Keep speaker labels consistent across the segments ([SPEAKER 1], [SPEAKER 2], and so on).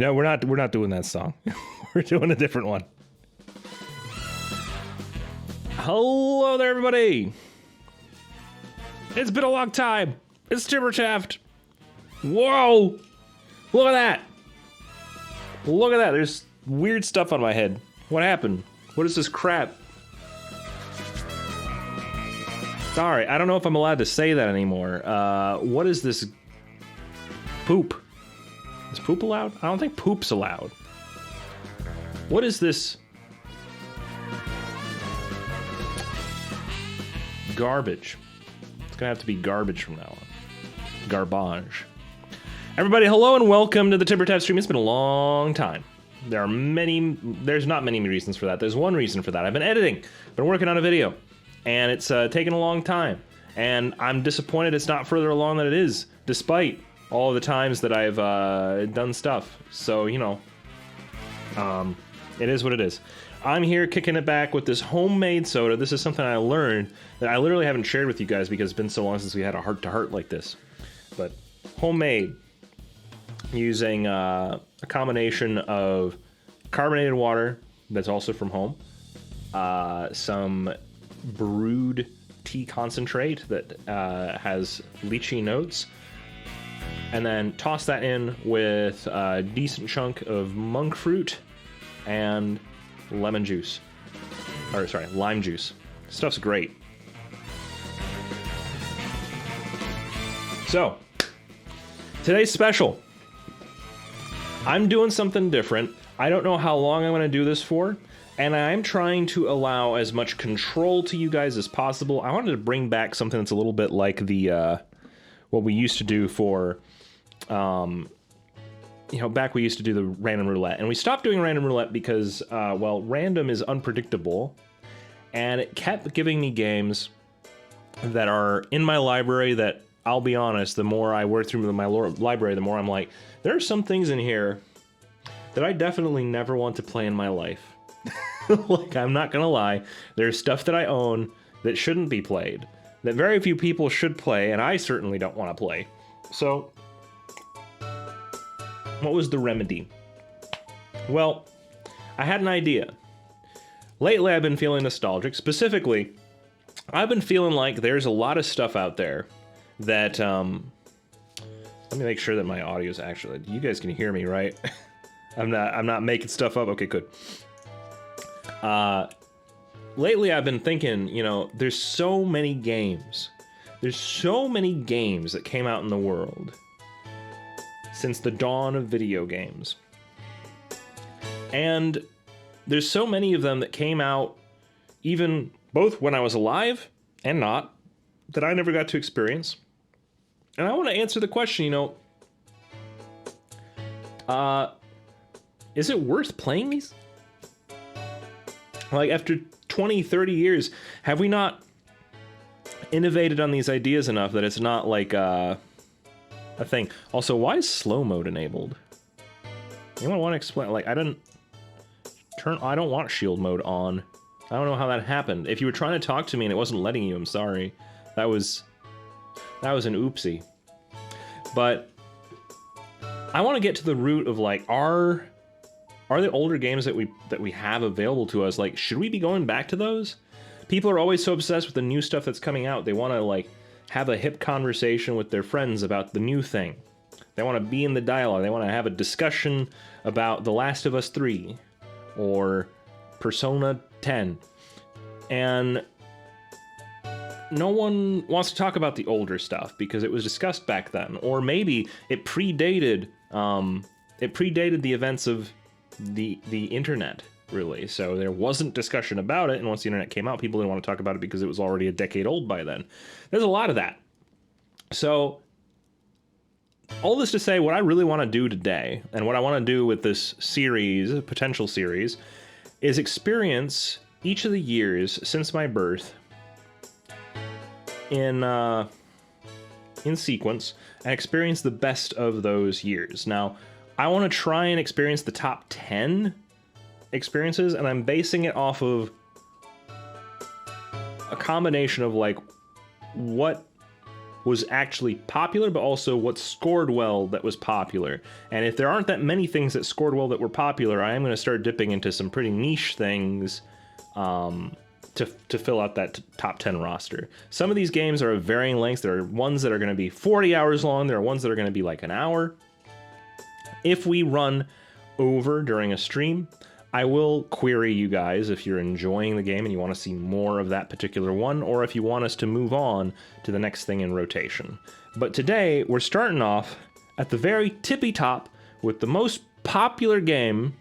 [SPEAKER 1] No, we're not doing that song. We're doing a different one. Hello there, everybody. It's been a long time. It's Timberchaft. Whoa! Look at that. Look at that. There's weird stuff on my head. What happened? What is this crap? Sorry, I don't know if I'm allowed to say that anymore. What is this? Poop. Is poop allowed? I don't think poop's allowed. What is this? Garbage. It's gonna have to be garbage from now on. Garbage. Everybody, hello and welcome to the Timberchaft stream. It's been a long time. There's not many reasons for that. There's one reason for that. I've been editing, been working on a video, and it's taken a long time. And I'm disappointed it's not further along than it is, despite all the times that I've done stuff. So, you know, it is what it is. I'm here kicking it back with this homemade soda. This is something I learned that I literally haven't shared with you guys because it's been so long since we had a heart-to-heart like this. But homemade, using a combination of carbonated water that's also from home, some brewed tea concentrate that has lychee notes, and then toss that in with a decent chunk of monk fruit and lemon juice. Or sorry, lime juice. Stuff's great. So, today's special. I'm doing something different. I don't know how long I'm going to do this for, and I'm trying to allow as much control to you guys as possible. I wanted to bring back something that's a little bit like the what we used to do for you know, back we used to do the random roulette, and we stopped doing random roulette because, well, random is unpredictable, and it kept giving me games that are in my library that, I'll be honest, the more I work through my library, the more I'm like, there are some things in here that I definitely never want to play in my life. Like, I'm not gonna lie, there's stuff that I own that shouldn't be played, that very few people should play, and I certainly don't want to play. So, what was the remedy? Well, I had an idea. Lately, I've been feeling nostalgic. Specifically, I've been feeling like there's a lot of stuff out there that, let me make sure that my audio is actually, you guys can hear me, right? I'm not making stuff up. Okay, good. Lately, I've been thinking, you know, there's so many games. There's so many games that came out in the world since the dawn of video games. And there's so many of them that came out even both when I was alive and not, that I never got to experience. And I want to answer the question, you know, is it worth playing these? Like, after 20, 30 years, have we not innovated on these ideas enough that it's not like, a thing? Also, why is slow mode enabled? Anyone want to explain? Like, I don't want shield mode on. I don't know how that happened. If you were trying to talk to me and it wasn't letting you, I'm sorry. That was an oopsie. But I want to get to the root of, like, are the older games that we have available to us, like, should we be going back to those? People are always so obsessed with the new stuff that's coming out. They want to, like, have a hip conversation with their friends about the new thing. They want to be in the dialogue. They want to have a discussion about The Last of Us 3 or Persona 10. And no one wants to talk about the older stuff because it was discussed back then. Or maybe it predated the events of the internet, really. So there wasn't discussion about it, and once the internet came out, people didn't want to talk about it because it was already a decade old by then. There's a lot of that. So, all this to say, what I really want to do today, and what I want to do with this series, potential series, is experience each of the years since my birth in sequence, and experience the best of those years. Now, I want to try and experience the top 10 experiences, and I'm basing it off of a combination of, like, what was actually popular, but also what scored well that was popular. And if there aren't that many things that scored well that were popular, I am going to start dipping into some pretty niche things to fill out that top 10 roster. Some of these games are of varying lengths. There are ones that are going to be 40 hours long. There are ones that are going to be like an hour. If we run over during a stream, I will query you guys if you're enjoying the game and you want to see more of that particular one, or if you want us to move on to the next thing in rotation. But today, we're starting off at the very tippy top with the most popular game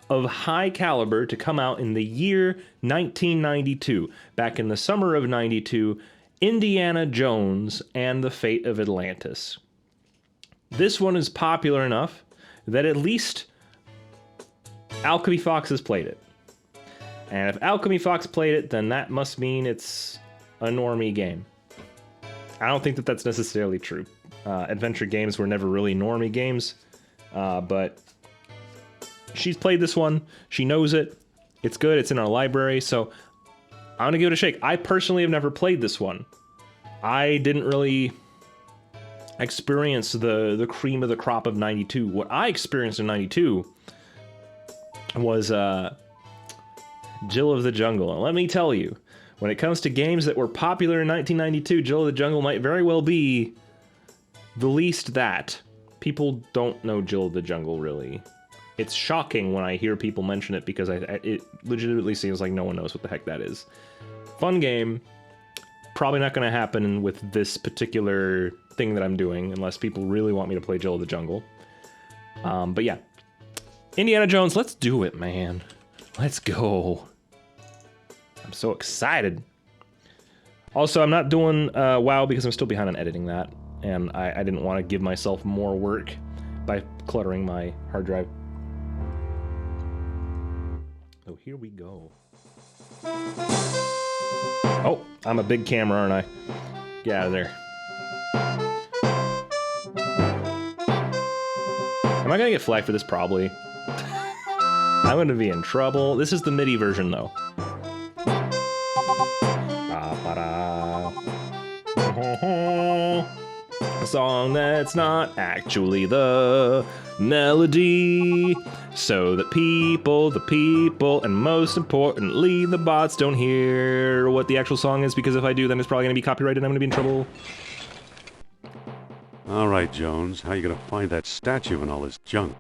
[SPEAKER 1] of high caliber to come out in the year 1992. Back in the summer of 92, Indiana Jones and the Fate of Atlantis. This one is popular enough that at least Alchemy Fox has played it. And if Alchemy Fox played it, then that must mean it's a normie game. I don't think that that's necessarily true. Adventure games were never really normie games, but she's played this one. She knows it. It's good. It's in our library, so I'm gonna give it a shake. I personally have never played this one. I didn't really experience the cream of the crop of 92. What I experienced in 92 was Jill of the Jungle. And let me tell you, when it comes to games that were popular in 1992, Jill of the Jungle might very well be the least that. People don't know Jill of the Jungle, really. It's shocking when I hear people mention it, because it legitimately seems like no one knows what the heck that is. Fun game. Probably not going to happen with this particular thing that I'm doing, unless people really want me to play Jill of the Jungle. But yeah. Indiana Jones, let's do it, man. Let's go. I'm so excited. Also, I'm not doing WoW because I'm still behind on editing that, and I didn't want to give myself more work by cluttering my hard drive. Oh, here we go. Oh, I'm a big camera, aren't I? Get out of there. Am I gonna get flagged for this? Probably. I'm gonna be in trouble. This is the MIDI version, though. A song that's not actually the melody, so that the people, and most importantly, the bots don't hear what the actual song is, because if I do, then it's probably gonna be copyrighted and I'm gonna be in trouble.
[SPEAKER 2] All right, Jones, how you gonna find that statue and all this junk?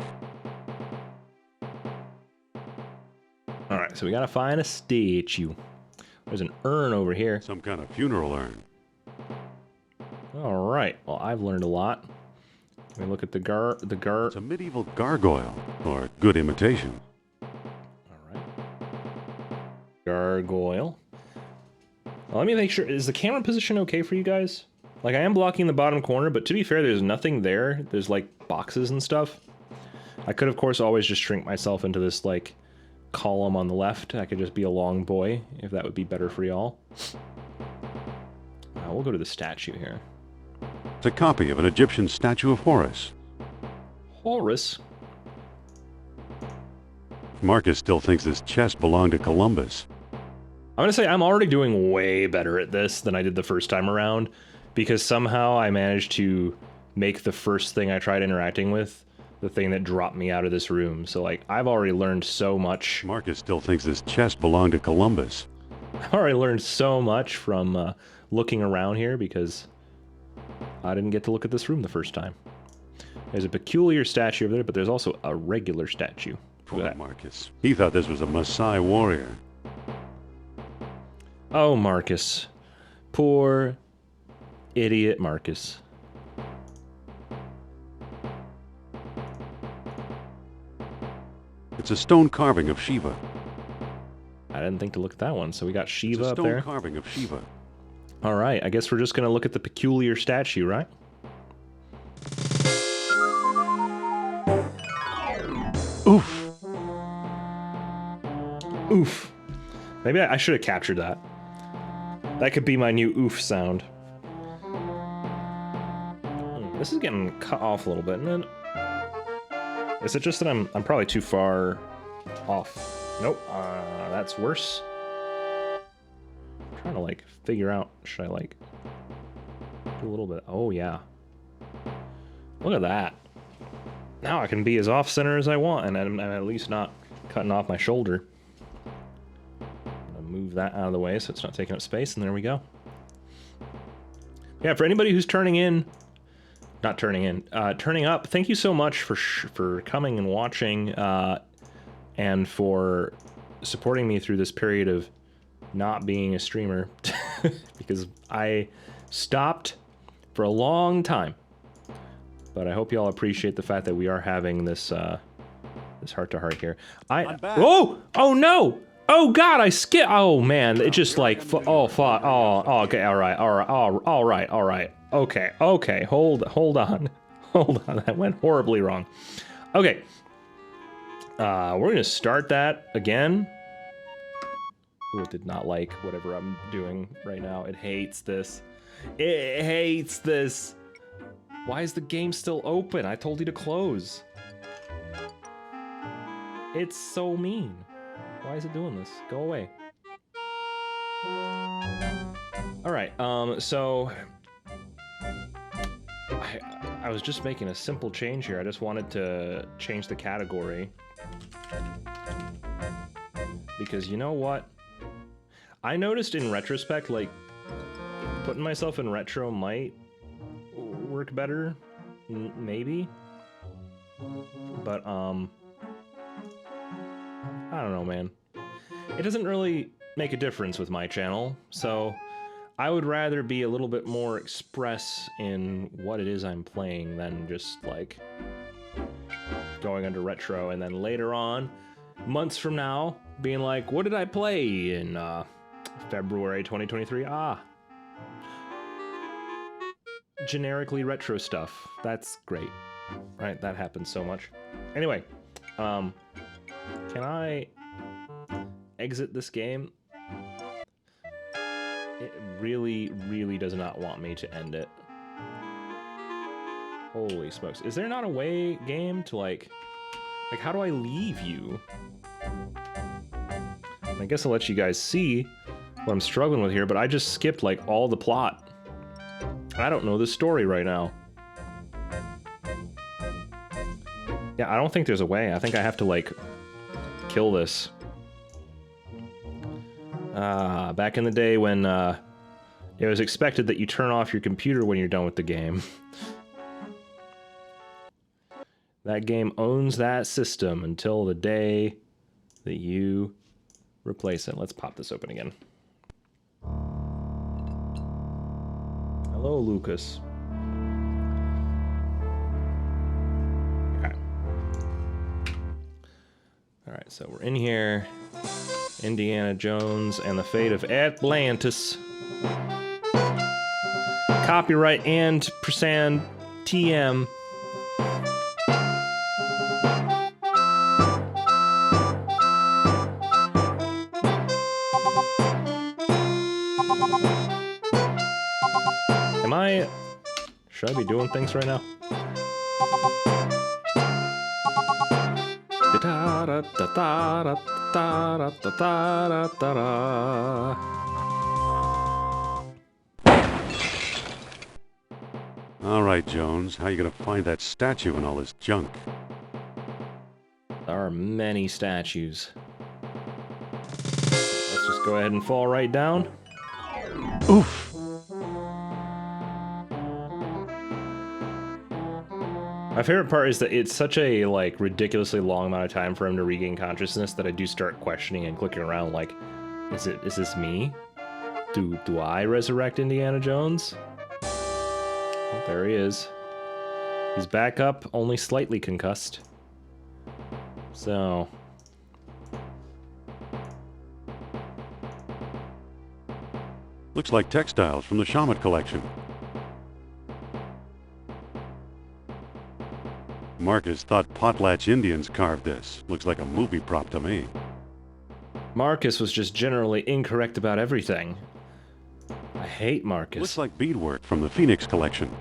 [SPEAKER 1] All right, so we gotta find a statue. There's an urn over here.
[SPEAKER 2] Some kind of funeral urn.
[SPEAKER 1] All right, well, I've learned a lot. Let me look at the
[SPEAKER 2] It's a medieval gargoyle, or good imitation.
[SPEAKER 1] All right. Gargoyle. Well, let me make sure, is the camera position okay for you guys? Like, I am blocking the bottom corner, but to be fair, there's nothing there. There's, like, boxes and stuff. I could, of course, always just shrink myself into this, like, column on the left. I could just be a long boy, if that would be better for y'all. We'll go to the statue here.
[SPEAKER 2] It's a copy of an Egyptian statue of Horus.
[SPEAKER 1] Horus?
[SPEAKER 2] Marcus still thinks this chest belonged to Columbus.
[SPEAKER 1] I'm gonna say I'm already doing way better at this than I did the first time around, because somehow I managed to make the first thing I tried interacting with the thing that dropped me out of this room. So, like, I've already learned so much.
[SPEAKER 2] Marcus still thinks this chest belonged to Columbus.
[SPEAKER 1] I've already learned so much from looking around here, because I didn't get to look at this room the first time. There's a peculiar statue over there, but there's also a regular statue.
[SPEAKER 2] Poor Marcus. He thought this was a Maasai warrior.
[SPEAKER 1] Oh, Marcus. Poor idiot Marcus.
[SPEAKER 2] It's a stone carving of Shiva.
[SPEAKER 1] I didn't think to look at that one, so we got Shiva
[SPEAKER 2] It's a
[SPEAKER 1] up
[SPEAKER 2] stone
[SPEAKER 1] there.
[SPEAKER 2] carving of Shiva.
[SPEAKER 1] All right, I guess we're just gonna look at the peculiar statue, right?
[SPEAKER 2] Oof.
[SPEAKER 1] Oof. Maybe I should have captured that. That could be my new oof sound. This is getting cut off a little bit, isn't it? Is it just that I'm probably too far off? Nope, that's worse. I'm trying to, like, figure out, should I, like... a little bit. Oh, yeah. Look at that. Now I can be as off-center as I want, and I'm at least not cutting off my shoulder. I'm gonna move that out of the way so it's not taking up space, and there we go. Yeah, for anybody who's turning up, thank you so much for coming and watching, and for supporting me through this period of not being a streamer, because I stopped for a long time. But I hope you all appreciate the fact that we are having this this heart-to-heart here.
[SPEAKER 2] I'm back.
[SPEAKER 1] Oh no! Oh God, I skipped. Oh man, it just like oh fuck. Oh okay, all right. Okay, hold on, that went horribly wrong. Okay, we're gonna start that again. Ooh, it did not like whatever I'm doing right now. It hates this. It hates this. Why is the game still open? I told you to close. It's so mean. Why is it doing this? Go away. Alright, so... I was just making a simple change here. I just wanted to change the category. Because you know what? I noticed in retrospect, like, putting myself in retro might work better, maybe, but I don't know, man. It doesn't really make a difference with my channel, so I would rather be a little bit more express in what it is I'm playing than just like going under retro and then later on, months from now, being like, what did I play in February 2023? Generically retro stuff. That's great, right? That happens so much. Anyway, can I exit this game? It really does not want me to end it. Holy smokes. Is there not a way, game, to like how do I leave you? I guess I'll let you guys see what I'm struggling with here, but I just skipped like all the plot. I don't know the story right now. Yeah, I don't think there's a way. I think I have to, like, kill this. Back in the day when, it was expected that you turn off your computer when you're done with the game. That game owns that system until the day that you replace it. Let's pop this open again. Hello, Lucas. Okay. Alright, so we're in here. Indiana Jones and the Fate of Atlantis. Copyright and percent TM. Should I be doing things right now?
[SPEAKER 2] All right, Jones. How you gonna find that statue and all this junk?
[SPEAKER 1] There are many statues. Let's just go ahead and fall right down.
[SPEAKER 2] Oof!
[SPEAKER 1] My favorite part is that it's such a, like, ridiculously long amount of time for him to regain consciousness that I do start questioning and clicking around, like, is this me? Do I resurrect Indiana Jones? Oh, there he is. He's back up, only slightly concussed. So...
[SPEAKER 2] Looks like textiles from the Shaman collection. Marcus thought Potlatch Indians carved this. Looks like a movie prop to me.
[SPEAKER 1] Marcus was just generally incorrect about everything. I hate Marcus.
[SPEAKER 2] Looks like beadwork from the Phoenix collection.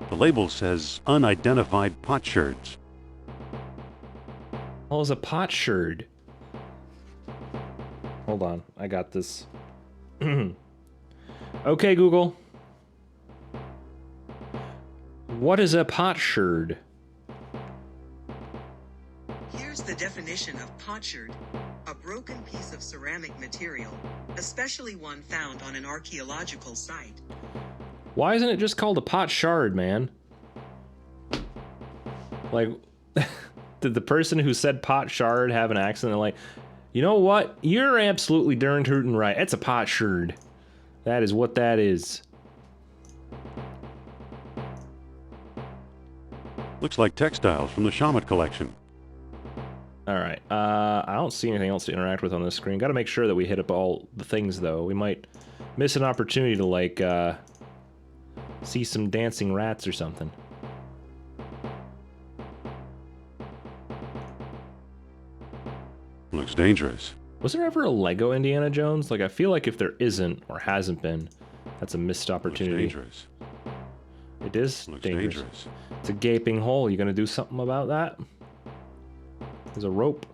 [SPEAKER 2] The label says unidentified potsherds.
[SPEAKER 1] Oh, it's a potsherd. Hold on, I got this. Okay, Google. What is a potsherd?
[SPEAKER 3] Here's the definition of potsherd. A broken piece of ceramic material, especially one found on an archaeological site.
[SPEAKER 1] Why isn't it just called a potsherd, man? Like, did the person who said potsherd have an accent? They're like, you know what? You're absolutely darn tootin' right. It's a potsherd. That is what that is.
[SPEAKER 2] Looks like textiles from the Shamat collection.
[SPEAKER 1] Alright, I don't see anything else to interact with on this screen. Gotta make sure that we hit up all the things, though. We might miss an opportunity to, like, see some dancing rats or something.
[SPEAKER 2] Looks dangerous.
[SPEAKER 1] Was there ever a Lego Indiana Jones? Like, I feel like if there isn't, or hasn't been, that's a missed opportunity.
[SPEAKER 2] Looks dangerous.
[SPEAKER 1] It is
[SPEAKER 2] Looks
[SPEAKER 1] dangerous.
[SPEAKER 2] dangerous.
[SPEAKER 1] It's a gaping hole. You gonna do something about that? There's a rope.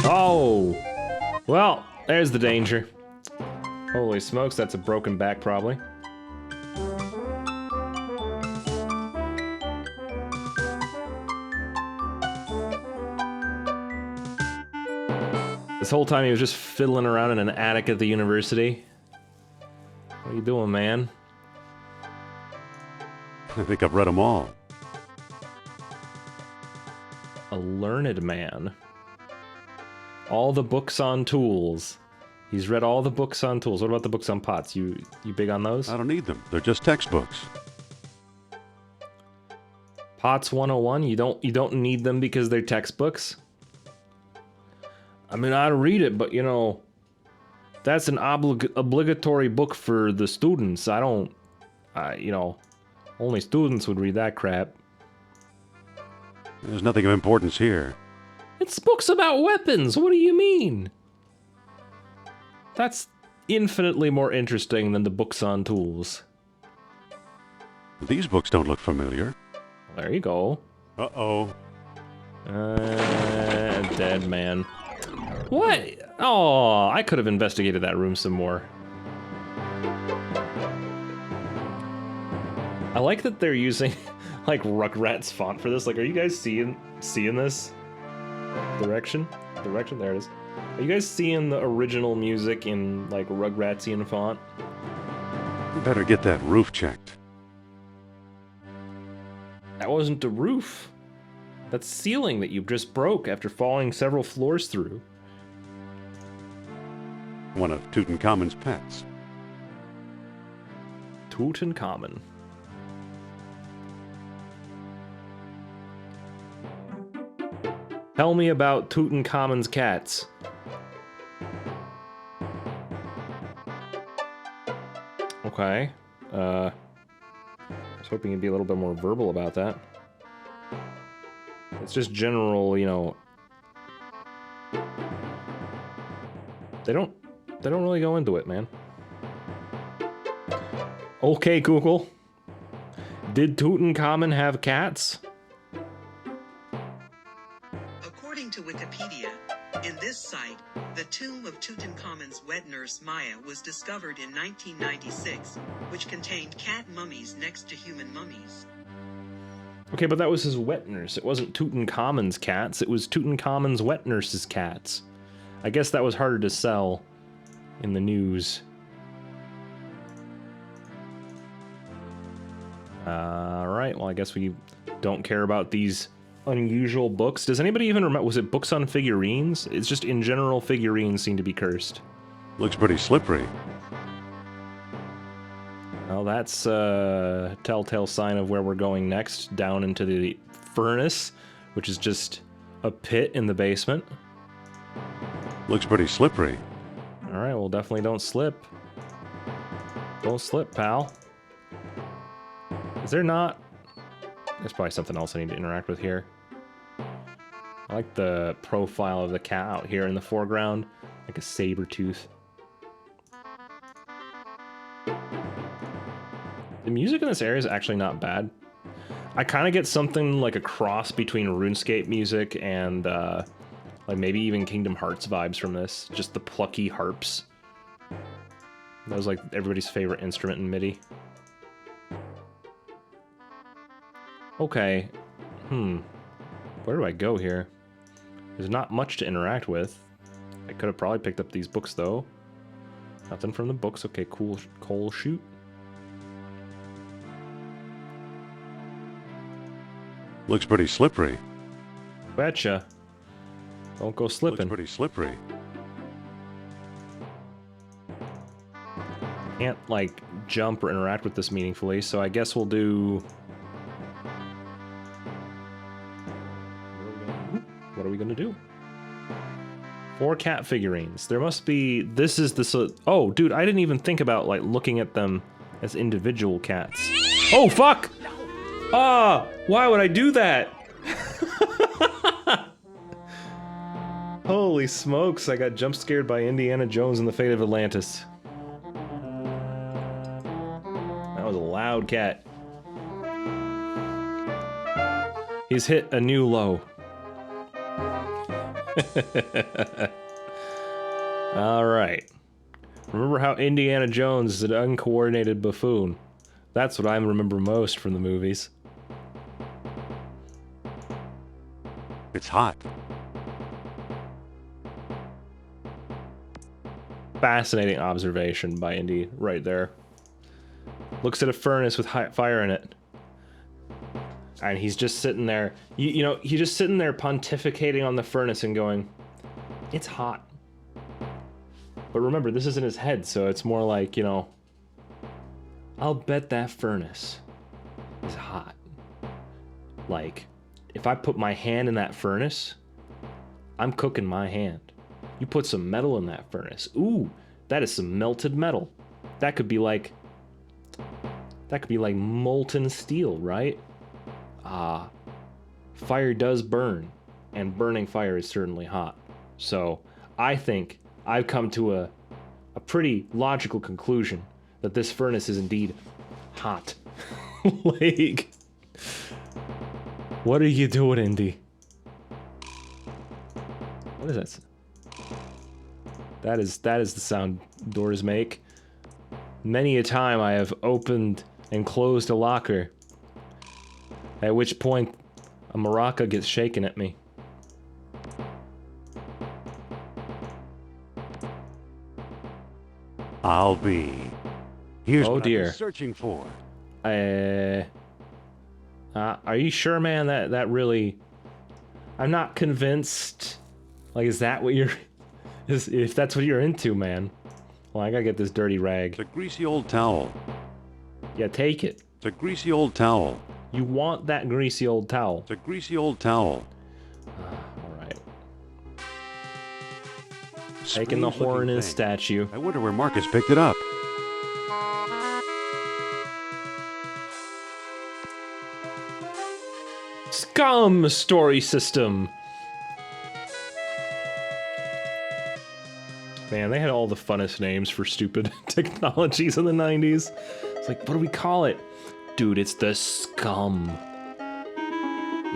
[SPEAKER 1] Oh! Well, there's the danger. Holy smokes, that's a broken back, probably. This whole time he was just fiddling around in an attic at the university. What are you doing, man?
[SPEAKER 2] I think I've read them all.
[SPEAKER 1] A learned man. All the books on tools. He's read all the books on tools. What about the books on pots? You big on those?
[SPEAKER 2] I don't need them. They're just textbooks.
[SPEAKER 1] Pots 101, you don't need them because they're textbooks? I mean, I'd read it, but you know, that's an obligatory book for the students. You know, only students would read that crap.
[SPEAKER 2] There's nothing of importance here.
[SPEAKER 1] It's books about weapons. What do you mean? That's infinitely more interesting than the books on tools.
[SPEAKER 2] These books don't look familiar.
[SPEAKER 1] There you go.
[SPEAKER 2] Uh-oh.
[SPEAKER 1] Dead man. What? Oh, I could have investigated that room some more. I like that they're using like Rugrats font for this. Like, are you guys seeing this? Direction? There it is. Are you guys seeing the original music in like Rugratsian font?
[SPEAKER 2] You better get that roof checked.
[SPEAKER 1] That wasn't the roof. That's ceiling that you just broke after falling several floors through.
[SPEAKER 2] One of Tutankhamun's pets.
[SPEAKER 1] Tutankhamun. Tell me about Tutankhamun's cats. Okay. I was hoping you'd be a little bit more verbal about that. It's just general, you know. They don't really go into it, man. Okay, Google. Did Tutankhamun have cats?
[SPEAKER 3] According to Wikipedia, in this site, the tomb of Tutankhamun's wet nurse Maya was discovered in 1996, which contained cat mummies next to human mummies.
[SPEAKER 1] Okay, but that was his wet nurse. It wasn't Tutankhamun's cats. It was Tutankhamun's wet nurse's cats. I guess that was harder to sell in the news. Alright, well I guess we don't care about these unusual books. Does anybody even remember, was it books on figurines? It's just in general figurines seem to be cursed.
[SPEAKER 2] Looks pretty slippery.
[SPEAKER 1] Well, that's a telltale sign of where we're going next, down into the furnace, which is just a pit in the basement.
[SPEAKER 2] Looks pretty slippery.
[SPEAKER 1] Alright, well definitely don't slip. Don't slip, pal. Is there not? There's probably something else I need to interact with here. I like the profile of the cat out here in the foreground, like a saber tooth. The music in this area is actually not bad. I kind of get something like a cross between RuneScape music and like maybe even Kingdom Hearts vibes from this. Just the plucky harps. That was like everybody's favorite instrument in MIDI. Okay. Where do I go here? There's not much to interact with. I could have probably picked up these books, though. Nothing from the books. Okay, cool. Coal chute.
[SPEAKER 2] Looks pretty slippery.
[SPEAKER 1] Betcha. Don't go slipping.
[SPEAKER 2] Looks pretty slippery.
[SPEAKER 1] Can't, like, jump or interact with this meaningfully, so I guess we'll do... What are we gonna do? 4 cat figurines. There must be... This is the... Oh, dude, I didn't even think about, like, looking at them as individual cats. Oh, fuck! Ah! Why would I do that? Holy smokes, I got jump scared by Indiana Jones and the Fate of Atlantis. That was a loud cat. He's hit a new low. Alright. Remember how Indiana Jones is an uncoordinated buffoon? That's what I remember most from the movies.
[SPEAKER 2] It's hot.
[SPEAKER 1] Fascinating observation by Indy right there. Looks at a furnace with fire in it. And he's just sitting there. You know, he's just sitting there pontificating on the furnace and going, it's hot. But remember, this is in his head, so it's more like, you know, I'll bet that furnace is hot. Like, if I put my hand in that furnace, I'm cooking my hand. You put some metal in that furnace. Ooh, that is some melted metal. That could be like molten steel, right? Ah, fire does burn, and burning fire is certainly hot. So I think I've come to a pretty logical conclusion that this furnace is indeed hot. Like, what are you doing, Indy? What is that? That is the sound doors make. Many a time I have opened and closed a locker, at which point a maraca gets shaken at me.
[SPEAKER 2] I'll be. Here's
[SPEAKER 1] Oh
[SPEAKER 2] what
[SPEAKER 1] dear.
[SPEAKER 2] I'm searching for.
[SPEAKER 1] Are you sure, man? That really... I'm not convinced. Like, is that what you're... if that's what you're into, man. Well, I gotta get this dirty rag.
[SPEAKER 2] It's a greasy old towel.
[SPEAKER 1] Yeah, take it.
[SPEAKER 2] It's a greasy old towel.
[SPEAKER 1] You want that greasy old towel.
[SPEAKER 2] It's a greasy old towel.
[SPEAKER 1] Alright. Taking the horn in his statue.
[SPEAKER 2] I wonder where Marcus picked it up.
[SPEAKER 1] Scum story system. Man, they had all the funnest names for stupid technologies in the 90s. It's like, what do we call it? Dude, it's the scum.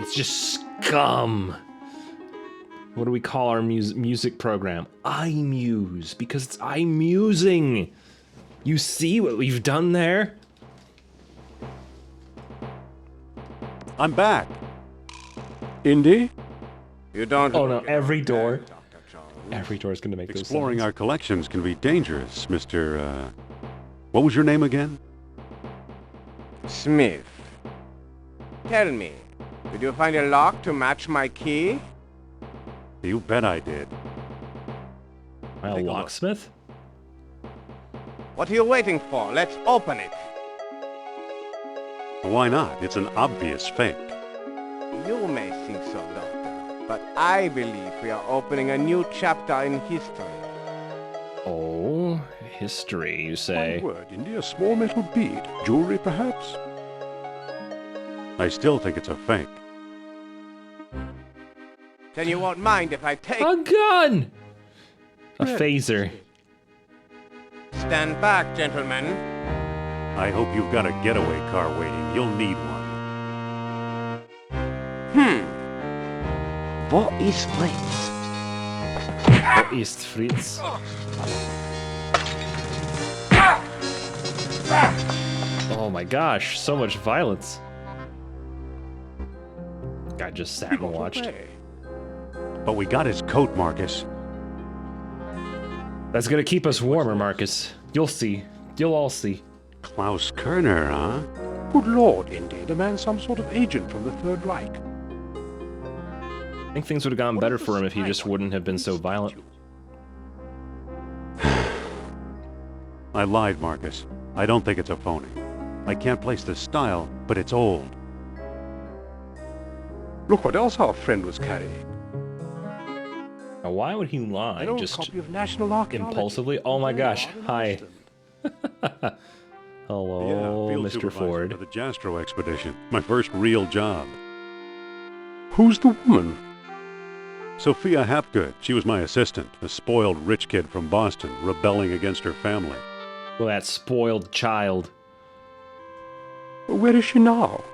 [SPEAKER 1] It's just scum. What do we call our music program? iMuse, because it's iMusing. You see what we've done there?
[SPEAKER 2] I'm back. Indy?
[SPEAKER 4] You don't.
[SPEAKER 1] Oh no, every door. Every door is going to make
[SPEAKER 2] Exploring
[SPEAKER 1] those sounds.
[SPEAKER 2] our collections can be dangerous, Mr. What was your name again?
[SPEAKER 4] Smith. Tell me, did you find a lock to match my key?
[SPEAKER 2] You bet I did.
[SPEAKER 1] Am I a locksmith?
[SPEAKER 4] What are you waiting for? Let's open it.
[SPEAKER 2] Why not? It's an obvious fake.
[SPEAKER 4] You may think so, Doctor, but I believe we are opening a new chapter in history.
[SPEAKER 1] Oh, history, you say?
[SPEAKER 2] One word, Indy, a small metal bead. Jewelry, perhaps? I still think it's a fake.
[SPEAKER 4] Then you won't mind if I take...
[SPEAKER 1] A gun! A phaser.
[SPEAKER 4] Stand back, gentlemen.
[SPEAKER 2] I hope you've got a getaway car waiting. You'll need one.
[SPEAKER 4] Wo ist Fritz?
[SPEAKER 1] Wo ist Fritz? Oh my gosh, so much violence. Guy just sat and watched.
[SPEAKER 2] Away. But we got his coat, Marcus.
[SPEAKER 1] That's gonna keep us warmer, Marcus. You'll see. You'll all see.
[SPEAKER 2] Klaus Kerner, huh?
[SPEAKER 5] Good lord, Indy, the man's some sort of agent from the Third Reich.
[SPEAKER 1] I think things would have gone better for him if he just wouldn't have been so violent.
[SPEAKER 2] I lied, Marcus. I don't think it's a phony. I can't place the style, but it's old.
[SPEAKER 5] Look what else our friend was carrying.
[SPEAKER 1] Now, why would he lie?
[SPEAKER 5] An old
[SPEAKER 1] Just
[SPEAKER 5] copy of National Archaeology.
[SPEAKER 1] impulsively? Oh my gosh. Hi. Hello,
[SPEAKER 2] Field
[SPEAKER 1] Mr.
[SPEAKER 2] supervisor
[SPEAKER 1] Ford.
[SPEAKER 2] for the Jastro expedition. My first real job.
[SPEAKER 5] Who's the woman?
[SPEAKER 2] Sophia Hapgood. She was my assistant, a spoiled rich kid from Boston, rebelling against her family.
[SPEAKER 1] Well, that spoiled child.
[SPEAKER 5] Where is she now?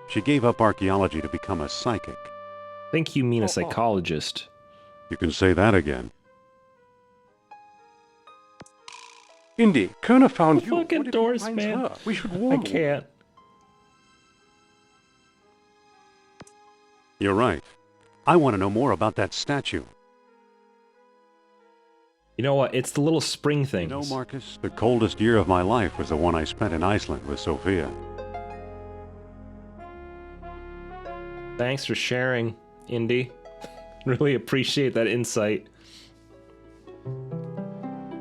[SPEAKER 2] She gave up archaeology to become a psychic.
[SPEAKER 1] I think you mean a psychologist.
[SPEAKER 2] You can say that again.
[SPEAKER 5] Indy, Kerner found you.
[SPEAKER 1] Fucking
[SPEAKER 5] What if he
[SPEAKER 1] doors,
[SPEAKER 5] finds
[SPEAKER 1] man.
[SPEAKER 5] her? We should
[SPEAKER 1] I
[SPEAKER 5] warn her.
[SPEAKER 1] can't.
[SPEAKER 2] You're right. I want to know more about that statue.
[SPEAKER 1] You know what? It's the little spring things.
[SPEAKER 2] You know, Marcus, the coldest year of my life was the one I spent in Iceland with Sophia.
[SPEAKER 1] Thanks for sharing, Indy. Really appreciate that insight.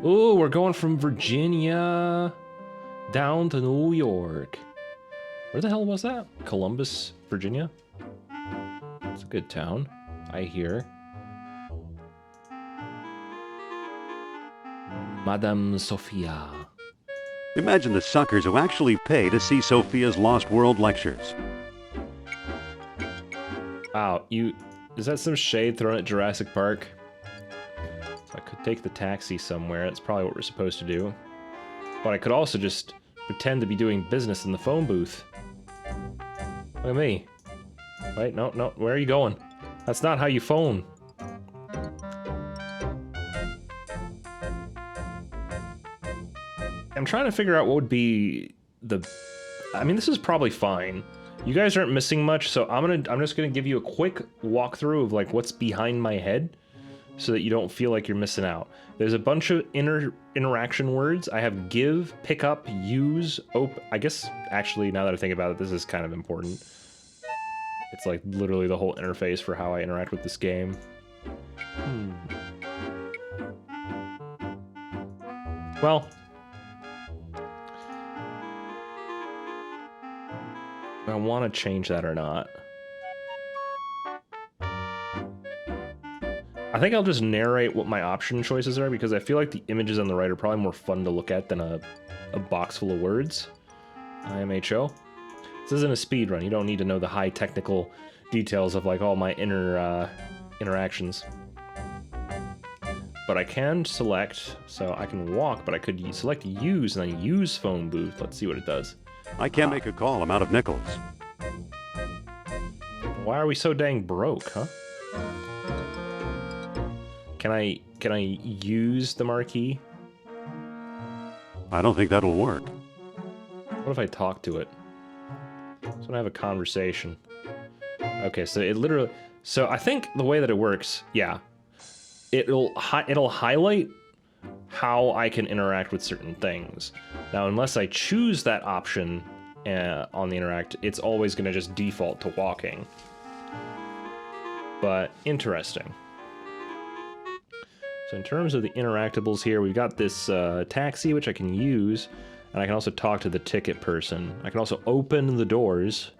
[SPEAKER 1] Ooh, we're going from Virginia down to New York. Where the hell was that? Columbus, Virginia? It's a good town, I hear. Madame Sophia.
[SPEAKER 2] Imagine the suckers who actually pay to see Sophia's Lost World lectures.
[SPEAKER 1] Wow, is that some shade thrown at Jurassic Park? So I could take the taxi somewhere. That's probably what we're supposed to do. But I could also just pretend to be doing business in the phone booth. Look at me. Wait, no, where are you going? That's not how you phone. I'm trying to figure out what would be the... I mean, this is probably fine. You guys aren't missing much, so I'm just gonna give you a quick walkthrough of like what's behind my head, so that you don't feel like you're missing out. There's a bunch of interaction words. I have give, pick up, use, open. I guess actually, now that I think about it, this is kind of important. It's like literally the whole interface for how I interact with this game. Well. Do I want to change that or not? I think I'll just narrate what my option choices are because I feel like the images on the right are probably more fun to look at than a box full of words. IMHO. This isn't a speed run. You don't need to know the high technical details of like all my inner interactions. But I can select, so I can walk, but I could select use and then use phone booth. Let's see what it does.
[SPEAKER 2] I can't make a call. I'm out of nickels.
[SPEAKER 1] Why are we so dang broke, huh? Can I use the marquee?
[SPEAKER 2] I don't think that'll work.
[SPEAKER 1] What if I talk to it? So when I have a conversation. Okay, so it literally... So I think the way that it works, yeah. It'll highlight how I can interact with certain things. Now, unless I choose that option on the interact, it's always going to just default to walking. But interesting. So in terms of the interactables here, we've got this taxi, which I can use, and I can also talk to the ticket person. I can also open the doors.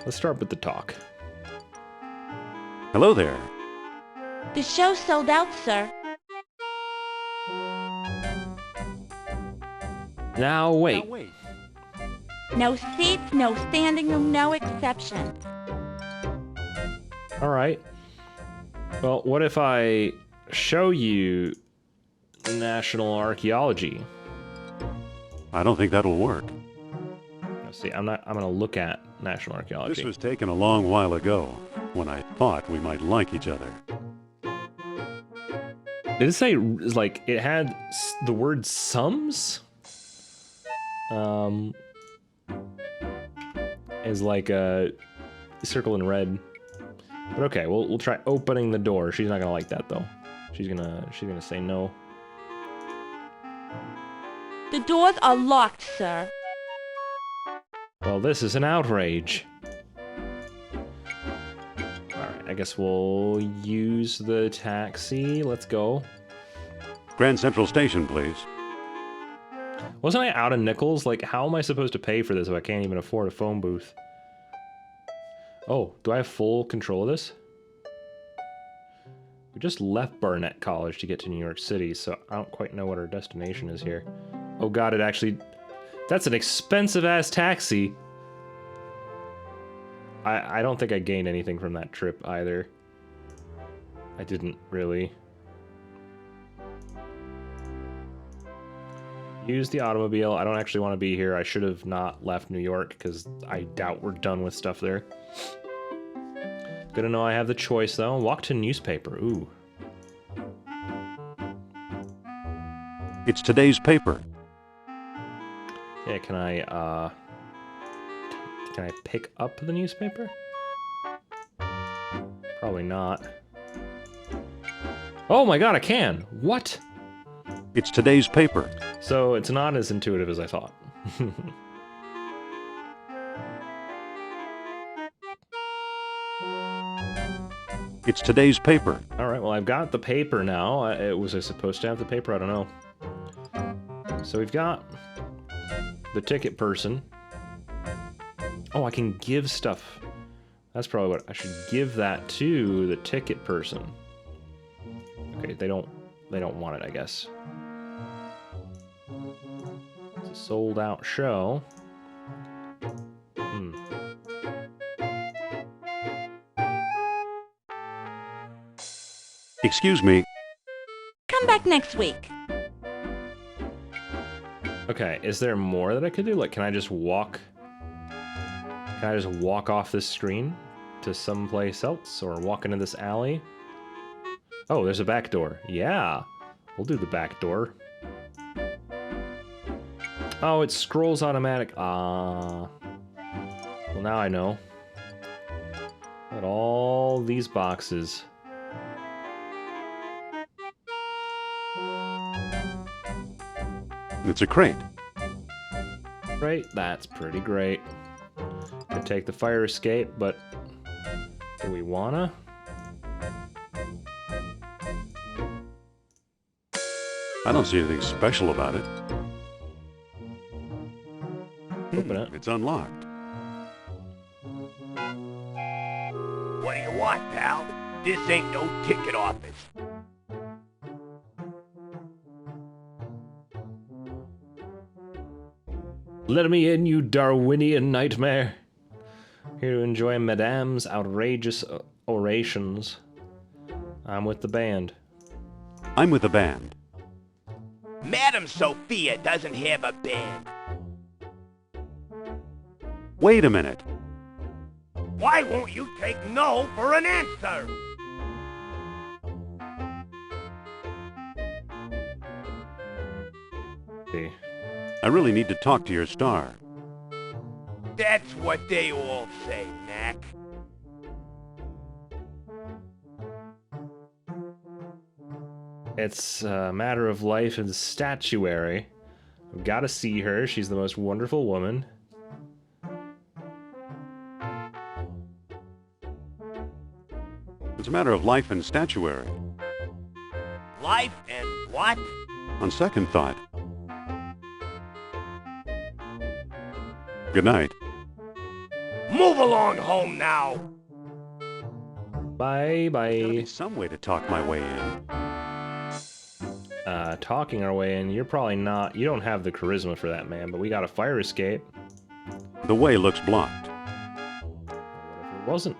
[SPEAKER 1] Let's start with the talk.
[SPEAKER 2] Hello there.
[SPEAKER 6] The show's sold out, sir.
[SPEAKER 1] Now wait.
[SPEAKER 6] No seats, no standing room, no exceptions.
[SPEAKER 1] All right. Well, what if I show you National Archaeology?
[SPEAKER 2] I don't think that'll work.
[SPEAKER 1] Let's see. I'm gonna look at National Archaeology.
[SPEAKER 2] This was taken a long while ago, when I thought we might like each other.
[SPEAKER 1] Did it say like it had the word sums? is like a circle in red. But okay, we'll try opening the door. She's not gonna like that though. She's gonna say no.
[SPEAKER 6] The doors are locked, sir.
[SPEAKER 1] Well, this is an outrage. Alright, I guess we'll use the taxi. Let's go.
[SPEAKER 2] Grand Central Station, please.
[SPEAKER 1] Wasn't I out of nickels? Like, how am I supposed to pay for this if I can't even afford a phone booth? Oh, do I have full control of this? We just left Barnett College to get to New York City, so I don't quite know what our destination is here. Oh god, it actually... That's an expensive-ass taxi! I don't think I gained anything from that trip, either. I didn't, really. Use the automobile. I don't actually want to be here. I should have not left New York, because I doubt we're done with stuff there. Good to know I have the choice, though. Walk to newspaper. Ooh.
[SPEAKER 2] It's today's paper.
[SPEAKER 1] Yeah, can I pick up the newspaper? Probably not. Oh my god, I can! What?
[SPEAKER 2] It's today's paper.
[SPEAKER 1] So it's not as intuitive as I thought.
[SPEAKER 2] It's today's paper.
[SPEAKER 1] Alright, well I've got the paper now. Was I supposed to have the paper? I don't know. So we've got the ticket person. Oh, I can give stuff. That's probably what I should give that to the ticket person. Okay, they don't want it, I guess. It's a sold out show.
[SPEAKER 2] Excuse me.
[SPEAKER 6] Come back next week.
[SPEAKER 1] Okay, is there more that I could do? Like, can I just walk? Can I just walk off this screen to someplace else, or walk into this alley? Oh, there's a back door. Yeah, we'll do the back door. Oh, it scrolls automatic. Ah. Well, now I know. At all these boxes.
[SPEAKER 2] It's a crate.
[SPEAKER 1] Great, that's pretty great. Could take the fire escape, but do we wanna?
[SPEAKER 2] I don't see anything special about it.
[SPEAKER 1] Open it.
[SPEAKER 2] It's unlocked.
[SPEAKER 7] What do you want, pal? This ain't no ticket office.
[SPEAKER 1] Let me in, you Darwinian nightmare. Here to enjoy Madame's outrageous orations. I'm with the band.
[SPEAKER 2] I'm with the band.
[SPEAKER 7] Madam Sophia doesn't have a band.
[SPEAKER 2] Wait a minute.
[SPEAKER 7] Why won't you take no for an answer?
[SPEAKER 1] See.
[SPEAKER 2] I really need to talk to your star.
[SPEAKER 7] That's what they all say, Mac.
[SPEAKER 1] It's a matter of life and statuary. I've got to see her. She's the most wonderful woman.
[SPEAKER 2] It's a matter of life and statuary.
[SPEAKER 7] Life and what?
[SPEAKER 2] On second thought. Good night.
[SPEAKER 7] Move along home now.
[SPEAKER 1] Bye
[SPEAKER 2] There's gotta
[SPEAKER 1] bye.
[SPEAKER 2] be some way to talk my way in.
[SPEAKER 1] Talking our way in. You're probably not. You don't have the charisma for that, man. But we got a fire escape.
[SPEAKER 2] The way looks blocked.
[SPEAKER 1] What if it wasn't?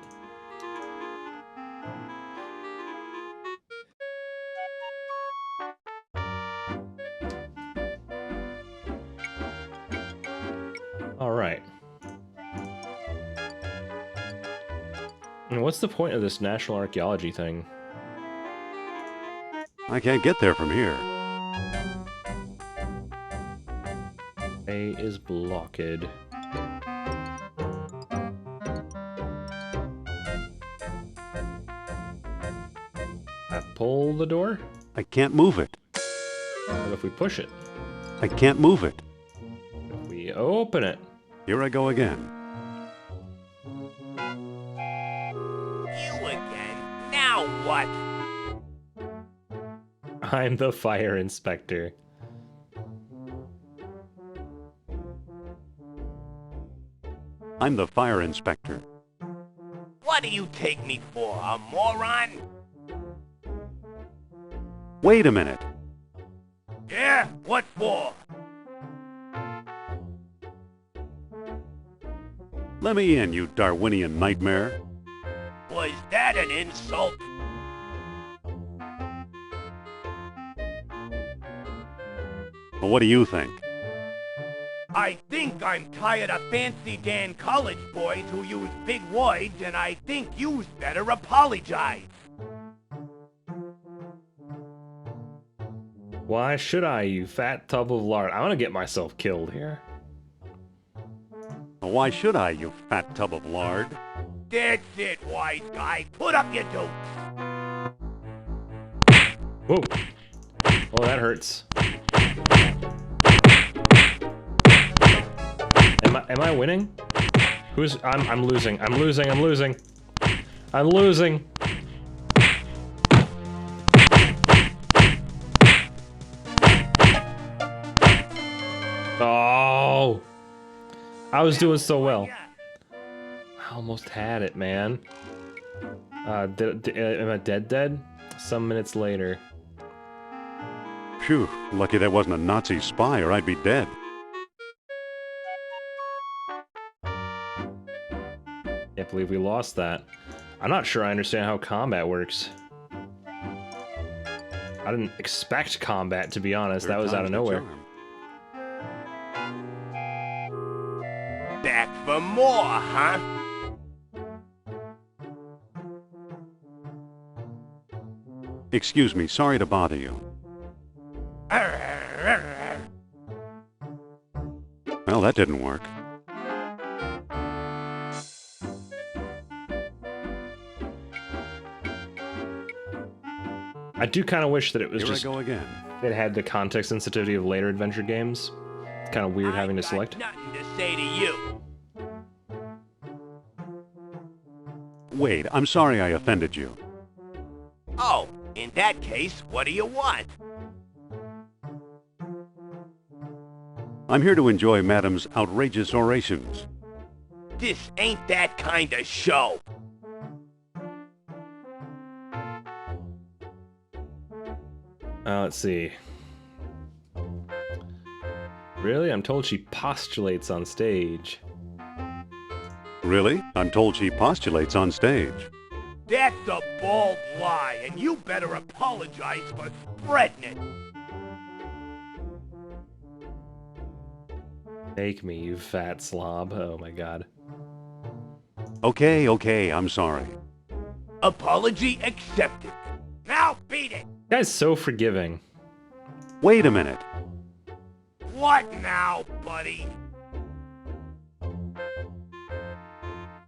[SPEAKER 1] All right. And what's the point of this national archaeology thing?
[SPEAKER 2] I can't get there from here.
[SPEAKER 1] A is blocked. I pull the door?
[SPEAKER 2] I can't move it.
[SPEAKER 1] What if we push it?
[SPEAKER 2] I can't move it.
[SPEAKER 1] If we open it?
[SPEAKER 2] Here I go again.
[SPEAKER 7] You again? Now what?
[SPEAKER 1] I'm the fire inspector.
[SPEAKER 2] I'm the fire inspector.
[SPEAKER 7] What do you take me for, a moron?
[SPEAKER 2] Wait a minute.
[SPEAKER 7] Yeah? What for?
[SPEAKER 2] Let me in, you Darwinian nightmare.
[SPEAKER 7] Was that an insult?
[SPEAKER 2] Well, what do you think?
[SPEAKER 7] I think I'm tired of fancy Dan college boys who use big words, and I think you's better apologize.
[SPEAKER 1] Why should I, you fat tub of lard? I want to get myself killed here.
[SPEAKER 2] Well, why should I, you fat tub of lard?
[SPEAKER 7] That's it, wise guy. Put up your dukes.
[SPEAKER 1] Whoa. Oh, that hurts. Am I winning? I'm losing. I'm losing. I'm losing. I'm losing. Oh. I was doing so well. I almost had it, man. Am I dead? Some minutes later.
[SPEAKER 2] Phew, lucky that wasn't a Nazi spy or I'd be dead.
[SPEAKER 1] Can't believe we lost that. I'm not sure I understand how combat works. I didn't expect combat, to be honest. That was out of nowhere.
[SPEAKER 7] Back for more, huh?
[SPEAKER 2] Excuse me, sorry to bother you. Well, that didn't work.
[SPEAKER 1] I do kind of wish that it was
[SPEAKER 2] Here
[SPEAKER 1] just
[SPEAKER 2] I go again.
[SPEAKER 1] it had the context sensitivity of later adventure games. It's kind of weird having to select.
[SPEAKER 7] Nothing to say to you.
[SPEAKER 2] Wait, I'm sorry I offended you.
[SPEAKER 7] Oh, in that case, what do you want?
[SPEAKER 2] I'm here to enjoy Madam's outrageous orations.
[SPEAKER 7] This ain't that kind of show.
[SPEAKER 1] Let's see. Really? I'm told she postulates on stage.
[SPEAKER 2] Really? I'm told she postulates on stage.
[SPEAKER 7] That's a bald lie, and you better apologize for spreading it.
[SPEAKER 1] Take me, you fat slob. Oh my god.
[SPEAKER 2] Okay, I'm sorry.
[SPEAKER 7] Apology accepted. Now beat it.
[SPEAKER 1] Guy's so forgiving.
[SPEAKER 2] Wait a minute.
[SPEAKER 7] What now, buddy?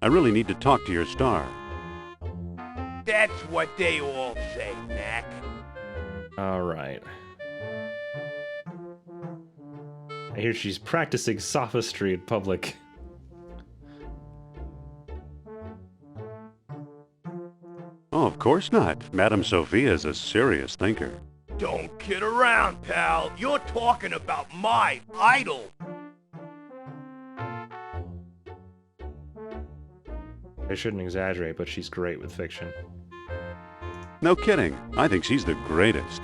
[SPEAKER 2] I really need to talk to your star.
[SPEAKER 7] That's what they all say, Mac.
[SPEAKER 1] Alright. I hear she's practicing sophistry in public.
[SPEAKER 2] Oh, of course not. Madame Sophia is a serious thinker.
[SPEAKER 7] Don't kid around, pal. You're talking about my idol.
[SPEAKER 1] I shouldn't exaggerate, but she's great with fiction.
[SPEAKER 2] No kidding. I think she's the greatest.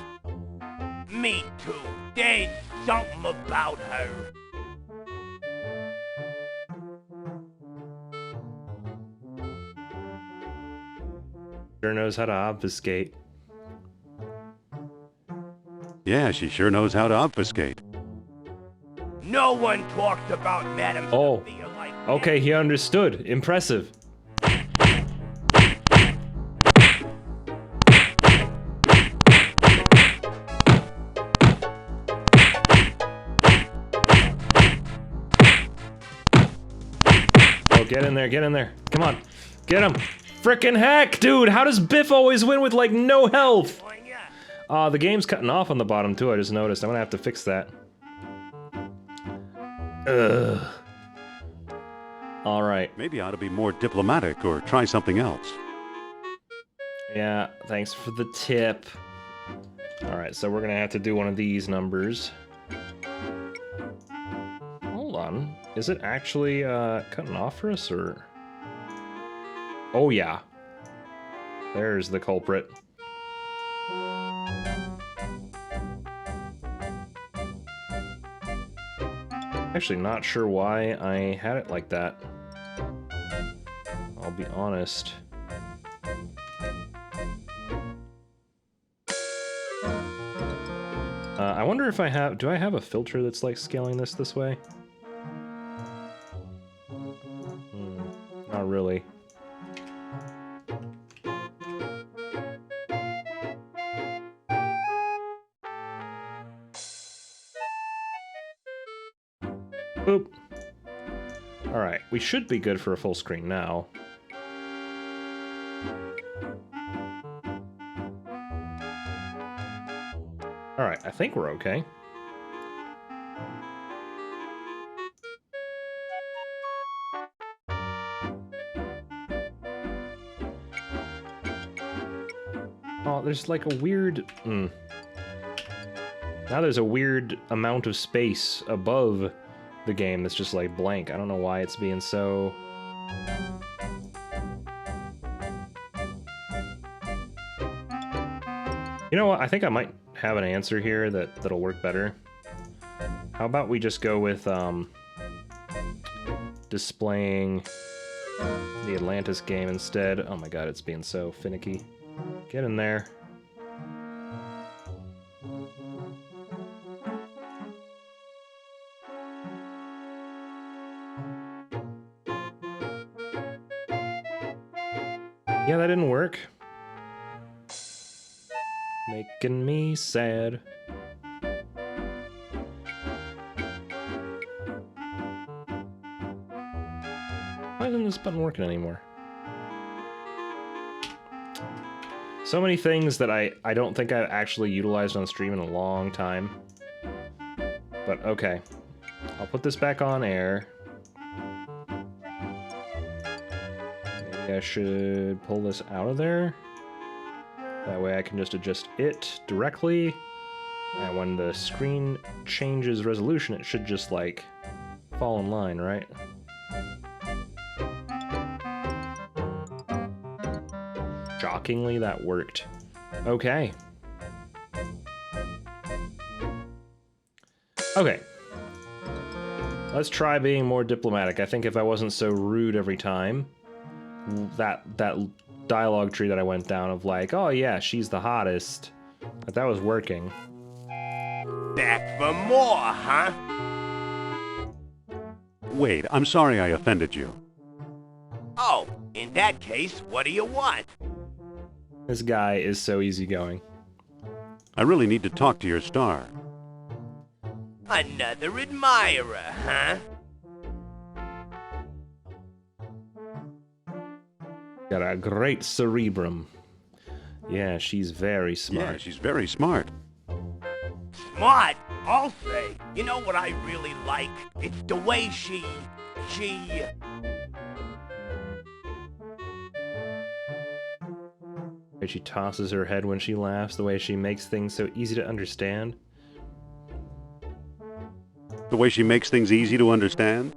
[SPEAKER 7] Me too. There's something about her.
[SPEAKER 1] Sure knows how to obfuscate.
[SPEAKER 2] Yeah, she sure knows how to obfuscate.
[SPEAKER 7] No one talks about Madame
[SPEAKER 1] Oh.
[SPEAKER 7] Sophia like that.
[SPEAKER 1] Okay, he understood. Impressive. Get in there, get in there. Come on. Get him. Frickin' heck, dude. How does Biff always win with, like, no health? The game's cutting off on the bottom, too, I just noticed. I'm gonna have to fix that. Ugh. Alright.
[SPEAKER 2] Maybe I ought to be more diplomatic or try something else.
[SPEAKER 1] Yeah, thanks for the tip. Alright, so we're gonna have to do one of these numbers. Hold on. Is it actually, cutting off for us, or...? Oh, yeah. There's the culprit. Actually, not sure why I had it like that. I'll be honest. I wonder if I have... Do I have a filter that's, like, scaling this way? Not really. Boop. Alright, we should be good for a full screen now. Alright, I think we're okay. Oh, there's like a weird... Now there's a weird amount of space above the game that's just like blank. I don't know why it's being so... You know what? I think I might have an answer here that'll work better. How about we just go with displaying the Atlantis game instead? Oh my god, it's being so finicky. Get in there. Yeah, that didn't work. Making me sad. Why isn't this button working anymore? So many things that I don't think I've actually utilized on stream in a long time. But okay. I'll put this back on air. Maybe I should pull this out of there. That way I can just adjust it directly. And when the screen changes resolution, it should just, like, fall in line, right? Shockingly, that worked. Okay. Okay. Let's try being more diplomatic. I think if I wasn't so rude every time, that dialogue tree that I went down of like, oh yeah, she's the hottest, that was working.
[SPEAKER 7] Back for more, huh?
[SPEAKER 2] Wait, I'm sorry I offended you.
[SPEAKER 7] Oh, in that case, what do you want?
[SPEAKER 1] This guy is so easygoing.
[SPEAKER 2] I really need to talk to your star.
[SPEAKER 7] Another admirer, huh?
[SPEAKER 1] Got a great cerebrum. Yeah, she's very smart.
[SPEAKER 2] Yeah, she's very smart.
[SPEAKER 7] Smart, I'll say. You know what I really like? It's the way she...
[SPEAKER 1] The way she tosses her head when she laughs, the way she makes things so easy to understand.
[SPEAKER 2] The way she makes things easy to understand?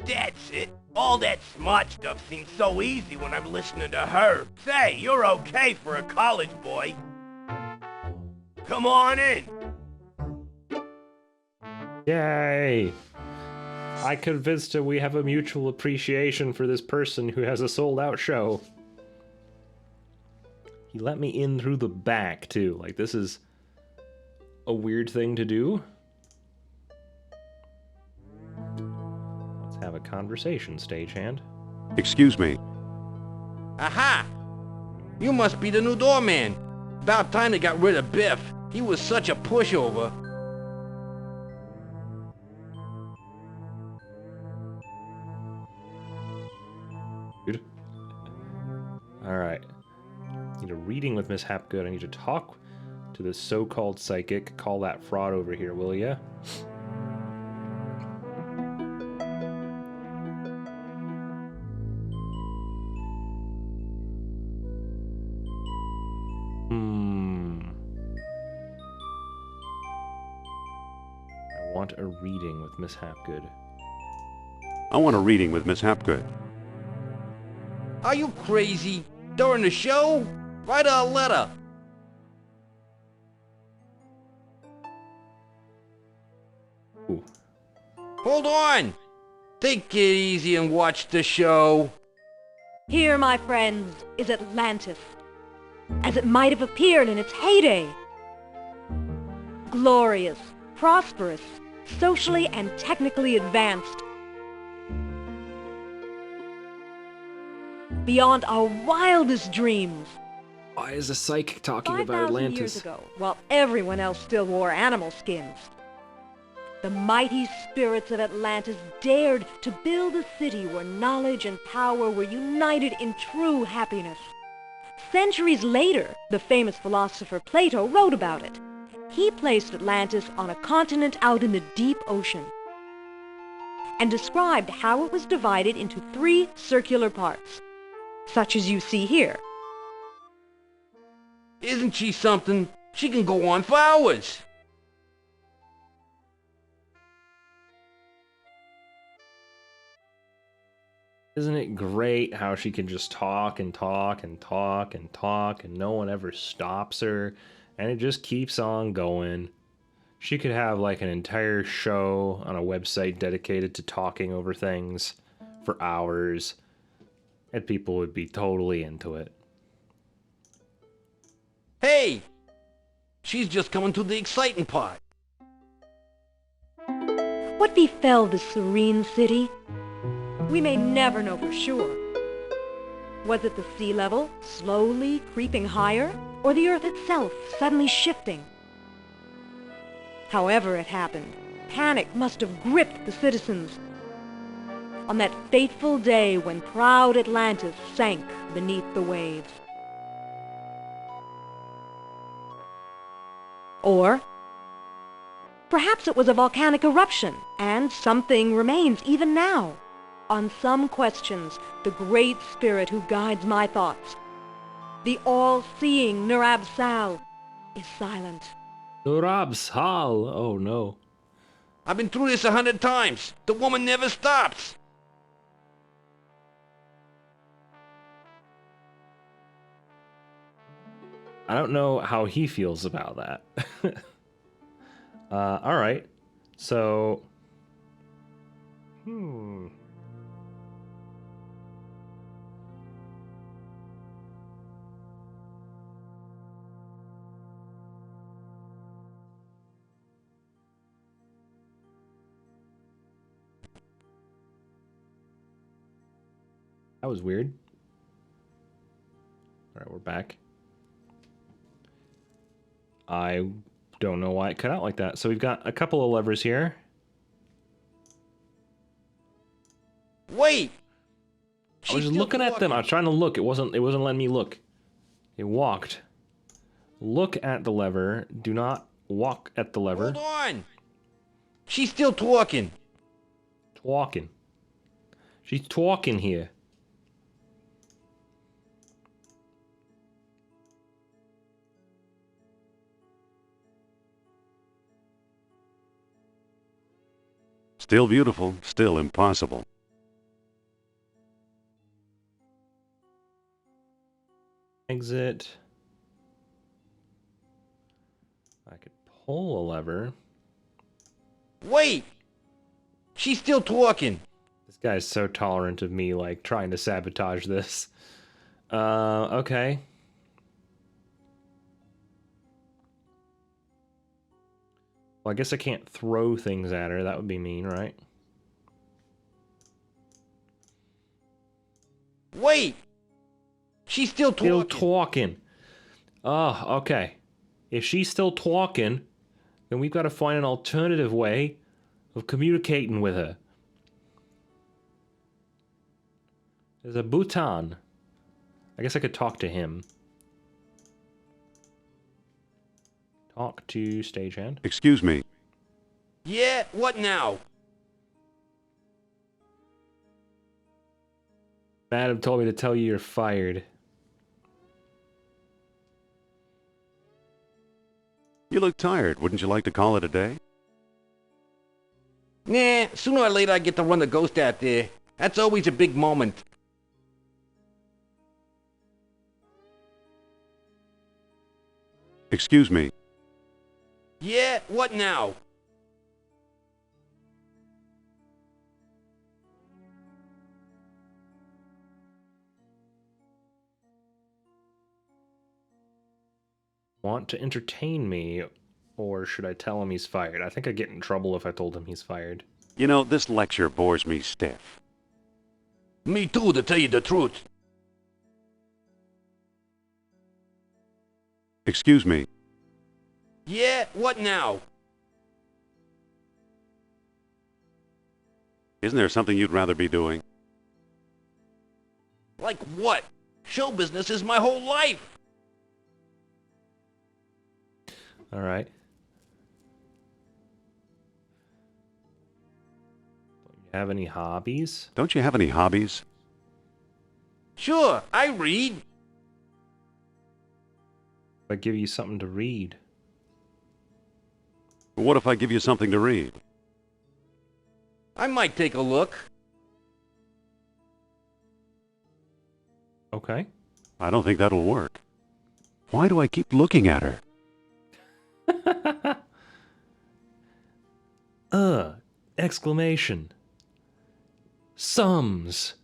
[SPEAKER 7] That's it. All that smart stuff seems so easy when I'm listening to her. Say, you're okay for a college boy. Come on in.
[SPEAKER 1] Yay! I convinced her we have a mutual appreciation for this person who has a sold-out show. He let me in through the back, too. Like, this is a weird thing to do. Let's have a conversation, stagehand.
[SPEAKER 2] Excuse me.
[SPEAKER 8] Aha! You must be the new doorman. About time they got rid of Biff. He was such a pushover.
[SPEAKER 1] Alright. Need a reading with Miss Hapgood. I need to talk to the so-called psychic. Call that fraud over here, will ya? I want a reading with Miss Hapgood.
[SPEAKER 2] I want a reading with Miss Hapgood.
[SPEAKER 8] Are you crazy? During the show? Write her a letter.
[SPEAKER 1] Ooh.
[SPEAKER 8] Hold on. Take it easy and watch the show.
[SPEAKER 9] Here, my friends, is Atlantis, as it might have appeared in its heyday. Glorious, prosperous, socially and technically advanced. Beyond our wildest dreams.
[SPEAKER 1] Why is a psychic talking
[SPEAKER 9] 5,000
[SPEAKER 1] about Atlantis?
[SPEAKER 9] years ago, while everyone else still wore animal skins, the mighty spirits of Atlantis dared to build a city where knowledge and power were united in true happiness. Centuries later, the famous philosopher Plato wrote about it. He placed Atlantis on a continent out in the deep ocean and described how it was divided into 3 circular parts, such as you see here.
[SPEAKER 8] Isn't she something? She can go on for hours.
[SPEAKER 1] Isn't it great how she can just talk and talk and talk and talk and no one ever stops her and it just keeps on going? She could have like an entire show on a website dedicated to talking over things for hours and people would be totally into it.
[SPEAKER 8] Hey! She's just coming to the exciting part.
[SPEAKER 9] What befell this serene city? We may never know for sure. Was it the sea level slowly creeping higher, or the earth itself suddenly shifting? However it happened, panic must have gripped the citizens on that fateful day when proud Atlantis sank beneath the waves. Or perhaps it was a volcanic eruption, and something remains even now. On some questions, the great spirit who guides my thoughts, the all-seeing Nurab Sal, is silent.
[SPEAKER 1] Nurab Sal! Oh no.
[SPEAKER 8] I've been through this 100 times. The woman never stops.
[SPEAKER 1] I don't know how he feels about that. Alright. So... That was weird. Alright, we're back. I don't know why it cut out like that. So we've got a couple of levers here.
[SPEAKER 8] Wait!
[SPEAKER 1] I was just looking at them. I was trying to look. It wasn't letting me look. It walked. Look at the lever. Do not walk at the lever.
[SPEAKER 8] Hold on! She's still talking.
[SPEAKER 1] Talking. She's talking here.
[SPEAKER 2] Still beautiful, still impossible.
[SPEAKER 1] Exit. I could pull a lever.
[SPEAKER 8] Wait! She's still talking.
[SPEAKER 1] This guy's so tolerant of me, like, trying to sabotage this. Okay. Well, I guess I can't throw things at her. That would be mean, right?
[SPEAKER 8] Wait! She's still talking.
[SPEAKER 1] Still talking. Oh, okay. If she's still talking, then we've got to find an alternative way of communicating with her. There's a button. I guess I could talk to him. Talk to stagehand.
[SPEAKER 2] Excuse me.
[SPEAKER 8] Yeah, what now?
[SPEAKER 1] Madam told me to tell you you're fired.
[SPEAKER 2] You look tired. Wouldn't you like to call it a day?
[SPEAKER 8] Nah, sooner or later I get to run the ghost out there. That's always a big moment.
[SPEAKER 2] Excuse me.
[SPEAKER 8] Yeah, what now?
[SPEAKER 1] Want to entertain me, or should I tell him he's fired? I think I'd get in trouble if I told him he's fired.
[SPEAKER 2] You know, this lecture bores me stiff.
[SPEAKER 8] Me too, to tell you the truth.
[SPEAKER 2] Excuse me.
[SPEAKER 8] Yeah, what now?
[SPEAKER 2] Isn't there something you'd rather be doing?
[SPEAKER 8] Like what? Show business is my whole life.
[SPEAKER 1] All right. Don't you have any hobbies?
[SPEAKER 2] Don't you have any hobbies?
[SPEAKER 8] Sure, I read.
[SPEAKER 1] If I give you something to read.
[SPEAKER 2] What if I give you something to read?
[SPEAKER 8] I might take a look.
[SPEAKER 1] Okay.
[SPEAKER 2] I don't think that'll work. Why do I keep looking at her?
[SPEAKER 1] Exclamation. Sums.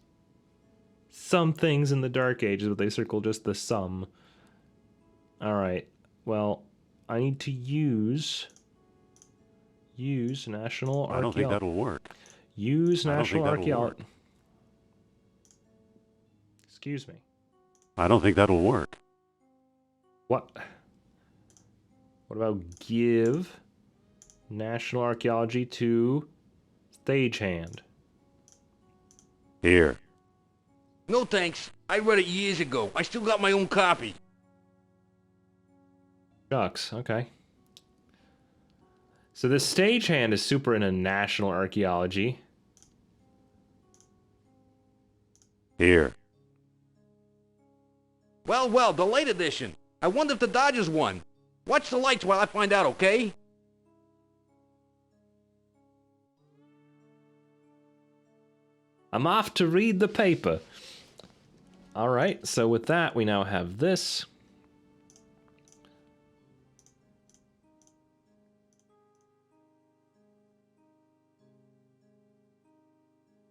[SPEAKER 1] Some things in the Dark Ages, but they circle just the sum. Alright. Well, I need to use National Archaeology.
[SPEAKER 2] I don't think that'll work.
[SPEAKER 1] Use
[SPEAKER 2] I don't
[SPEAKER 1] National
[SPEAKER 2] think that'll
[SPEAKER 1] Archaeology.
[SPEAKER 2] work.
[SPEAKER 1] Excuse me.
[SPEAKER 2] I don't think that'll work.
[SPEAKER 1] What? What about give National Archaeology to stagehand?
[SPEAKER 2] Here.
[SPEAKER 8] No thanks. I read it years ago. I still got my own copy.
[SPEAKER 1] Shucks, okay. So this stagehand is super into National Archaeology.
[SPEAKER 2] Here.
[SPEAKER 8] Well, the late edition. I wonder if the Dodgers won. Watch the lights while I find out, okay?
[SPEAKER 1] I'm off to read the paper. All right, so with that, we now have this.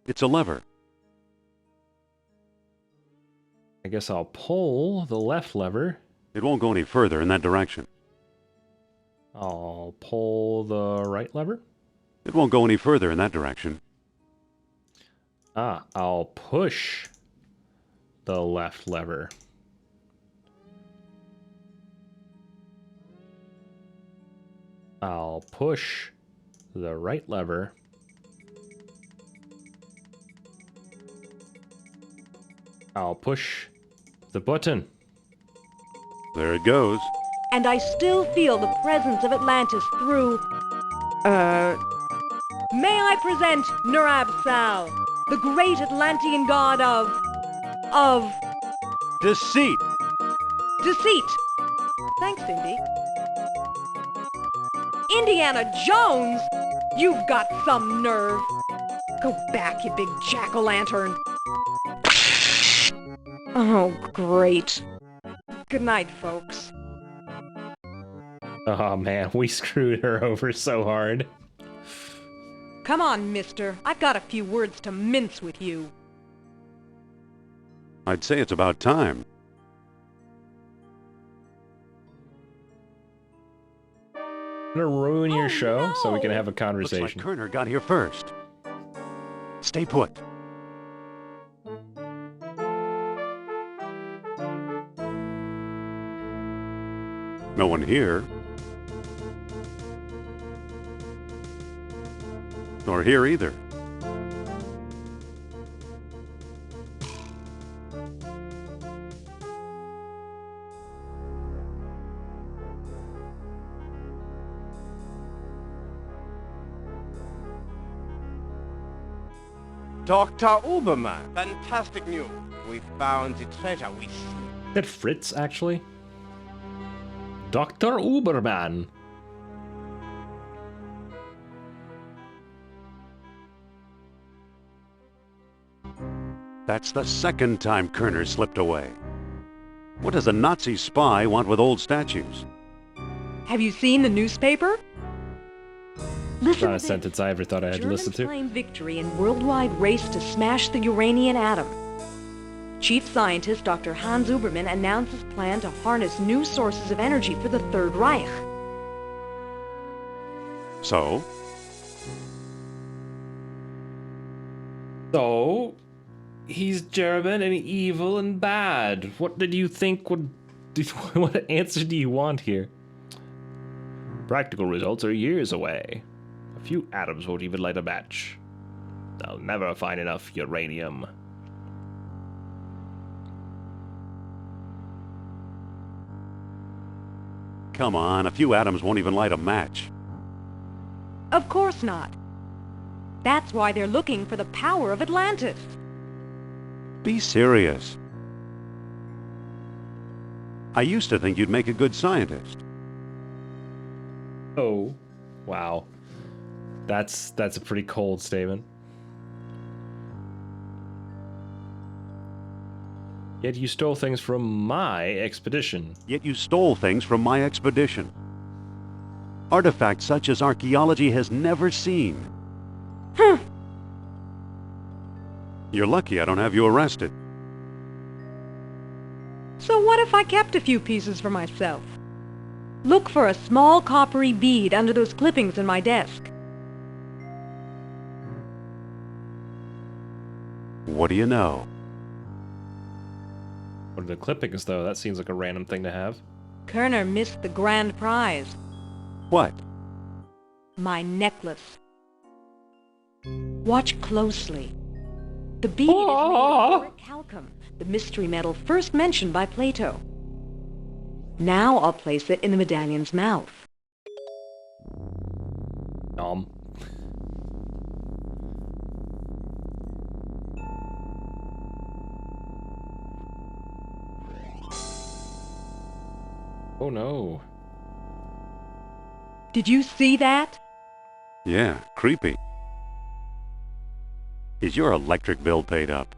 [SPEAKER 2] It's a lever.
[SPEAKER 1] I guess I'll pull the left lever.
[SPEAKER 2] It won't go any further in that direction.
[SPEAKER 1] I'll pull the right lever.
[SPEAKER 2] It won't go any further in that direction.
[SPEAKER 1] I'll push the left lever. I'll push the right lever. I'll push the button.
[SPEAKER 2] There it goes.
[SPEAKER 9] And I still feel the presence of Atlantis through... May I present Nerabsal, the great Atlantean god of
[SPEAKER 2] Deceit.
[SPEAKER 9] deceit. Thanks, Indy. Indiana Jones? You've got some nerve. Go back, you big jack-o'-lantern. Oh, great. Good night, folks.
[SPEAKER 1] Oh man, we screwed her over so hard.
[SPEAKER 9] Come on, mister. I've got a few words to mince with you.
[SPEAKER 2] I'd say it's about time.
[SPEAKER 1] I'm gonna ruin your show so we can have a
[SPEAKER 2] Looks
[SPEAKER 1] conversation.
[SPEAKER 2] like Kerner got here first. Stay put. No one here. Nor here either.
[SPEAKER 4] Dr. Uberman. Fantastic news. We found the treasure we seek.
[SPEAKER 1] Is that Fritz, actually? Dr. Uberman.
[SPEAKER 2] That's the second time Kerner slipped away. What does a Nazi spy want with old statues?
[SPEAKER 9] Have you seen the newspaper? Listen
[SPEAKER 1] Not a
[SPEAKER 9] to this.
[SPEAKER 1] sentence I ever thought I had to listen
[SPEAKER 9] Germans
[SPEAKER 1] to.
[SPEAKER 9] claim victory in worldwide race to smash the uranium atom. Chief scientist Dr. Hans Uberman announces plan to harness new sources of energy for the Third Reich.
[SPEAKER 2] So?
[SPEAKER 1] So, he's German and evil and bad. What did you think would... What answer do you want here? Practical results are years away. A few atoms won't even light a match. They'll never find enough uranium.
[SPEAKER 2] Come on, a few atoms won't even light a match.
[SPEAKER 9] Of course not. That's why they're looking for the power of Atlantis.
[SPEAKER 2] Be serious. I used to think you'd make a good scientist.
[SPEAKER 1] Oh, wow. That's a pretty cold statement. Yet you stole things from my expedition.
[SPEAKER 2] Yet you stole things from my expedition. Artifacts such as archaeology has never seen. You're lucky I don't have you arrested.
[SPEAKER 9] So what if I kept a few pieces for myself? Look for a small coppery bead under those clippings in my desk.
[SPEAKER 2] What do you know?
[SPEAKER 1] What are the clippings, though? That seems like a random thing to have.
[SPEAKER 9] Kerner missed the grand prize.
[SPEAKER 2] What?
[SPEAKER 9] My necklace. Watch closely. The bead is made of orichalcum, the mystery metal first mentioned by Plato. Now I'll place it in the medallion's mouth.
[SPEAKER 1] Oh no.
[SPEAKER 9] Did you see that?
[SPEAKER 2] Yeah, creepy. Is your electric bill paid up?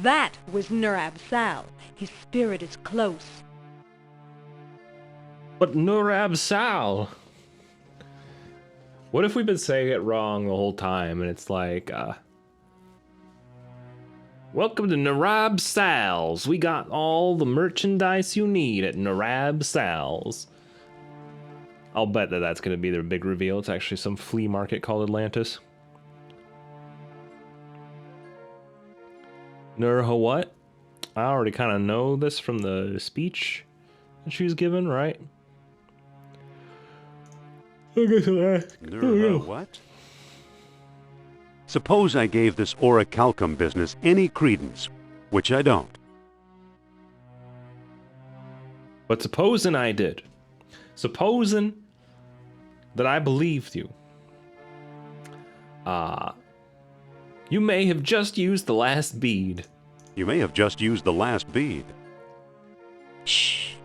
[SPEAKER 9] That was Nurab Sal. His spirit is close.
[SPEAKER 1] But Nurab Sal. What if we've been saying it wrong the whole time and it's like, welcome to Nurab Sal's. We got all the merchandise you need at Nurab Sal's. I'll bet that that's going to be their big reveal. It's actually some flea market called Atlantis. Nurha what? I already kind of know this from the speech that she was given, right? I guess I'll ask.
[SPEAKER 2] What? Suppose I gave this orichalcum business any credence, which I don't.
[SPEAKER 1] But supposing I did. Supposing that I believed you. You may have just used the last bead.
[SPEAKER 2] You may have just used the last bead.
[SPEAKER 9] Shh.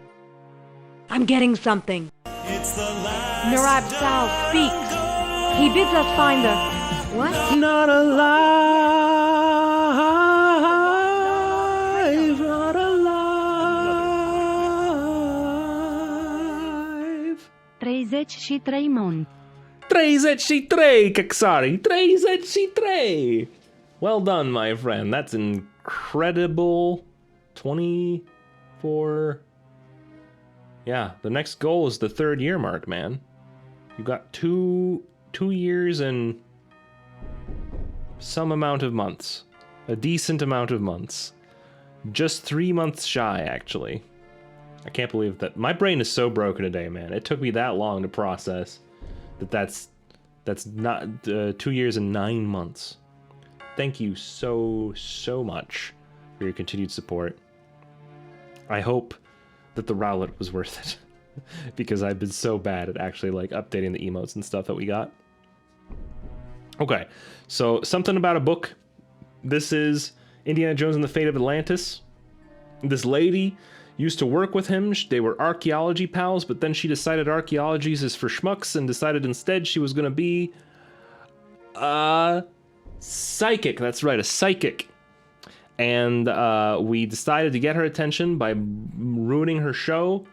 [SPEAKER 9] I'm getting something. Nurab Sal speaks. He bids us find the... What?
[SPEAKER 1] Not alive, not alive.
[SPEAKER 10] 33 mon.
[SPEAKER 1] 33, Kaksari, 33. Well done, my friend. That's incredible. 24. Yeah, the next goal is the 3rd year mark, man. You got two years and some amount of months. A decent amount of months. Just 3 months shy, actually. I can't believe that. My brain is so broken today, man. It took me that long to process that's not 2 years and 9 months. Thank you so much for your continued support. I hope that the Rowlet was worth it. Because I've been so bad at actually like updating the emotes and stuff that we got. Okay, so something about a book. This is Indiana Jones and the Fate of Atlantis. This lady used to work with him. They were archaeology pals, but then she decided archaeology is for schmucks and decided instead she was going to be a psychic. That's right, a psychic. And we decided to get her attention by ruining her show.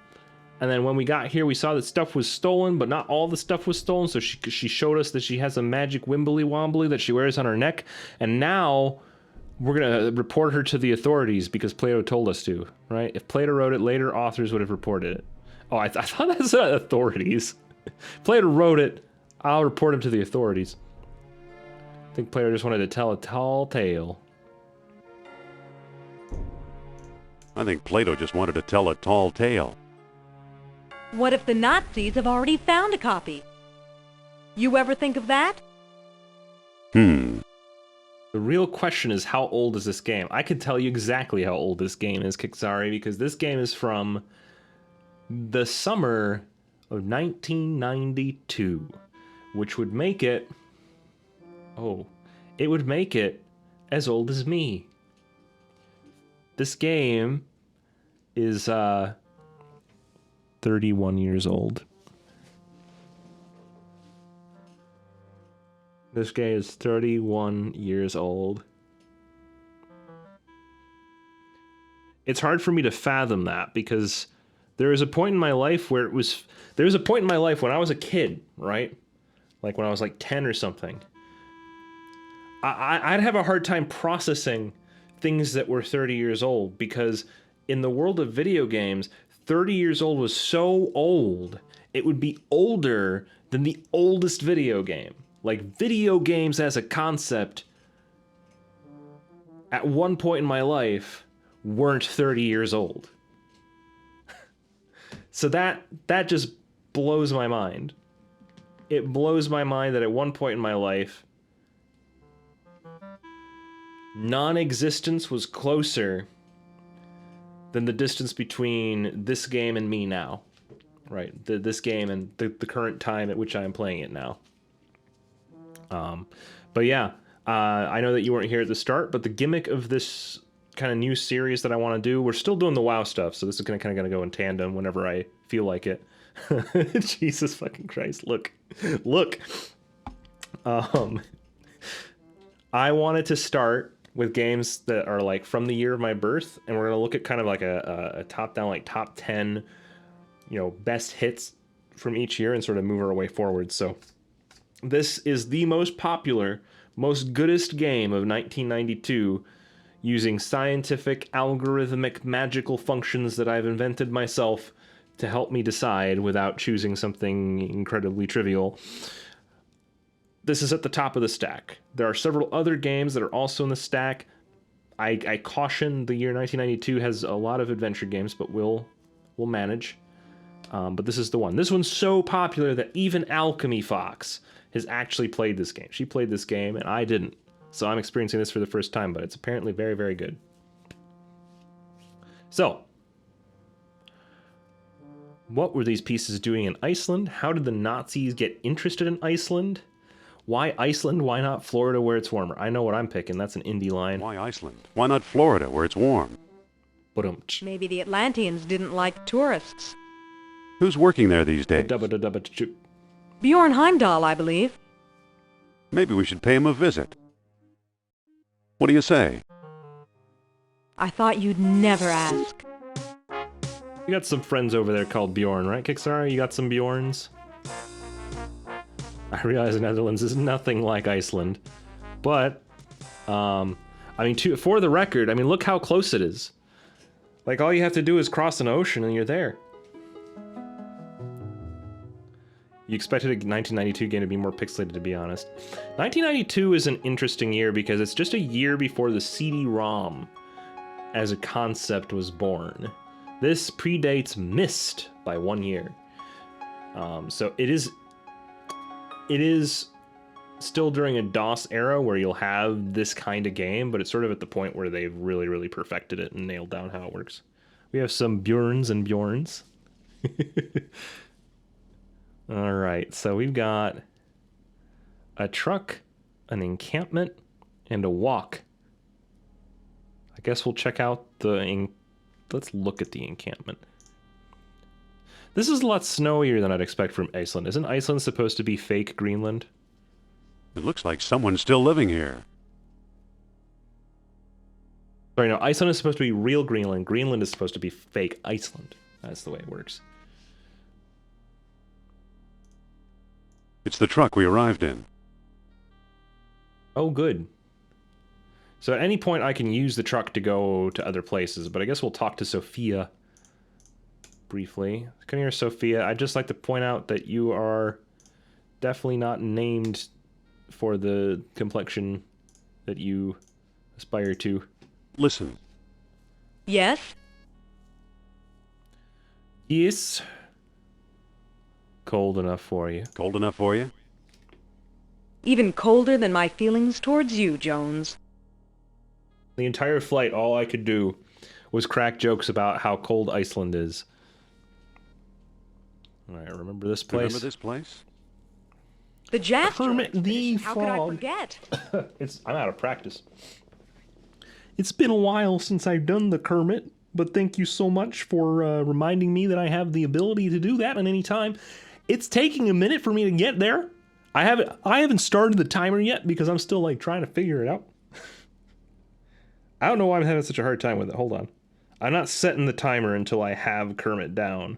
[SPEAKER 1] And then when we got here, we saw that stuff was stolen, but not all the stuff was stolen. So she showed us that she has a magic wimbly wombly that she wears on her neck. And now we're going to report her to the authorities because Plato told us to, right? If Plato wrote it, later authors would have reported it. Oh, I thought that's authorities. Plato wrote it. I'll report him to the authorities. I think Plato just wanted to tell a tall tale.
[SPEAKER 2] I think Plato just wanted to tell a tall tale.
[SPEAKER 9] What if the Nazis have already found a copy? You ever think of that?
[SPEAKER 2] The
[SPEAKER 1] real question is, how old is this game? I can tell you exactly how old this game is, Kixari, because this game is from the summer of 1992, which would make it... Oh, it would make it as old as me. This game is 31 years old. This game is 31 years old. It's hard for me to fathom that because there was a point in my life where there was a point in my life when I was a kid, right? Like when I was like 10 or something. I'd have a hard time processing things that were 30 years old because in the world of video games, 30 years old was so old, it would be older than the oldest video game. Like, video games as a concept, at one point in my life, weren't 30 years old. So that just blows my mind. It blows my mind that at one point in my life, non-existence was closer than the distance between this game and me now. Right, this game and the current time at which I am playing it now. But yeah, I know that you weren't here at the start, but the gimmick of this kind of new series that I want to do, we're still doing the WoW stuff, so this is kind of going to go in tandem whenever I feel like it. Jesus fucking Christ, look. I wanted to start with games that are like from the year of my birth, and we're going to look at kind of like a top-down, like top 10, you know, best hits from each year and sort of move our way forward. So this is the most popular, most goodest game of 1992 using scientific, algorithmic, magical functions that I've invented myself to help me decide without choosing something incredibly trivial. This is at the top of the stack. There are several other games that are also in the stack. I caution the year 1992 has a lot of adventure games, but we'll manage. But this is the one. This one's so popular that even Alchemy Fox has actually played this game. She played this game, and I didn't. So I'm experiencing this for the first time, but it's apparently very, very good. So, what were these pieces doing in Iceland? How did the Nazis get interested in Iceland? Why Iceland? Why not Florida where it's warmer? I know what I'm picking. That's an indie line.
[SPEAKER 2] Why Iceland? Why not Florida where it's warm?
[SPEAKER 9] Maybe the Atlanteans didn't like tourists.
[SPEAKER 2] Who's working there these days?
[SPEAKER 9] Bjorn Heimdall, I believe.
[SPEAKER 2] Maybe we should pay him a visit. What do you say?
[SPEAKER 9] I thought you'd never ask.
[SPEAKER 1] You got some friends over there called Bjorn, right, Kixara? You got some Bjorns? I realize the Netherlands is nothing like Iceland. But, I mean, for the record, I mean, look how close it is. Like, all you have to do is cross an ocean and you're there. You expected a 1992 game to be more pixelated, to be honest. 1992 is an interesting year because it's just a year before the CD-ROM as a concept was born. This predates Myst by 1 year. So it is still during a DOS era where you'll have this kind of game, but it's sort of at the point where they've really, really perfected it and nailed down how it works. We have some Bjorns and Bjorns. All right, so we've got a truck an encampment, and a walk. I guess we'll check out the... Let's look at the encampment. This is a lot snowier than I'd expect from Iceland. Isn't Iceland supposed to be fake Greenland?
[SPEAKER 2] It looks like someone's still living here.
[SPEAKER 1] Sorry, no, Iceland is supposed to be real Greenland. Greenland is supposed to be fake Iceland. That's the way it works.
[SPEAKER 2] It's the truck we arrived in.
[SPEAKER 1] Oh, good. So at any point I can use the truck to go to other places, but I guess we'll talk to Sophia briefly. Come here, Sophia. I'd just like to point out that you are definitely not named for the complexion that you aspire to.
[SPEAKER 2] Listen.
[SPEAKER 9] Yes?
[SPEAKER 1] Yes. Cold enough for you.
[SPEAKER 2] Cold enough for you?
[SPEAKER 9] Even colder than my feelings towards you, Jones.
[SPEAKER 1] The entire flight, all I could do was crack jokes about how cold Iceland is. Alright, remember this place?
[SPEAKER 2] Remember this place?
[SPEAKER 9] The jazz
[SPEAKER 1] Kermit
[SPEAKER 9] joint.
[SPEAKER 1] the
[SPEAKER 9] How could I
[SPEAKER 1] Frog.
[SPEAKER 9] forget?
[SPEAKER 1] I'm out of practice. It's been a while since I've done the Kermit, but thank you so much for reminding me that I have the ability to do that at any time. It's taking a minute for me to get there. I haven't started the timer yet because I'm still like trying to figure it out. I don't know why I'm having such a hard time with it. Hold on. I'm not setting the timer until I have Kermit down.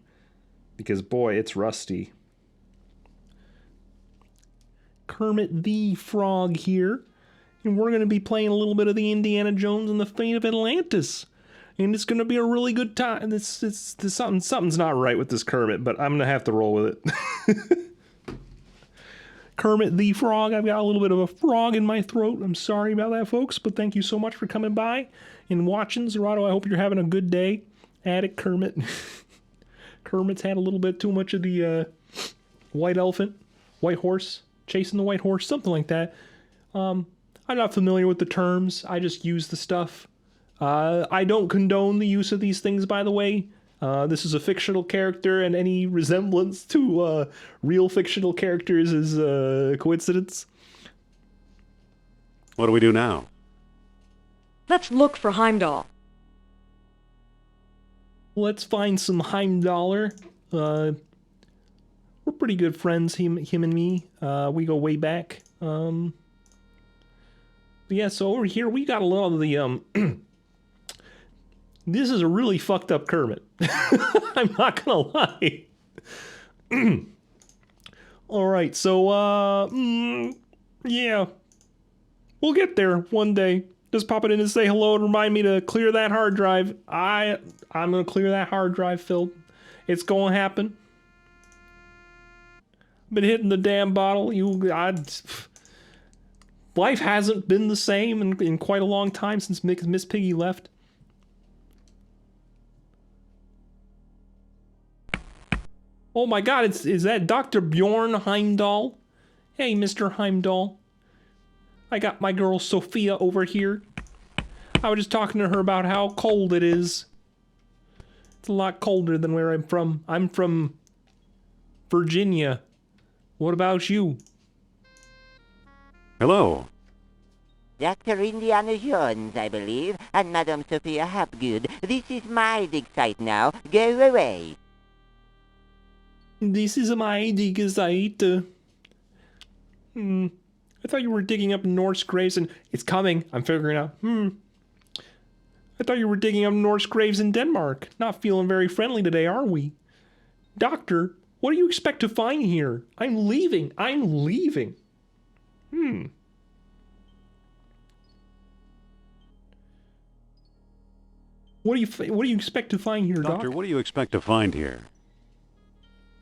[SPEAKER 1] Because, boy, it's rusty. Kermit the Frog here. And we're going to be playing a little bit of the Indiana Jones and the Fate of Atlantis. And it's going to be a really good time. Something's not right with this Kermit, but I'm going to have to roll with it. Kermit the Frog. I've got a little bit of a frog in my throat. I'm sorry about that, folks, but thank you so much for coming by and watching. Zerato, I hope you're having a good day. Addict Kermit. Kermit's had a little bit too much of the white elephant, white horse, chasing the white horse, something like that. I'm not familiar with the terms. I just use the stuff. I don't condone the use of these things, by the way. This is a fictional character, and any resemblance to real fictional characters is a coincidence.
[SPEAKER 2] What do we do now?
[SPEAKER 9] Let's look for Heimdall.
[SPEAKER 1] Let's find some Heimdaller. We're pretty good friends, him and me. We go way back. Yeah, so over here we got a lot of the This is a really fucked up Kermit. I'm not gonna lie. Alright, so, yeah. We'll get there one day. Just pop it in and say hello and remind me to clear that hard drive. I'm gonna clear that hard drive, Phil. It's gonna happen. Been hitting the damn bottle. Life hasn't been the same in quite a long time since Miss Piggy left. Oh my god, is that Dr. Bjorn Heimdall? Hey, Mr. Heimdall. I got my girl Sophia over here. I was just talking to her about how cold it is. It's a lot colder than where I'm from. I'm from Virginia. What about you?
[SPEAKER 2] Hello.
[SPEAKER 11] Dr. Indiana Jones, I believe, and Madame Sophia Hapgood. This is my dig site now. Go away.
[SPEAKER 1] This is my dig site. I thought you were digging up Norse graves and... It's coming. I'm figuring out. I thought you were digging up Norse graves in Denmark. Not feeling very friendly today, are we? Doctor, what do you expect to find here? I'm leaving. I'm leaving. What do you expect to find here,
[SPEAKER 2] Doctor,
[SPEAKER 1] Doc?
[SPEAKER 2] what do you expect to find here?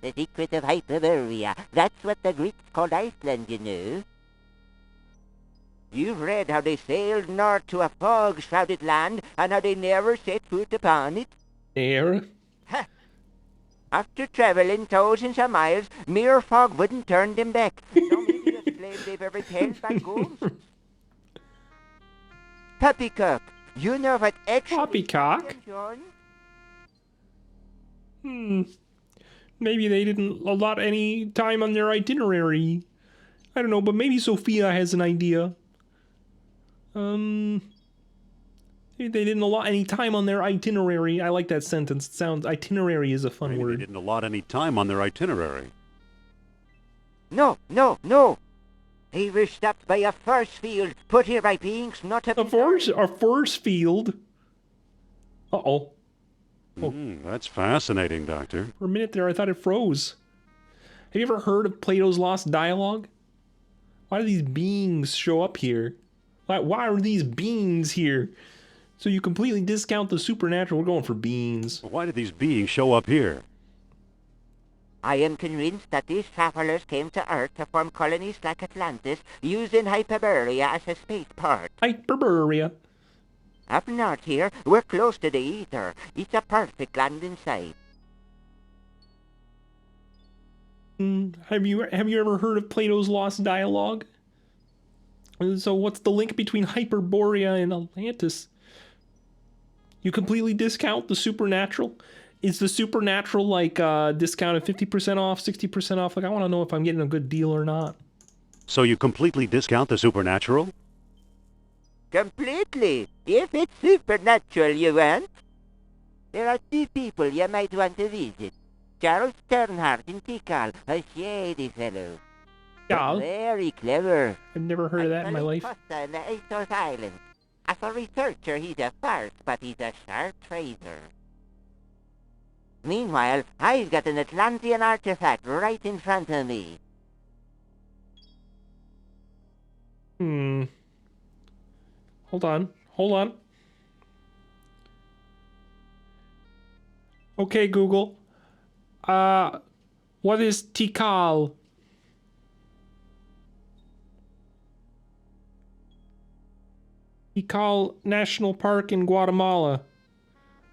[SPEAKER 11] The secret of Hyperborea. That's what the Greeks called Iceland, you know. You've read how they sailed north to a fog-shrouded land, and how they never set foot upon it?
[SPEAKER 1] Air?
[SPEAKER 11] After traveling thousands of miles, mere fog wouldn't turn them back. Some idiot slave they've ever held by ghosts. Poppycock, you know what actually...
[SPEAKER 1] Poppycock? Maybe they didn't allot any time on their itinerary. I don't know, but maybe Sophia has an idea. They didn't allot any time on their itinerary. I like that sentence. It sounds, itinerary is a fun
[SPEAKER 2] Maybe
[SPEAKER 1] word.
[SPEAKER 2] they didn't allot any time on their itinerary.
[SPEAKER 11] No, no, no. They were stopped by a force field put here by beings not of...
[SPEAKER 1] A force field? Uh-oh.
[SPEAKER 2] That's fascinating, Doctor.
[SPEAKER 1] For a minute there, I thought it froze. Have you ever heard of Plato's Lost Dialogue? Why do these beings show up here? Why are these beings here? So you completely discount the supernatural. We're going for beings.
[SPEAKER 2] Why did these beings show up here?
[SPEAKER 11] I am convinced that these travelers came to Earth to form colonies like Atlantis, using Hyperborea as a spaceport.
[SPEAKER 1] Hyperborea?
[SPEAKER 11] Up north here, we're close to the ether. It's a perfect landing site.
[SPEAKER 1] Have you ever heard of Plato's Lost Dialogue? So what's the link between Hyperborea and Atlantis? You completely discount the supernatural? Is the supernatural like discounted 50% off, 60% off? Like, I want to know if I'm getting a good deal or not.
[SPEAKER 2] So you completely discount the supernatural?
[SPEAKER 11] Completely. If it's supernatural you want. There are two people you might want to visit. Charles Sternhardt in Tikal, a shady fellow.
[SPEAKER 1] Yeah.
[SPEAKER 11] Very clever.
[SPEAKER 1] I've never heard of that in my life.
[SPEAKER 11] Costa in the Azores Islands. As a researcher, he's a farce, but he's a sharp trader. Meanwhile, I've got an Atlantean artifact right in front of me.
[SPEAKER 1] Hold on. Okay, Google. What is Tikal? Tikal National Park in Guatemala.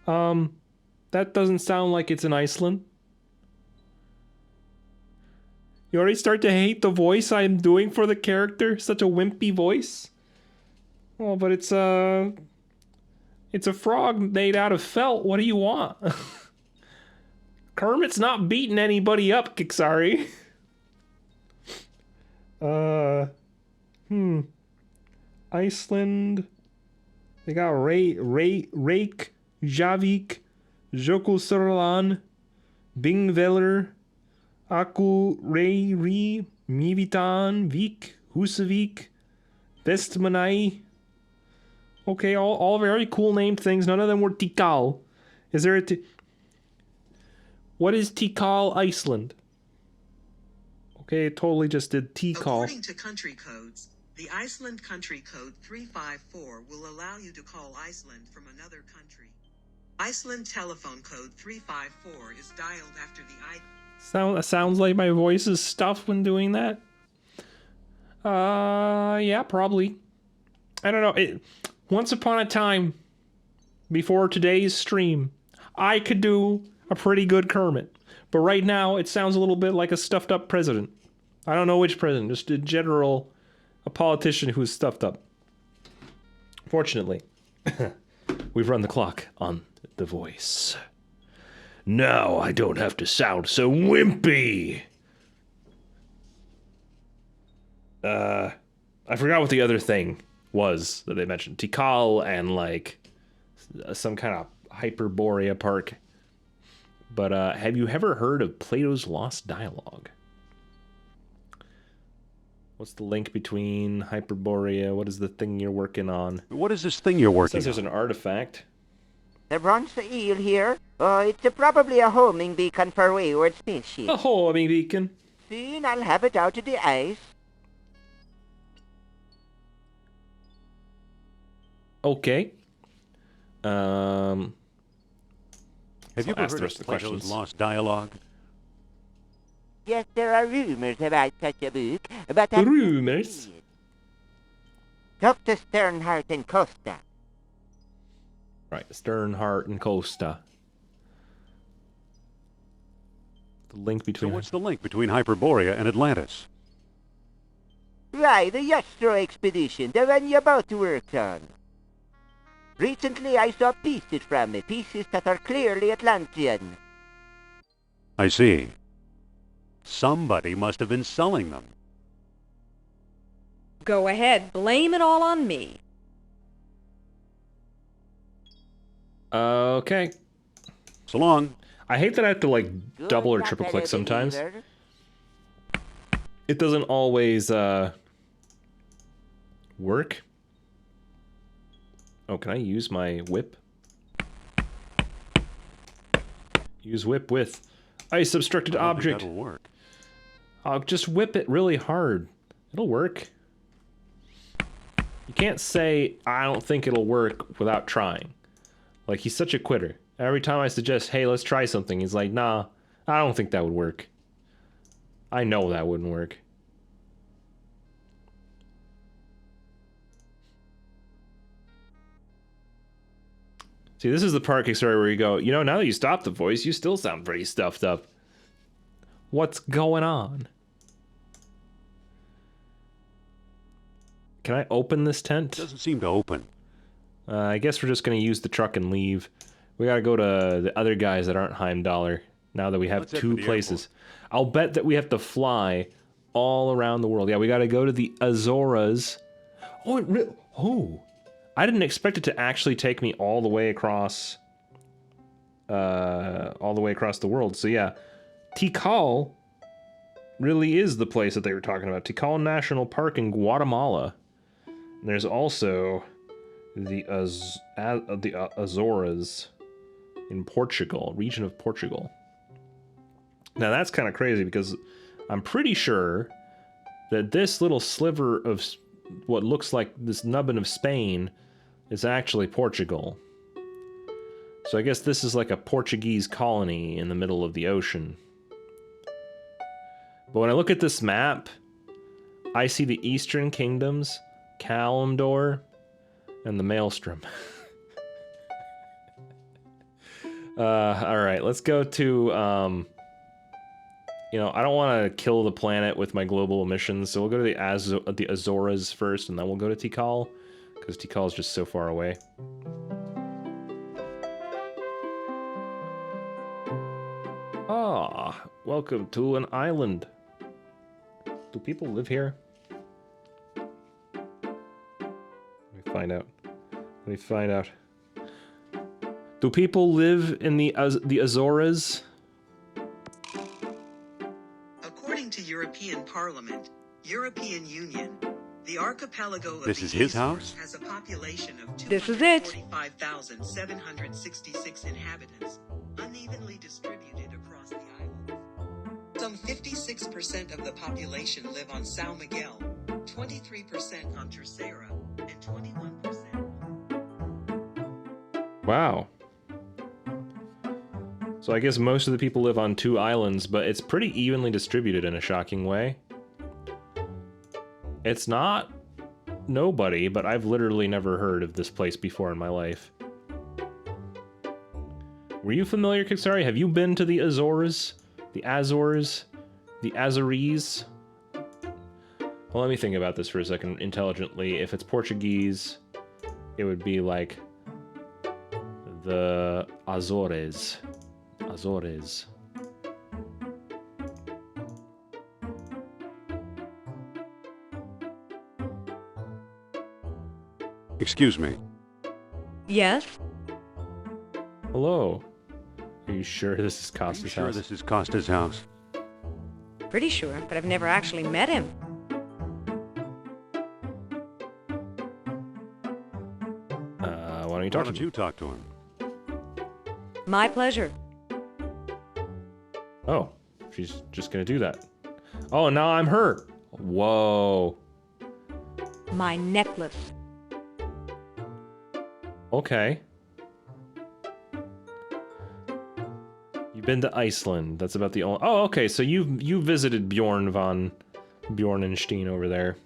[SPEAKER 1] That doesn't sound like it's in Iceland. You already start to hate the voice I'm doing for the character? Such a wimpy voice? Oh, but it's a frog made out of felt. What do you want? Kermit's not beating anybody up, Kixari. Iceland. They got Rake, Javik, Jokulsurlan, Bingveller, Aku, Ri, Mivitan, Vik, Husavik, Vestmanai. Okay, all very cool named things. None of them were Tikal. Is there what is Tikal, Iceland? Okay, it totally just did Tikal.
[SPEAKER 3] According to country codes, the Iceland country code 354 will allow you to call Iceland from another country. Iceland telephone code 354 is dialed after the
[SPEAKER 1] Sounds like my voice is stuffed when doing that. Yeah, probably. I don't know. Once upon a time, before today's stream, I could do a pretty good Kermit. But right now, it sounds a little bit like a stuffed up president. I don't know which president, just in general, a politician who's stuffed up. Fortunately, we've run the clock on the voice. Now I don't have to sound so wimpy. I forgot what the other thing was that they mentioned. Tikal and like some kind of Hyperborea park. But have you ever heard of Plato's Lost Dialogue? What's the link between Hyperborea? What is the thing you're working on?
[SPEAKER 2] What is this thing you're working on?
[SPEAKER 1] It says there's an artifact.
[SPEAKER 11] The bronze eel here? It's probably a homing beacon for wayward spaceships.
[SPEAKER 1] A homing beacon.
[SPEAKER 11] Soon I'll have it out of the ice.
[SPEAKER 1] Okay.
[SPEAKER 2] Have you ever heard of Plato's Lost Dialogue?
[SPEAKER 11] Yes, there are rumors about such a book, but...
[SPEAKER 1] Rumors?
[SPEAKER 11] Talk to Sternhardt and Costa.
[SPEAKER 1] Right, Sternhardt and Costa. The link between...
[SPEAKER 2] So what's the link between Hyperborea and Atlantis?
[SPEAKER 11] Why, the Yastro expedition, the one you both worked on. Recently I saw pieces from it, pieces that are clearly Atlantean.
[SPEAKER 2] I see. Somebody must have been selling them.
[SPEAKER 9] Go ahead, blame it all on me.
[SPEAKER 1] Okay.
[SPEAKER 2] So long.
[SPEAKER 1] I hate that I have to, like, double or triple click sometimes. It doesn't always, work. Oh, can I use my whip? Use whip with ice obstructed object.
[SPEAKER 2] That'll work.
[SPEAKER 1] I'll just whip it really hard. It'll work. You can't say, I don't think it'll work without trying. Like, he's such a quitter. Every time I suggest, hey, let's try something, he's like, nah, I don't think that would work. I know that wouldn't work. See, this is the part, Kickstarter, where you go, you know, now that you stop the voice, you still sound pretty stuffed up. What's going on? Can I open this tent?
[SPEAKER 2] Doesn't seem to open.
[SPEAKER 1] I guess we're just going to use the truck and leave. We got to go to the other guys that aren't Heimdallr, now that we have two places. I'll bet that we have to fly all around the world. Yeah, we got to go to the Azores. Oh, I didn't expect it to actually take me all the way across the world. So yeah, Tikal really is the place that they were talking about. Tikal National Park in Guatemala. And there's also the Azores in Portugal, region of Portugal. Now that's kind of crazy because I'm pretty sure that this little sliver of what looks like this nubbin of Spain is actually Portugal. So I guess this is like a Portuguese colony in the middle of the ocean. But when I look at this map, I see the Eastern Kingdoms, Kalimdor, and the Maelstrom. Alright, let's go to, you know, I don't want to kill the planet with my global emissions, so we'll go to the Azores first, and then we'll go to Tikal, because Tikal is just so far away. Ah, welcome to an island. Do people live here? Let me find out. Let me find out. Do people live in the Azores?
[SPEAKER 3] According to European Parliament, European Union, the archipelago of
[SPEAKER 2] This
[SPEAKER 3] the
[SPEAKER 2] is his
[SPEAKER 3] Azores
[SPEAKER 2] house?
[SPEAKER 3] has a population of
[SPEAKER 9] This is it.
[SPEAKER 3] 245,766 inhabitants, unevenly distributed across the island. Some 56% of the population live on São Miguel, 23% on Terceira, and 21%.
[SPEAKER 1] Wow. So I guess most of the people live on 2 islands, but it's pretty evenly distributed in a shocking way. It's not nobody, but I've literally never heard of this place before in my life. Were you familiar, Kickstarter? Have you been to the Azores? The Azores? The Azores? Well, let me think about this for a second intelligently. If it's Portuguese, it would be like the Azores. Azores.
[SPEAKER 2] Excuse me.
[SPEAKER 9] Yes?
[SPEAKER 1] Hello. Are you sure this is Costa's
[SPEAKER 2] Sure,
[SPEAKER 1] house?
[SPEAKER 2] this is Costa's house.
[SPEAKER 9] Pretty sure, but I've never actually met him.
[SPEAKER 1] Why don't you
[SPEAKER 2] Why
[SPEAKER 1] talk
[SPEAKER 2] don't
[SPEAKER 1] to me?
[SPEAKER 2] you talk to him?
[SPEAKER 9] My pleasure.
[SPEAKER 1] Oh, she's just gonna do that. Oh, now I'm her. Whoa.
[SPEAKER 9] My necklace.
[SPEAKER 1] Okay. You've been to Iceland. That's about the only. Oh, okay. So you visited Bjornenstein over there.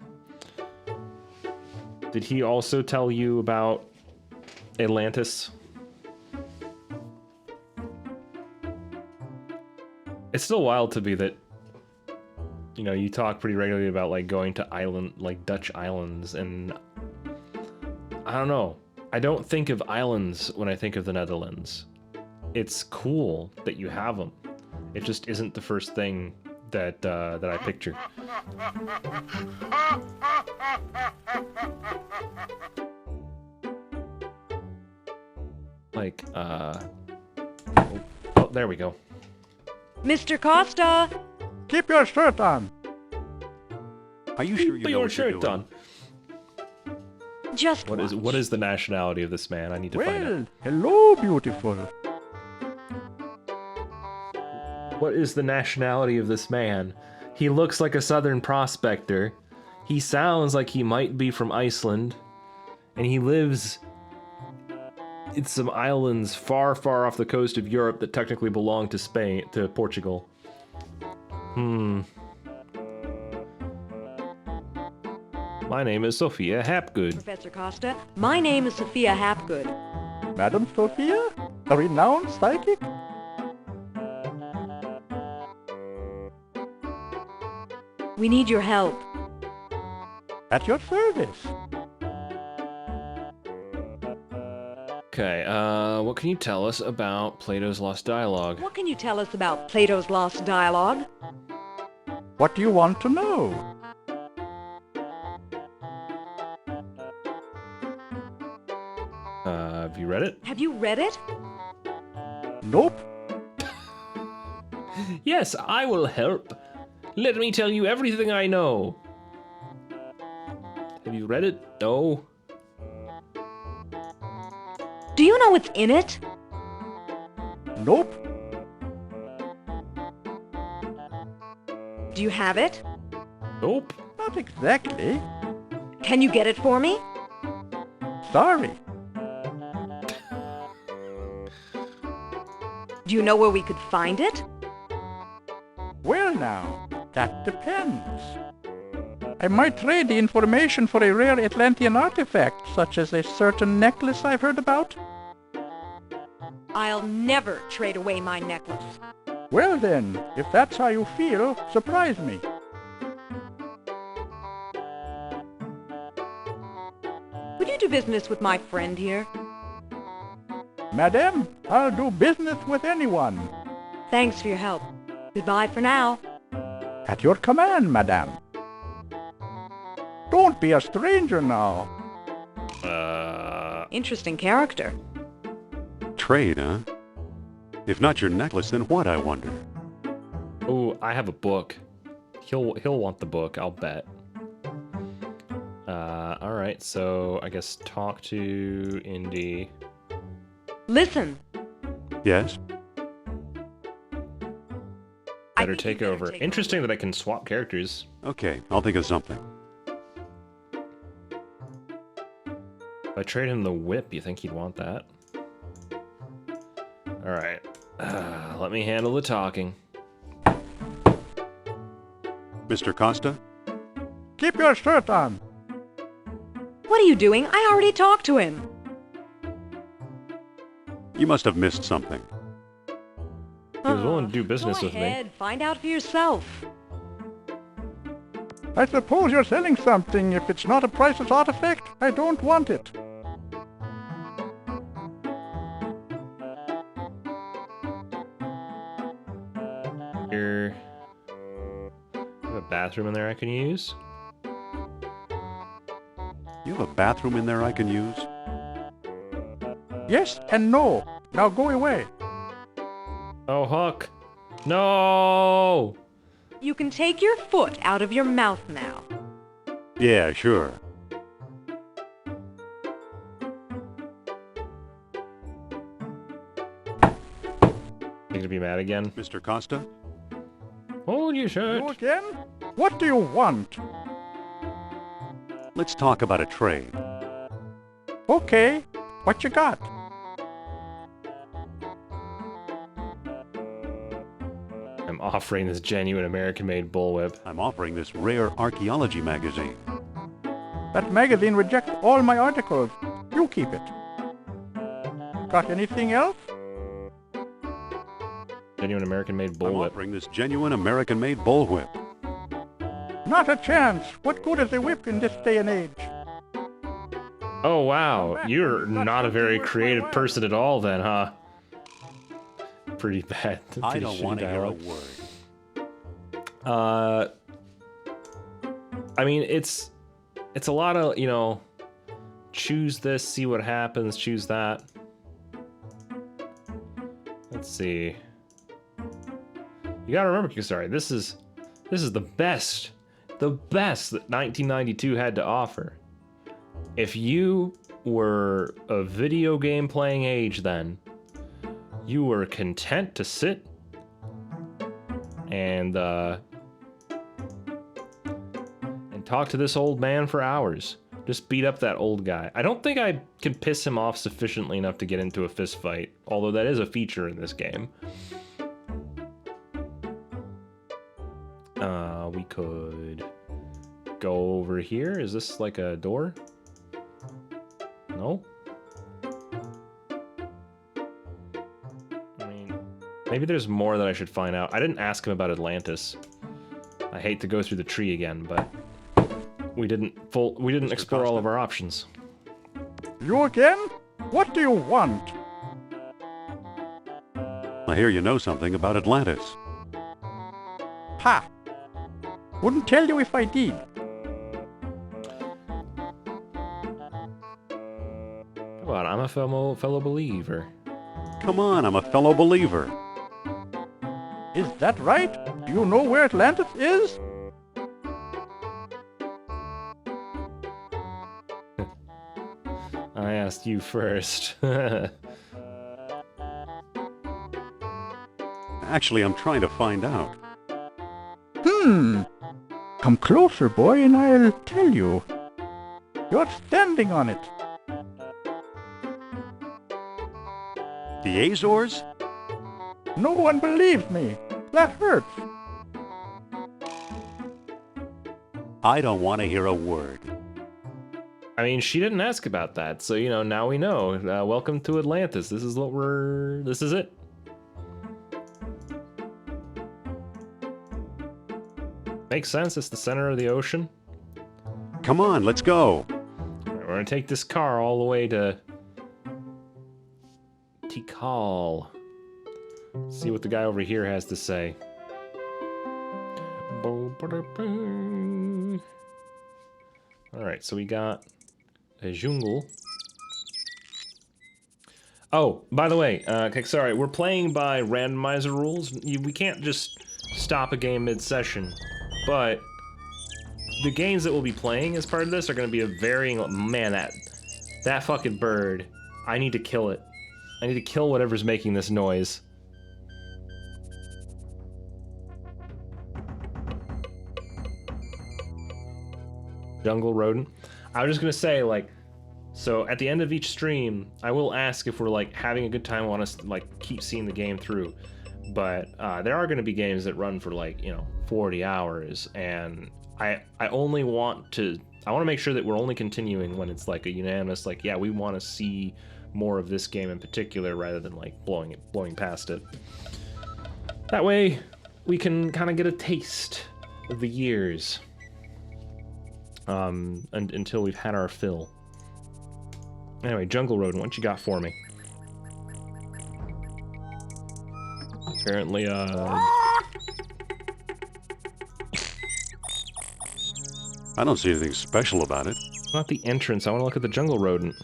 [SPEAKER 1] Did he also tell you about Atlantis? It's still wild to me that, you know, you talk pretty regularly about like going to Dutch islands, and I don't know. I don't think of islands when I think of the Netherlands. It's cool that you have them. It just isn't the first thing that I picture. Like, oh, there we go.
[SPEAKER 9] Mr. Costa!
[SPEAKER 5] Keep your shirt on.
[SPEAKER 2] Are you sure you
[SPEAKER 1] Put
[SPEAKER 2] know
[SPEAKER 1] your
[SPEAKER 2] what you're
[SPEAKER 1] shirt
[SPEAKER 2] doing?
[SPEAKER 1] on.
[SPEAKER 9] Just
[SPEAKER 1] What is the nationality of this man? I need to find out.
[SPEAKER 5] Well, hello, beautiful.
[SPEAKER 1] What is the nationality of this man? He looks like a southern prospector. He sounds like he might be from Iceland. And he lives in some islands far, far off the coast of Europe that technically belong to Portugal. My name is Sophia Hapgood.
[SPEAKER 9] Professor Costa, my name is Sophia Hapgood.
[SPEAKER 5] Madam Sophia? A renowned psychic?
[SPEAKER 9] We need your help.
[SPEAKER 5] At your service.
[SPEAKER 1] Okay, what can you tell us about Plato's Lost Dialogue?
[SPEAKER 9] What can you tell us about Plato's Lost Dialogue?
[SPEAKER 5] What do you want to know?
[SPEAKER 1] Have you read it?
[SPEAKER 9] Have you read it?
[SPEAKER 5] Nope.
[SPEAKER 1] Yes, I will help. Let me tell you everything I know. Have you read it? No.
[SPEAKER 9] Do you know what's in it?
[SPEAKER 5] Nope.
[SPEAKER 9] Do you have it?
[SPEAKER 1] Nope.
[SPEAKER 5] Not exactly.
[SPEAKER 9] Can you get it for me?
[SPEAKER 5] Sorry.
[SPEAKER 9] Do you know where we could find it?
[SPEAKER 5] Well now, that depends. I might trade the information for a rare Atlantean artifact, such as a certain necklace I've heard about.
[SPEAKER 9] I'll never trade away my necklace.
[SPEAKER 5] Well then, if that's how you feel, surprise me.
[SPEAKER 9] Would you do business with my friend here?
[SPEAKER 5] Madame, I'll do business with anyone.
[SPEAKER 9] Thanks for your help. Goodbye for now.
[SPEAKER 5] At your command, madame. Don't be a stranger now.
[SPEAKER 9] Interesting character.
[SPEAKER 2] Trade, huh? If not your necklace, then what, I wonder?
[SPEAKER 1] Oh, I have a book. He'll want the book, I'll bet. All right, so I guess talk to Indy.
[SPEAKER 9] Listen.
[SPEAKER 2] Yes?
[SPEAKER 1] Better take over. Interesting that I can swap characters.
[SPEAKER 2] Okay, I'll think of something.
[SPEAKER 1] If I trade him the whip, you think he'd want that? Alright. Let me handle the talking.
[SPEAKER 2] Mr. Costa?
[SPEAKER 5] Keep your shirt on.
[SPEAKER 9] What are you doing? I already talked to him.
[SPEAKER 2] You must have missed something.
[SPEAKER 1] He was willing to do business
[SPEAKER 9] Go
[SPEAKER 1] with
[SPEAKER 9] ahead,
[SPEAKER 1] me.
[SPEAKER 9] find out for yourself.
[SPEAKER 5] I suppose you're selling something. If it's not a priceless artifact, I don't want it.
[SPEAKER 1] Here. You have a bathroom in there I can use?
[SPEAKER 2] You have a bathroom in there I can use?
[SPEAKER 5] Yes and no. Now go away.
[SPEAKER 1] Oh, Huck. No!
[SPEAKER 9] You can take your foot out of your mouth now.
[SPEAKER 2] Yeah, sure.
[SPEAKER 1] Think to be mad again?
[SPEAKER 2] Mr. Costa?
[SPEAKER 1] Hold your shirt.
[SPEAKER 5] You again? What do you want?
[SPEAKER 2] Let's talk about a trade.
[SPEAKER 5] Okay. What you got?
[SPEAKER 1] I'm offering this genuine American-made bullwhip.
[SPEAKER 2] I'm offering this rare archaeology magazine.
[SPEAKER 5] That magazine rejects all my articles. You keep it. Got anything else?
[SPEAKER 1] Genuine American-made
[SPEAKER 2] I'm
[SPEAKER 1] bullwhip.
[SPEAKER 2] offering this genuine American-made bullwhip.
[SPEAKER 5] Not a chance. What good is a whip in this day and age?
[SPEAKER 1] Oh, wow. You're not a very creative person at all then, huh? Pretty bad.
[SPEAKER 2] I
[SPEAKER 1] Pretty
[SPEAKER 2] don't
[SPEAKER 1] shitty
[SPEAKER 2] want to hear a
[SPEAKER 1] dialogue.
[SPEAKER 2] word.
[SPEAKER 1] I mean, it's a lot of, you know, choose this, see what happens, choose that. Let's see. You gotta remember, sorry, this is the best that 1992 had to offer. If you were a video game playing age then, you were content to sit and talk to this old man for hours. Just beat up that old guy. I don't think I can piss him off sufficiently enough to get into a fist fight, although that is a feature in this game. We could go over here. Is this like a door? No? I mean, maybe there's more that I should find out. I didn't ask him about Atlantis. I hate to go through the tree again, but we didn't explore all of our options.
[SPEAKER 5] You again? What do you want?
[SPEAKER 2] I hear you know something about Atlantis.
[SPEAKER 5] Ha! Wouldn't tell you if I did.
[SPEAKER 1] Come on, I'm a fellow believer.
[SPEAKER 2] Come on, I'm a fellow believer.
[SPEAKER 5] Is that right? Do you know where Atlantis is?
[SPEAKER 1] I asked you first.
[SPEAKER 2] Actually, I'm trying to find out.
[SPEAKER 5] Come closer, boy, and I'll tell you. You're standing on it.
[SPEAKER 2] The Azores?
[SPEAKER 5] No one believes me. That hurts.
[SPEAKER 2] I don't want to hear a word.
[SPEAKER 1] I mean, she didn't ask about that, so, you know, now we know. Welcome to Atlantis. This is it. Makes sense, it's the center of the ocean.
[SPEAKER 2] Come on, let's go.
[SPEAKER 1] Alright, we're gonna take this car all the way to Tikal. See what the guy over here has to say. Alright, so we got a jungle. Oh, by the way, okay, sorry, we're playing by randomizer rules. We can't just stop a game mid-session, but the games that we'll be playing as part of this are going to be a varying... Man, that fucking bird. I need to kill it. I need to kill whatever's making this noise. Jungle rodent. I was just gonna say, like, so at the end of each stream, I will ask if we're like having a good time, want us to like keep seeing the game through. But there are gonna be games that run for like, you know, 40 hours, and I only want to make sure that we're only continuing when it's like a unanimous, like, yeah, we want to see more of this game in particular, rather than like blowing past it. That way, we can kind of get a taste of the years. Until we've had our fill. Anyway, Jungle Rodent, what you got for me? Apparently,
[SPEAKER 2] I don't see anything special about it.
[SPEAKER 1] Not the entrance, I want to look at the Jungle Rodent.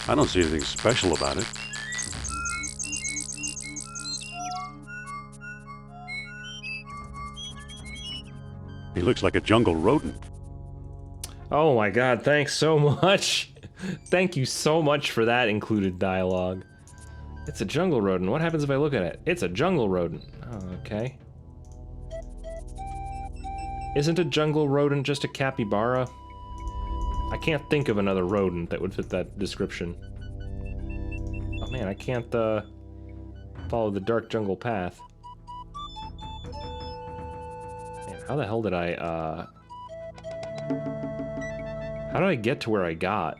[SPEAKER 2] I don't see anything special about it. He looks like a jungle rodent.
[SPEAKER 1] Oh my god, thanks so much. Thank you so much for that included dialogue. It's a jungle rodent. What happens if I look at it? It's a jungle rodent. Oh, okay. Isn't a jungle rodent just a capybara? I can't think of another rodent that would fit that description. Oh man, I can't follow the dark jungle path. How the hell did I, how did I get to where I got?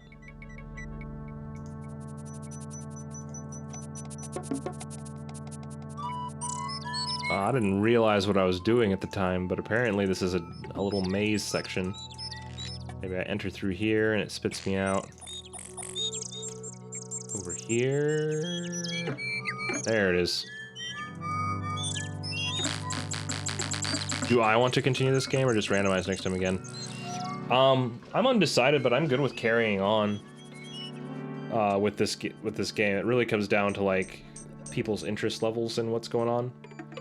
[SPEAKER 1] I didn't realize what I was doing at the time, but apparently this is a little maze section. Maybe I enter through here and it spits me out. Over here... There it is. Do I want to continue this game or just randomize next time again? I'm undecided, but I'm good with carrying on with this game. It really comes down to like people's interest levels and what's going on.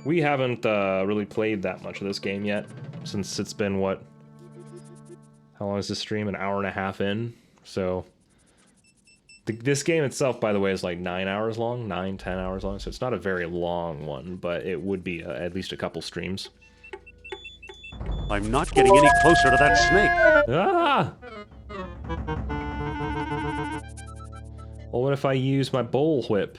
[SPEAKER 1] We haven't really played that much of this game yet, since it's been what? How long is this stream? An hour and a half in. So this game itself, by the way, is like 9 hours long, 9-10 hours long. So it's not a very long one, but it would be at least a couple streams.
[SPEAKER 2] I'm not getting any closer to that snake.
[SPEAKER 1] Ah! Well, what if I use my bull whip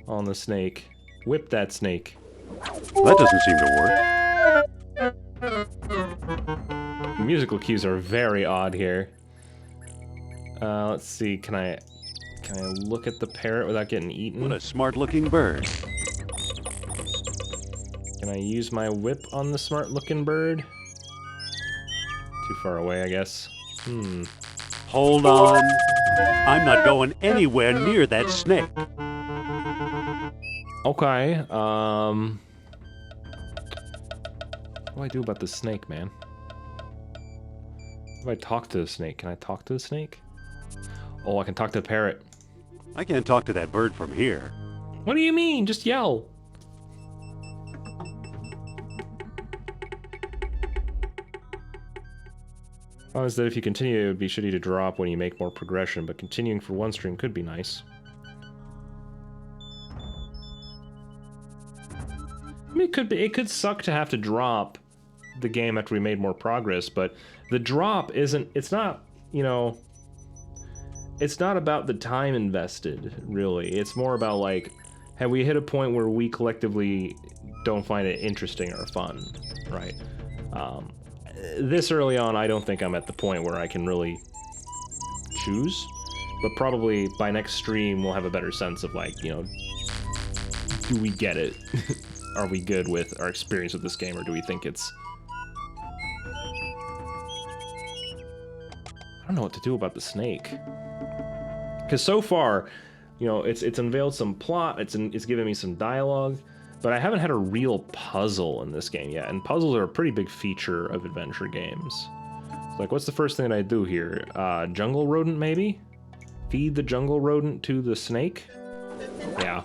[SPEAKER 1] on the snake? Whip that snake.
[SPEAKER 2] That doesn't seem to
[SPEAKER 1] work. The musical cues are very odd here. Let's see, can I look at the parrot without getting eaten?
[SPEAKER 2] What a smart-looking bird.
[SPEAKER 1] Can I use my whip on the smart-looking bird? Too far away, I guess.
[SPEAKER 2] Hold on. I'm not going anywhere near that snake.
[SPEAKER 1] Okay, what do I do about the snake, man? If I talk to the snake, can I talk to the snake? Oh, I can talk to the parrot.
[SPEAKER 2] I can't talk to that bird from here.
[SPEAKER 1] What do you mean? Just yell. Oh, is that if you continue, it would be shitty to drop when you make more progression, but continuing for one stream could be nice. I mean, it could suck to have to drop the game after we made more progress, but the drop isn't, it's not, you know, it's not about the time invested, really. It's more about, like, have we hit a point where we collectively don't find it interesting or fun, right? This early on, I don't think I'm at the point where I can really choose, but probably by next stream we'll have a better sense of, like, you know, do we get it? Are we good with our experience with this game, or do we think it's... I don't know what to do about the snake. Because so far, you know, it's unveiled some plot, it's given me some dialogue, but I haven't had a real puzzle in this game yet, and puzzles are a pretty big feature of adventure games. So, like, what's the first thing that I do here? Jungle rodent, maybe? Feed the jungle rodent to the snake? Yeah.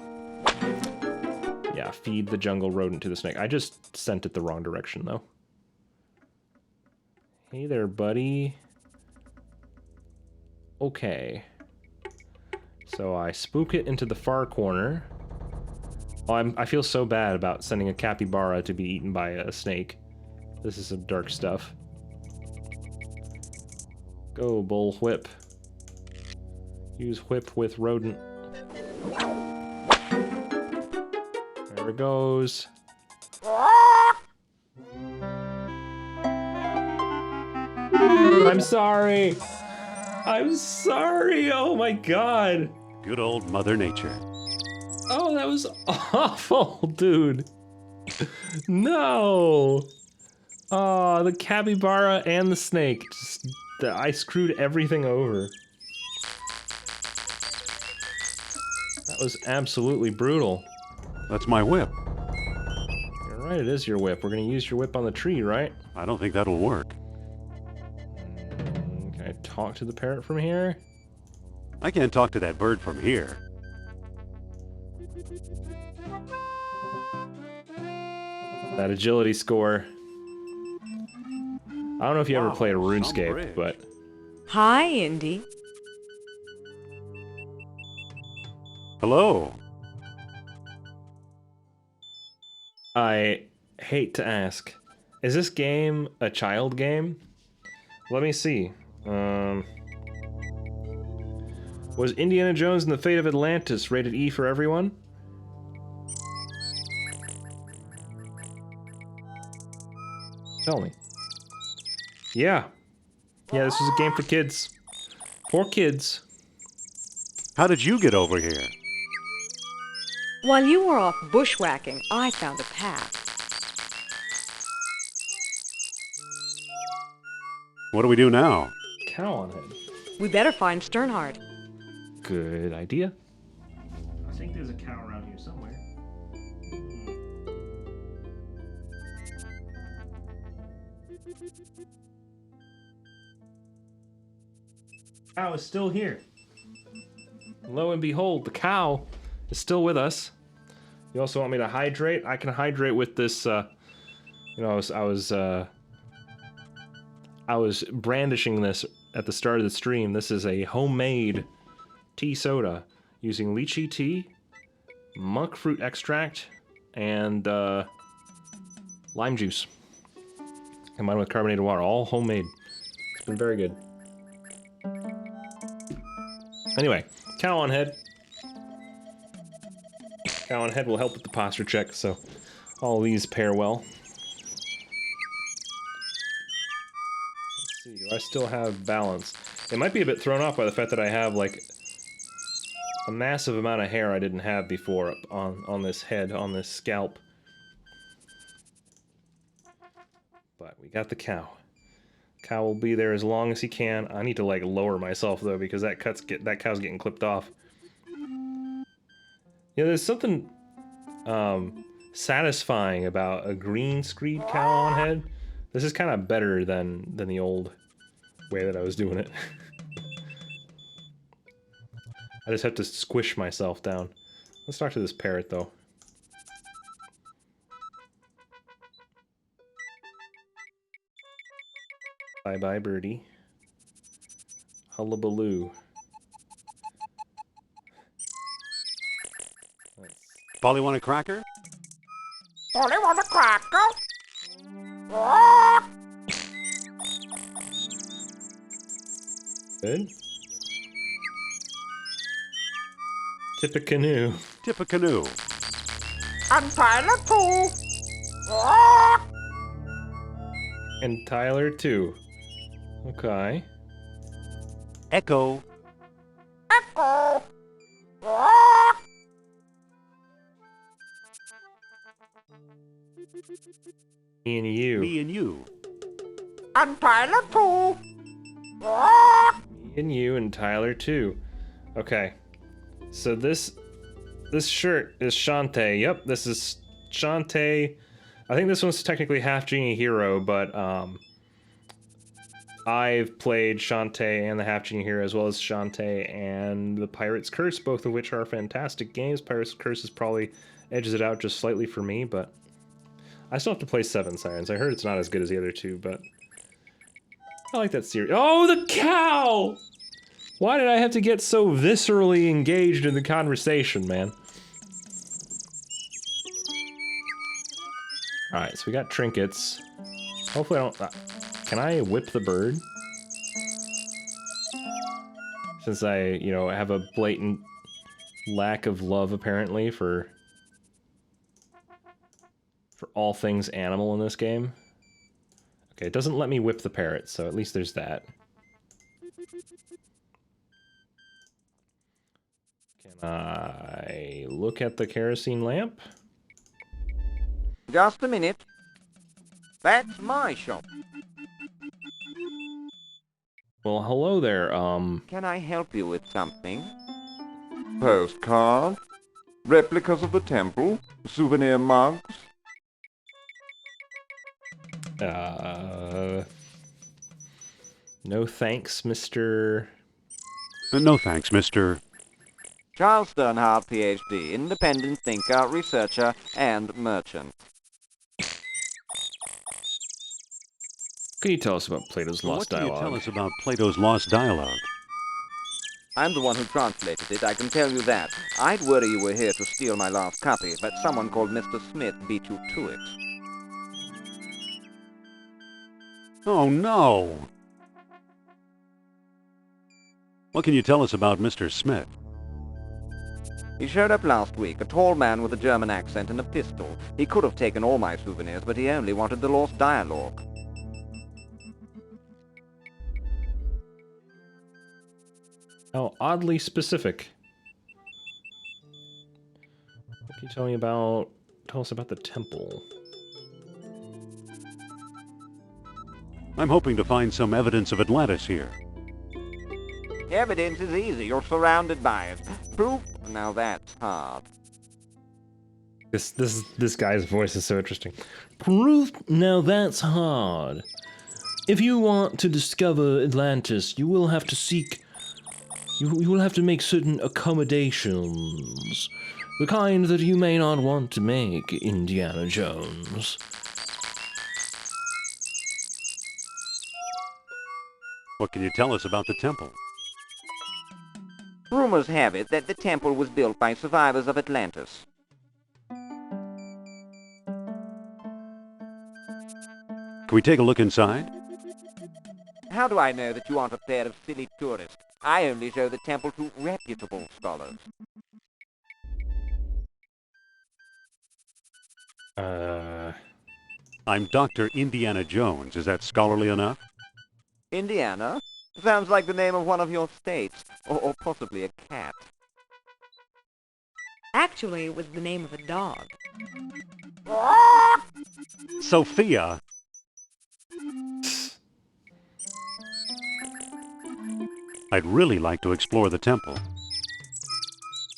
[SPEAKER 1] Yeah, feed the jungle rodent to the snake. I just sent it the wrong direction, though. Hey there, buddy. Okay. So I spook it into the far corner. Oh, I feel so bad about sending a capybara to be eaten by a snake. This is some dark stuff. Go, bull whip. Use whip with rodent. There it goes. I'm sorry. I'm sorry. Oh my god.
[SPEAKER 2] Good old Mother Nature.
[SPEAKER 1] Oh, that was awful, dude. No. Oh, the capybara and the snake. I screwed everything over. That was absolutely brutal.
[SPEAKER 2] That's my whip.
[SPEAKER 1] You're right, it is your whip. We're gonna use your whip on the tree, right?
[SPEAKER 2] I don't think that'll work.
[SPEAKER 1] Can I talk to the parrot from here?
[SPEAKER 2] I can't talk to that bird from here.
[SPEAKER 1] That agility score. I don't know if you ever played a RuneScape, but...
[SPEAKER 9] Hi, Indy.
[SPEAKER 2] Hello.
[SPEAKER 1] I hate to ask, is this game a child game? Let me see. Was Indiana Jones and the Fate of Atlantis rated E for everyone? Tell me. Yeah. Yeah, this is a game for kids. For kids.
[SPEAKER 2] How did you get over here?
[SPEAKER 9] While you were off bushwhacking, I found a path.
[SPEAKER 2] What do we do now?
[SPEAKER 1] Cow on head.
[SPEAKER 9] We better find Sternhard.
[SPEAKER 1] Good idea. I think there's a cow around here somewhere. Cow is still here. Lo and behold, the cow is still with us. You also want me to hydrate? I can hydrate with this, you know, I was brandishing this at the start of the stream. This is a homemade tea soda using lychee tea, monk fruit extract, and lime juice. Combined with carbonated water, all homemade. It's been very good. Anyway, cow on head. Cow on head will help with the posture check, so all these pair well. Let's see, do I still have balance? It might be a bit thrown off by the fact that I have, like, a massive amount of hair I didn't have before up on this head, on this scalp. But we got the cow. Cow will be there as long as he can. I need to, like, lower myself, though, because that cow's getting clipped off. Yeah, there's something satisfying about a green screed cow on head. This is kind of better than the old way that I was doing it. I just have to squish myself down. Let's talk to this parrot, though. Bye-bye, birdie. Hullabaloo.
[SPEAKER 2] Polly want a cracker?
[SPEAKER 12] Polly want a cracker?
[SPEAKER 1] Good. Tip a canoe.
[SPEAKER 2] Tip a canoe.
[SPEAKER 12] And Tyler too.
[SPEAKER 1] And Tyler too. Okay.
[SPEAKER 2] Echo.
[SPEAKER 12] Echo.
[SPEAKER 1] Me and you.
[SPEAKER 2] Me and you.
[SPEAKER 12] And Tyler too.
[SPEAKER 1] Me and you and Tyler too. Okay. So this shirt is Shantae. Yep, this is Shantae. I think this one's technically half Genie Hero, but I've played Shantae and the Half Genie Hero as well as Shantae and the Pirate's Curse, both of which are fantastic games. Pirate's Curse probably edges it out just slightly for me, but I still have to play Seven Sirens. I heard it's not as good as the other two, but I like that series. Oh, the cow! Why did I have to get so viscerally engaged in the conversation, man? Alright, so we got trinkets. Hopefully I don't... can I whip the bird? Since I, you know, have a blatant lack of love, apparently, for all things animal in this game. Okay, it doesn't let me whip the parrot, so at least there's that. Can I look at the kerosene lamp?
[SPEAKER 4] Just a minute. That's my shop.
[SPEAKER 1] Well, hello there,
[SPEAKER 4] Can I help you with something?
[SPEAKER 13] Postcard? Replicas of the temple? Souvenir mugs?
[SPEAKER 1] No thanks, Mr.
[SPEAKER 2] No thanks, Mr.
[SPEAKER 4] Charles Sternhardt, PhD, independent thinker, researcher, and merchant.
[SPEAKER 1] Can you tell us about Plato's Lost Dialogue?
[SPEAKER 2] What can you tell us about Plato's Lost Dialogue?
[SPEAKER 4] I'm the one who translated it, I can tell you that. I'd worry you were here to steal my last copy, but someone called Mr. Smith beat you to it.
[SPEAKER 2] Oh, no! What can you tell us about Mr. Smith?
[SPEAKER 4] He showed up last week, a tall man with a German accent and a pistol. He could have taken all my souvenirs, but he only wanted the lost dialogue.
[SPEAKER 1] Oh, oddly specific. What can you tell us about the temple?
[SPEAKER 2] I'm hoping to find some evidence of Atlantis here.
[SPEAKER 4] Evidence is easy, you're surrounded by it. Proof? Now that's hard.
[SPEAKER 1] This guy's voice is so interesting. Proof? Now that's hard. If you want to discover Atlantis, you will have to seek... You will have to make certain accommodations. The kind that you may not want to make, Indiana Jones.
[SPEAKER 2] What can you tell us about the temple?
[SPEAKER 4] Rumors have it that the temple was built by survivors of Atlantis.
[SPEAKER 2] Can we take a look inside?
[SPEAKER 4] How do I know that you aren't a pair of silly tourists? I only show the temple to reputable scholars.
[SPEAKER 2] I'm Dr. Indiana Jones. Is that scholarly enough?
[SPEAKER 4] Indiana? Sounds like the name of one of your states, or possibly a cat.
[SPEAKER 9] Actually, it was the name of a dog.
[SPEAKER 2] Sophia! I'd really like to explore the temple.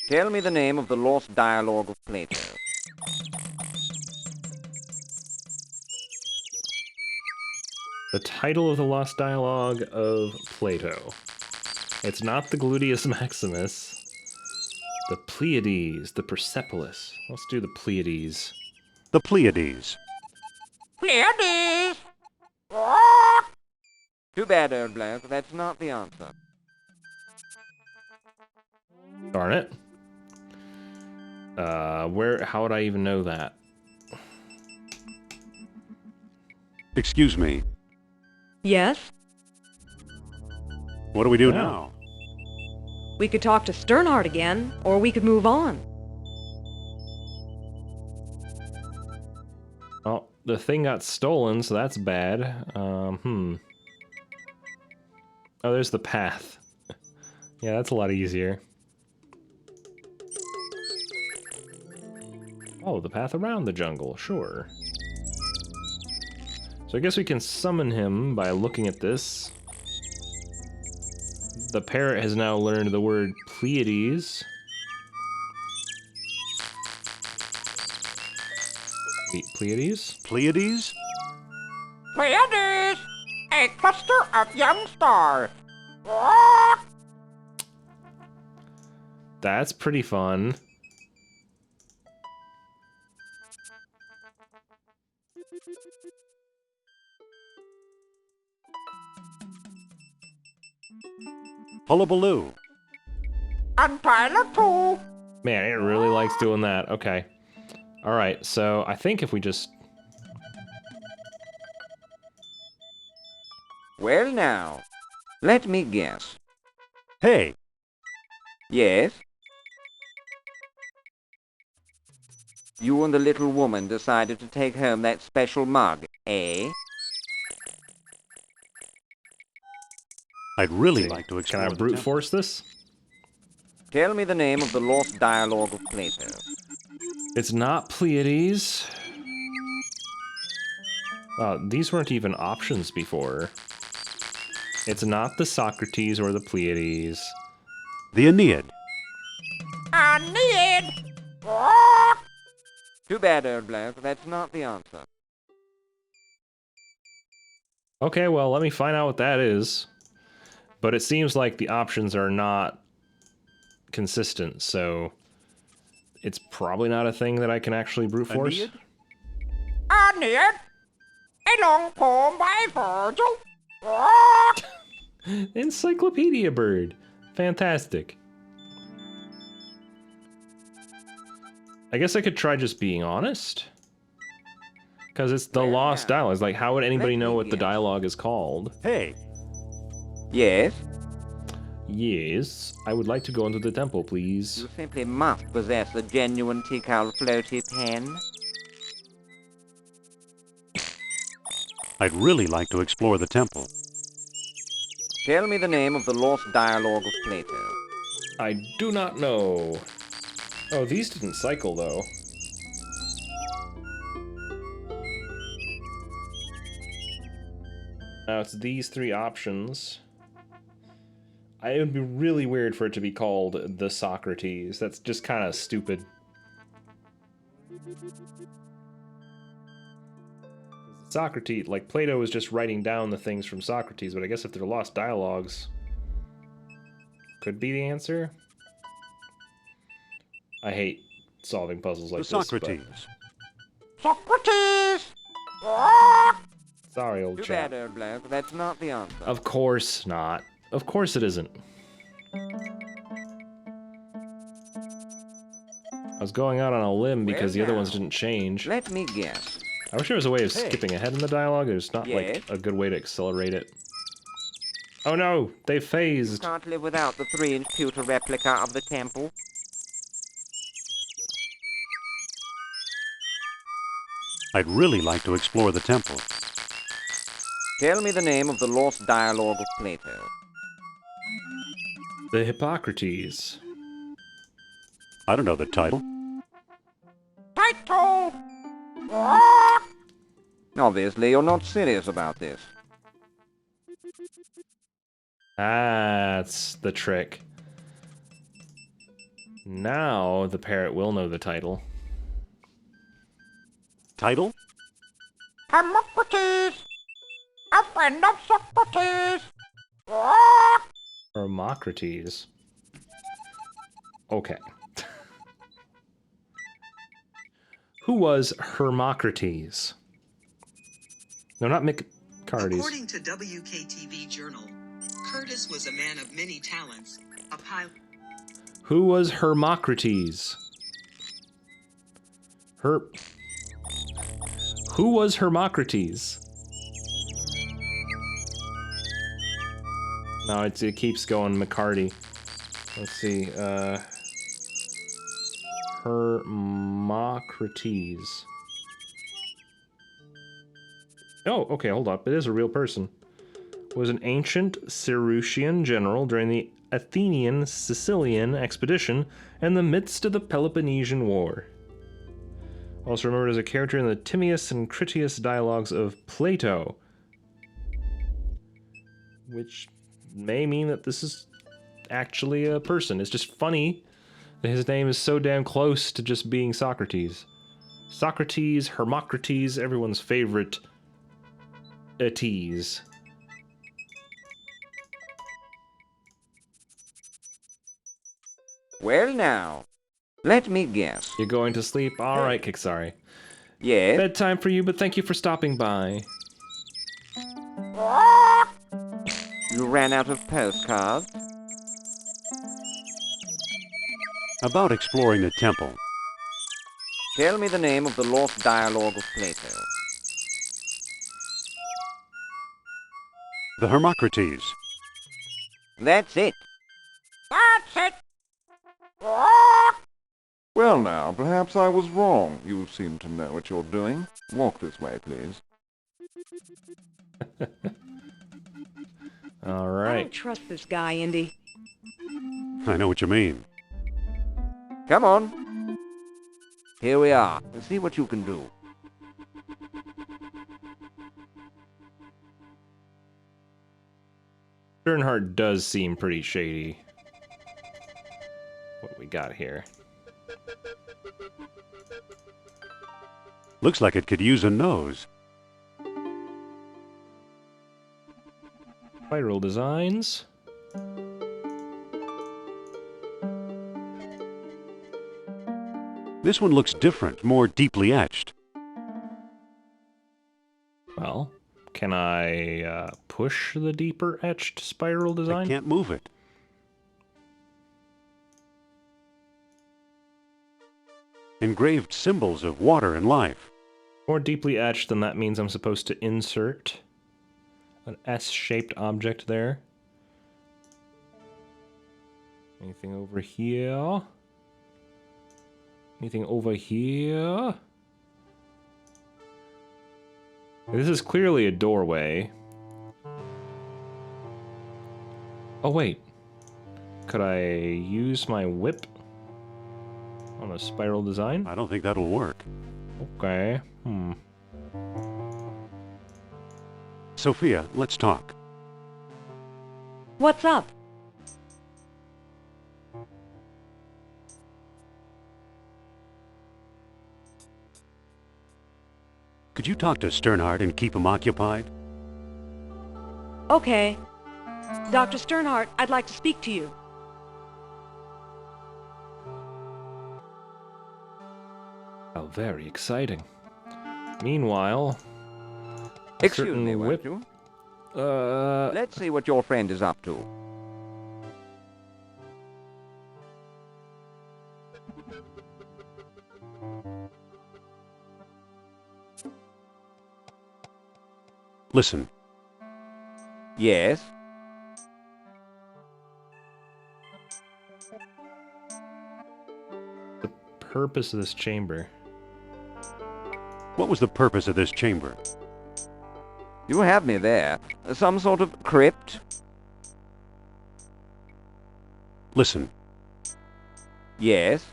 [SPEAKER 4] Tell me the name of the lost dialogue of Plato.
[SPEAKER 1] The title of the lost dialogue of Plato. It's not the Gluteus Maximus. The Pleiades, the Persepolis. Let's do the Pleiades.
[SPEAKER 2] The Pleiades.
[SPEAKER 12] Pleiades!
[SPEAKER 4] Too bad, old bloke. That's not the answer.
[SPEAKER 1] Darn it. How would I even know that?
[SPEAKER 2] Excuse me.
[SPEAKER 9] Yes?
[SPEAKER 2] What do we do
[SPEAKER 1] Yeah.
[SPEAKER 2] now?
[SPEAKER 9] We could talk to Sternhardt again, or we could move on.
[SPEAKER 1] Oh, the thing got stolen, so that's bad. Oh, there's the path. Yeah, that's a lot easier. Oh, the path around the jungle, sure. So I guess we can summon him by looking at this. The parrot has now learned the word Pleiades. Pleiades?
[SPEAKER 2] Pleiades?
[SPEAKER 12] Pleiades! A cluster of young stars.
[SPEAKER 1] That's pretty fun.
[SPEAKER 2] Hullabaloo.
[SPEAKER 12] And pilot too.
[SPEAKER 1] Man, it really likes doing that. Okay. Alright, so I think if we just...
[SPEAKER 4] Well now, let me guess.
[SPEAKER 2] Hey!
[SPEAKER 4] Yes? You and the little woman decided to take home that special mug, eh?
[SPEAKER 2] I'd really like to
[SPEAKER 1] Can
[SPEAKER 2] explore
[SPEAKER 1] I
[SPEAKER 2] the
[SPEAKER 1] brute
[SPEAKER 2] temple.
[SPEAKER 1] force this?
[SPEAKER 4] Tell me the name of the lost dialogue of Plato.
[SPEAKER 1] It's not Pleiades. These weren't even options before. It's not the Socrates or the Pleiades.
[SPEAKER 2] The Aeneid.
[SPEAKER 12] Aeneid!
[SPEAKER 4] Too bad, old bloke. That's not the answer.
[SPEAKER 1] Okay, well, let me find out what that is. But it seems like the options are not consistent, so it's probably not a thing that I can actually brute force.
[SPEAKER 2] Aeneid?
[SPEAKER 12] Aeneid! A long poem by Virgil.
[SPEAKER 1] Encyclopedia bird. Fantastic. I guess I could try just being honest. Because it's the lost dialogue. It's like, how would anybody know what the dialogue is called?
[SPEAKER 2] Hey!
[SPEAKER 4] Yes?
[SPEAKER 1] Yes, I would like to go into the temple, please.
[SPEAKER 4] You simply must possess a genuine Tikal floaty pen.
[SPEAKER 2] I'd really like to explore the temple.
[SPEAKER 4] Tell me the name of the lost dialogue of Plato.
[SPEAKER 1] I do not know. Oh, these didn't cycle, though. Now it's these three options. It would be really weird for it to be called the Socrates. That's just kind of stupid. Socrates, like Plato was just writing down the things from Socrates, but I guess if they're lost dialogues, could be the answer. I hate solving puzzles like this.
[SPEAKER 2] Socrates.
[SPEAKER 12] Socrates!
[SPEAKER 1] Sorry, old
[SPEAKER 4] Too
[SPEAKER 1] chap.
[SPEAKER 4] bad, old bloke. That's not the answer.
[SPEAKER 1] Of course not. Of course it isn't. I was going out on a limb because the other ones didn't change.
[SPEAKER 4] Let me guess.
[SPEAKER 1] I wish there was a way of skipping ahead in the dialogue. There's not,
[SPEAKER 4] Yes?
[SPEAKER 1] like, a good way to accelerate it. Oh no! They phased!
[SPEAKER 4] Can't live without the 3-inch pewter replica of the temple.
[SPEAKER 2] I'd really like to explore the temple.
[SPEAKER 4] Tell me the name of the lost dialogue of Plato.
[SPEAKER 1] The Hippocrates.
[SPEAKER 2] I don't know the title.
[SPEAKER 12] Title!
[SPEAKER 4] Obviously, you're not serious about this.
[SPEAKER 1] That's the trick. Now the parrot will know the title.
[SPEAKER 2] Title?
[SPEAKER 12] Hermocrates! A friend of Socrates!
[SPEAKER 1] Hermocrates. Okay. Who was Hermocrates? No, not Micartes.
[SPEAKER 3] According to WKTV Journal, Curtis was a man of many talents, a pilot.
[SPEAKER 1] Who was Hermocrates? Who was Hermocrates? No, it keeps going McCarty. Let's see, Hermocrates. Oh, okay, hold up. It is a real person. Was an ancient Syracuse general during the Athenian Sicilian expedition in the midst of the Peloponnesian War. Also remembered as a character in the Timaeus and Critias dialogues of Plato. Which may mean that this is actually a person. It's just funny that his name is so damn close to just being Socrates. Socrates, Hermocrates, everyone's favorite Ates.
[SPEAKER 4] Well now, let me guess.
[SPEAKER 1] You're going to sleep? Alright, Kiksari.
[SPEAKER 4] Yes?
[SPEAKER 1] Bedtime for you, but thank you for stopping by.
[SPEAKER 4] You ran out of postcards?
[SPEAKER 2] About exploring the temple.
[SPEAKER 4] Tell me the name of the lost dialogue of Plato.
[SPEAKER 2] The Hermocrates.
[SPEAKER 4] That's it.
[SPEAKER 12] That's it!
[SPEAKER 13] Well now, perhaps I was wrong. You seem to know what you're doing. Walk this way, please.
[SPEAKER 9] I
[SPEAKER 1] Alright.
[SPEAKER 9] don't trust this guy, Indy.
[SPEAKER 2] I know what you mean.
[SPEAKER 4] Come on. Here we are. Let's see what you can do.
[SPEAKER 1] Bernhardt does seem pretty shady. What we got here?
[SPEAKER 2] Looks like it could use a nose.
[SPEAKER 1] Spiral designs.
[SPEAKER 2] This one looks different, more deeply etched.
[SPEAKER 1] Well, can I push the deeper etched spiral design?
[SPEAKER 2] I can't move it. Engraved symbols of water and life.
[SPEAKER 1] More deeply etched than that means I'm supposed to insert an S-shaped object there. Anything over here? Anything over here? This is clearly a doorway. Oh wait. Could I use my whip on a spiral design?
[SPEAKER 2] I don't think that'll work.
[SPEAKER 1] Okay.
[SPEAKER 2] Sophia, let's talk.
[SPEAKER 9] What's up?
[SPEAKER 2] Could you talk to Sternhardt and keep him occupied?
[SPEAKER 9] Okay. Dr. Sternhardt, I'd like to speak to you.
[SPEAKER 1] Oh, very exciting. Meanwhile,
[SPEAKER 4] Excuse me, won't you? Let's see what your friend is up to.
[SPEAKER 2] Listen.
[SPEAKER 4] Yes?
[SPEAKER 1] The purpose of this chamber.
[SPEAKER 2] What was the purpose of this chamber?
[SPEAKER 4] You have me there. Some sort of crypt?
[SPEAKER 2] Listen.
[SPEAKER 4] Yes?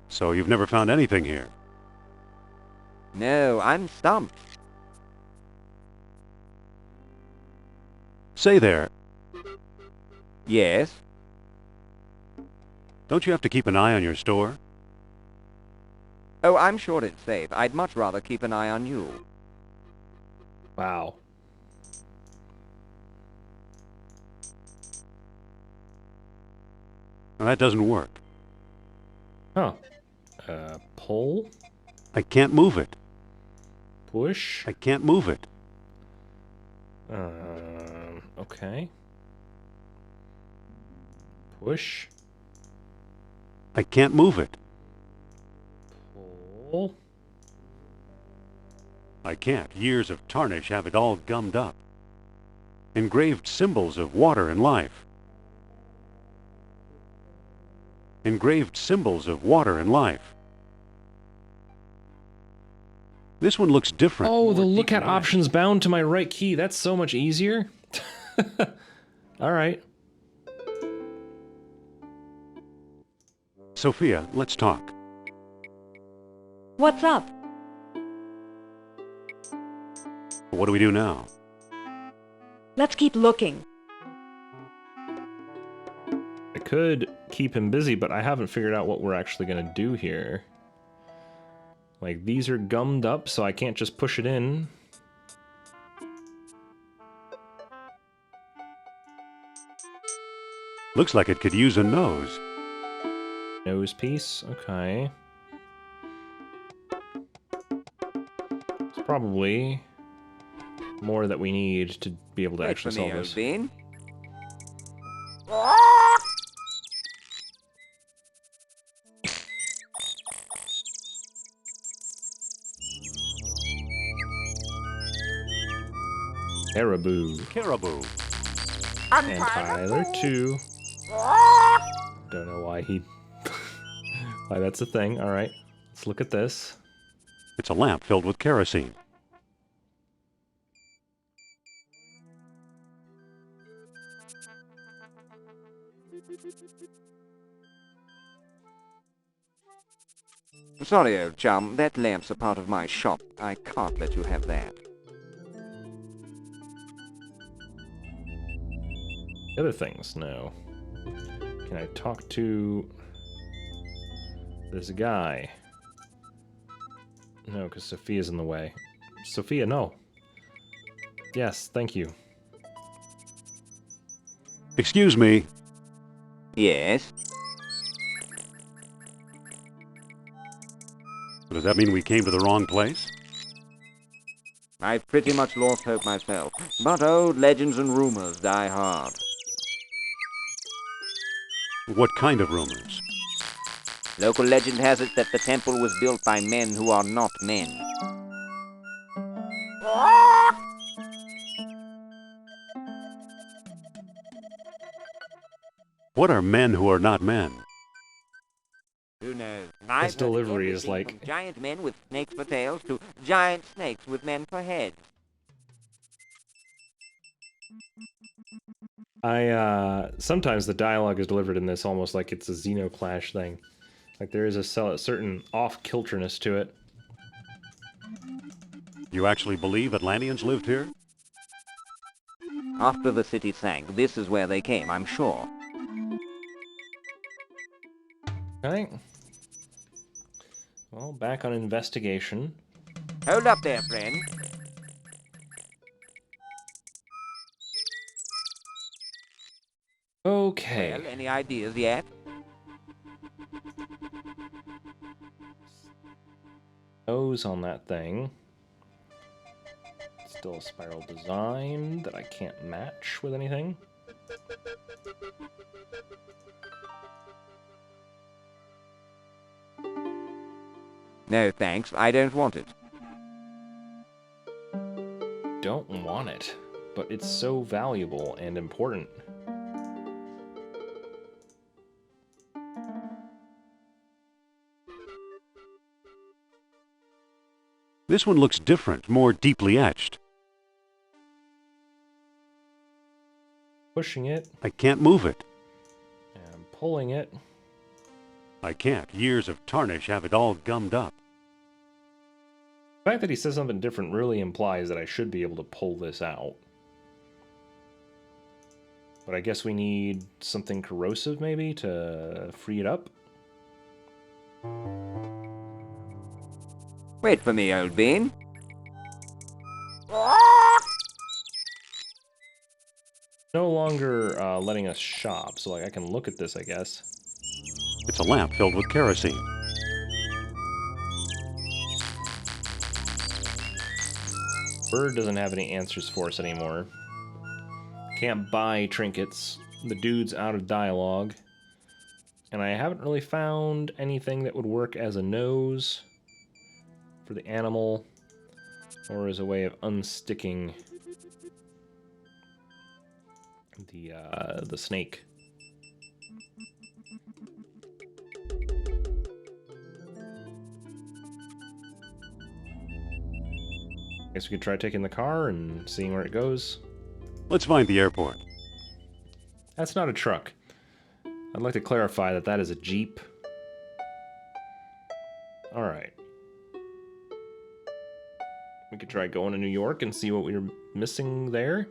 [SPEAKER 2] So you've never found anything here?
[SPEAKER 4] No, I'm stumped.
[SPEAKER 2] Say there.
[SPEAKER 4] Yes?
[SPEAKER 2] Don't you have to keep an eye on your store?
[SPEAKER 4] Oh, I'm sure it's safe. I'd much rather keep an eye on you.
[SPEAKER 1] Wow.
[SPEAKER 2] Well, that doesn't work.
[SPEAKER 1] Huh. Pull?
[SPEAKER 2] I can't move it.
[SPEAKER 1] Push?
[SPEAKER 2] I can't move it.
[SPEAKER 1] Okay. Push?
[SPEAKER 2] I can't move it.
[SPEAKER 1] Pull?
[SPEAKER 2] I can't. Years of tarnish have it all gummed up. Engraved symbols of water and life. Engraved symbols of water and life. This one looks different.
[SPEAKER 1] Oh, the look at options bound to my right key. That's so much easier. All right.
[SPEAKER 2] Sophia, let's talk.
[SPEAKER 9] What's up?
[SPEAKER 2] What do we do now?
[SPEAKER 9] Let's keep looking.
[SPEAKER 1] I could keep him busy, but I haven't figured out what we're actually going to do here. Like, these are gummed up, so I can't just push it in.
[SPEAKER 2] Looks like it could use a nose.
[SPEAKER 1] Nose piece, okay. It's probably more that we need to be able to actually solve this.
[SPEAKER 4] Bean.
[SPEAKER 1] Caribou.
[SPEAKER 2] Caribou.
[SPEAKER 1] And Tyler, too. Don't know why he... why that's a thing. Alright, let's look at this.
[SPEAKER 2] It's a lamp filled with kerosene.
[SPEAKER 4] Sorry, old chum. That lamp's a part of my shop. I can't let you have that.
[SPEAKER 1] Other things, no. Can I talk to this guy? No, because Sophia's in the way. Sophia, no. Yes, thank you.
[SPEAKER 2] Excuse me.
[SPEAKER 4] Yes?
[SPEAKER 2] Does that mean we came to the wrong place?
[SPEAKER 4] I've pretty much lost hope myself, but old legends and rumors die hard.
[SPEAKER 2] What kind of rumors?
[SPEAKER 4] Local legend has it that the temple was built by men who are not men.
[SPEAKER 2] What are men who are not men?
[SPEAKER 4] Who knows?
[SPEAKER 1] This delivery is like...
[SPEAKER 4] From giant men with snakes for tails to giant snakes with men for heads.
[SPEAKER 1] Sometimes the dialogue is delivered in this almost like it's a Xenoclash thing. Like there is a certain off-kilterness to it.
[SPEAKER 2] You actually believe Atlanteans lived here?
[SPEAKER 4] After the city sank, this is where they came, I'm sure.
[SPEAKER 1] Okay. Well, back on investigation.
[SPEAKER 4] Hold up there, friend.
[SPEAKER 1] Okay.
[SPEAKER 4] Well, any ideas yet?
[SPEAKER 1] Nose on that thing. Still a spiral design that I can't match with anything.
[SPEAKER 4] No, thanks. I don't want it.
[SPEAKER 1] Don't want it, but it's so valuable and important.
[SPEAKER 2] This one looks different, more deeply etched.
[SPEAKER 1] Pushing it.
[SPEAKER 2] I can't move it.
[SPEAKER 1] And pulling it.
[SPEAKER 2] I can't. Years of tarnish have it all gummed up.
[SPEAKER 1] The fact that he says something different really implies that I should be able to pull this out. But I guess we need something corrosive, maybe, to free it up?
[SPEAKER 4] Wait for me, old bean.
[SPEAKER 1] No longer letting us shop, so like I can look at this, I guess.
[SPEAKER 2] It's a lamp filled with kerosene.
[SPEAKER 1] Bird doesn't have any answers for us anymore. Can't buy trinkets. The dude's out of dialogue. And I haven't really found anything that would work as a nose for the animal or as a way of unsticking the snake. Guess we could try taking the car and seeing where it goes.
[SPEAKER 2] Let's find the airport.
[SPEAKER 1] That's not a truck. I'd like to clarify that that is a Jeep. Alright. We could try going to New York and see what we were missing there.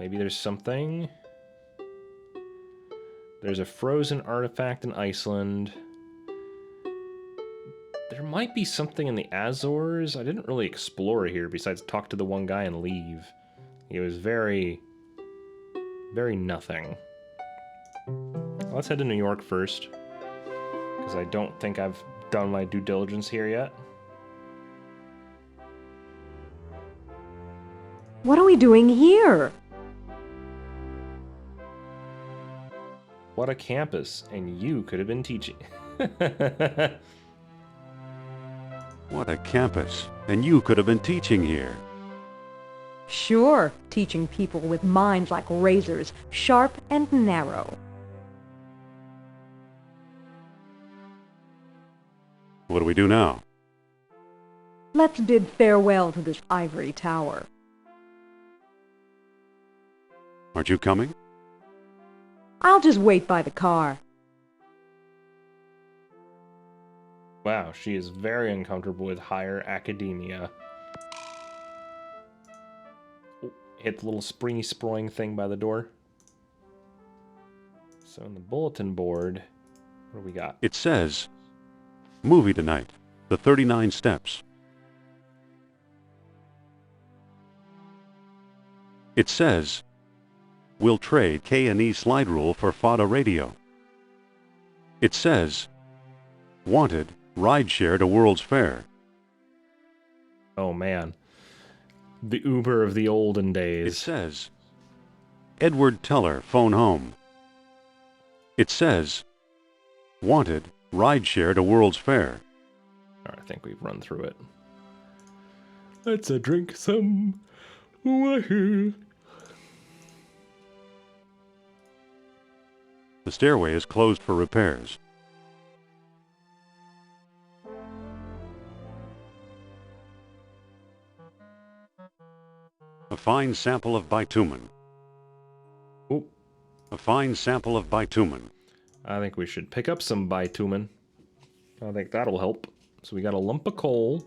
[SPEAKER 1] Maybe there's something. There's a frozen artifact in Iceland. There might be something in the Azores. I didn't really explore here besides talk to the one guy and leave. It was very nothing. Let's head to New York first, because I don't think I've done my due diligence here yet.
[SPEAKER 9] What are we doing here?
[SPEAKER 1] What a campus, and you could have been teaching.
[SPEAKER 2] What a campus. And you could have been teaching here.
[SPEAKER 9] Sure, teaching people with minds like razors, sharp and narrow.
[SPEAKER 2] What do we do now?
[SPEAKER 9] Let's bid farewell to this ivory tower.
[SPEAKER 2] Aren't you coming?
[SPEAKER 9] I'll just wait by the car.
[SPEAKER 1] Wow, she is very uncomfortable with higher academia. Oh, hit the little springy sproing thing by the door. So in the bulletin board, what do we got?
[SPEAKER 2] It says, movie tonight, The 39 Steps. It says, we'll trade K&E slide rule for FADA radio. It says, wanted, rideshare to World's Fair.
[SPEAKER 1] Oh man. The Uber of the olden days.
[SPEAKER 2] It says, Edward Teller, phone home. It says, wanted, rideshare to World's Fair.
[SPEAKER 1] Alright, I think we've run through it. Let's drink some water.
[SPEAKER 2] The stairway is closed for repairs. A fine sample of bitumen.
[SPEAKER 1] Oh.
[SPEAKER 2] A fine sample of bitumen.
[SPEAKER 1] I think we should pick up some bitumen. I think that'll help. So we got a lump of coal.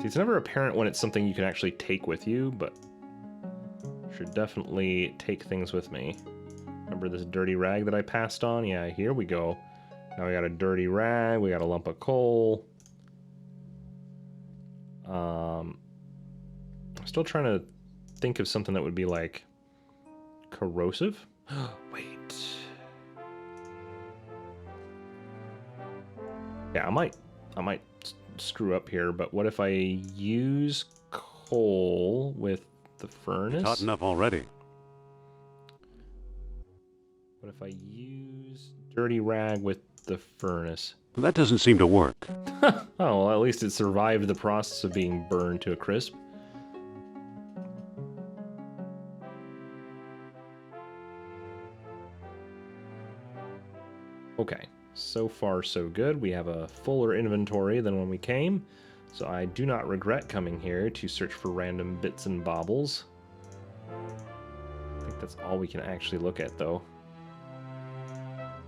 [SPEAKER 1] See, it's never apparent when it's something you can actually take with you, but should definitely take things with me. Remember this dirty rag that I passed on? Yeah, here we go. Now we got a dirty rag, we got a lump of coal. I'm still trying to think of something that would be like corrosive. Wait. Yeah, I might screw up here, but what if I use coal with the furnace?
[SPEAKER 2] It's hot enough already.
[SPEAKER 1] What if I use dirty rag with the furnace?
[SPEAKER 2] That doesn't seem to work.
[SPEAKER 1] Oh, well, at least it survived the process of being burned to a crisp. Okay, so far so good. We have a fuller inventory than when we came, so I do not regret coming here to search for random bits and baubles. I think that's all we can actually look at, though.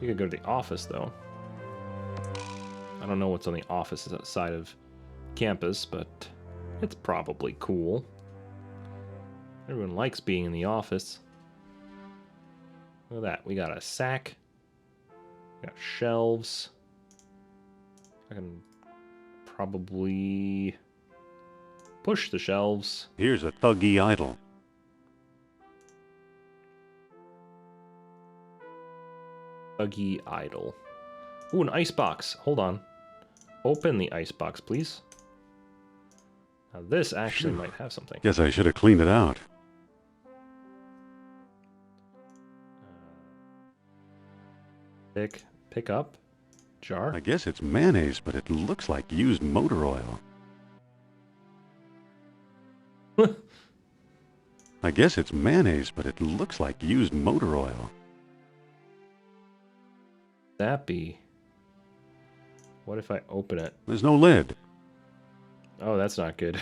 [SPEAKER 1] We could go to the office, though. I don't know what's on the office outside of campus, but it's probably cool. Everyone likes being in the office. Look at that. We got a sack. We got shelves. I can probably push the shelves.
[SPEAKER 2] Here's a thuggy idol.
[SPEAKER 1] Thuggy idol. Ooh, an icebox. Hold on. Open the icebox, please. Now this actually might have something.
[SPEAKER 2] Guess I should have cleaned it out.
[SPEAKER 1] Pick up. Jar.
[SPEAKER 2] I guess it's mayonnaise, but it looks like used motor oil. I guess it's mayonnaise, but it looks like used motor oil.
[SPEAKER 1] That be? What if I open it?
[SPEAKER 2] There's no lid.
[SPEAKER 1] Oh, that's not good.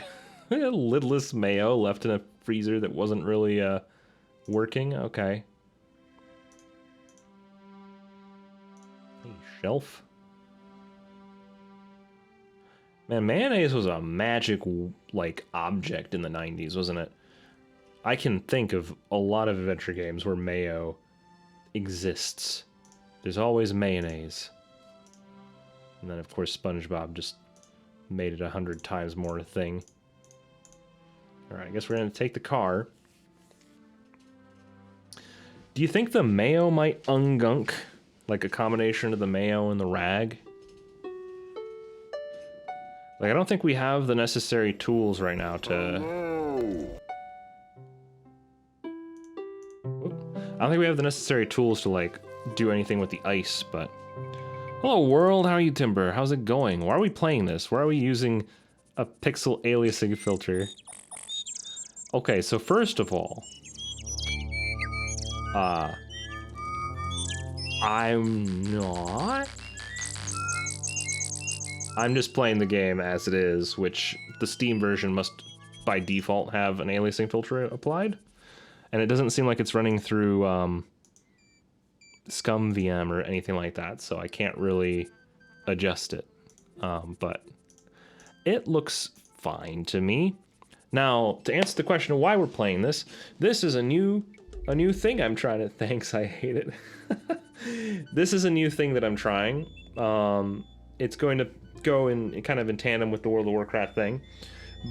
[SPEAKER 1] Lidless mayo left in a freezer that wasn't really working. Okay. Hey, shelf. Man, mayonnaise was a magic like object in the 90s, wasn't it? I can think of a lot of adventure games where mayo exists. There's always mayonnaise. And then, of course, SpongeBob just made it 100 times more a thing. Alright, I guess we're going to take the car. Do you think the mayo might ungunk? Like a combination of the mayo and the rag? Like, I don't think we have the necessary tools right now to... I don't think we have the necessary tools to, like, do anything with the ice, but... Hello, world. How are you, Timber? How's it going? Why are we playing this? Why are we using a pixel aliasing filter? Okay, so first of all... I'm not... I'm just playing the game as it is, which the Steam version must, by default, have an aliasing filter applied. And it doesn't seem like it's running through Scum VM or anything like that, so I can't really adjust it. But it looks fine to me. Now, to answer the question of why we're playing this, this is a new thing I'm trying to... Thanks, I hate it. This is a new thing that I'm trying. It's going to go in kind of in tandem with the World of Warcraft thing,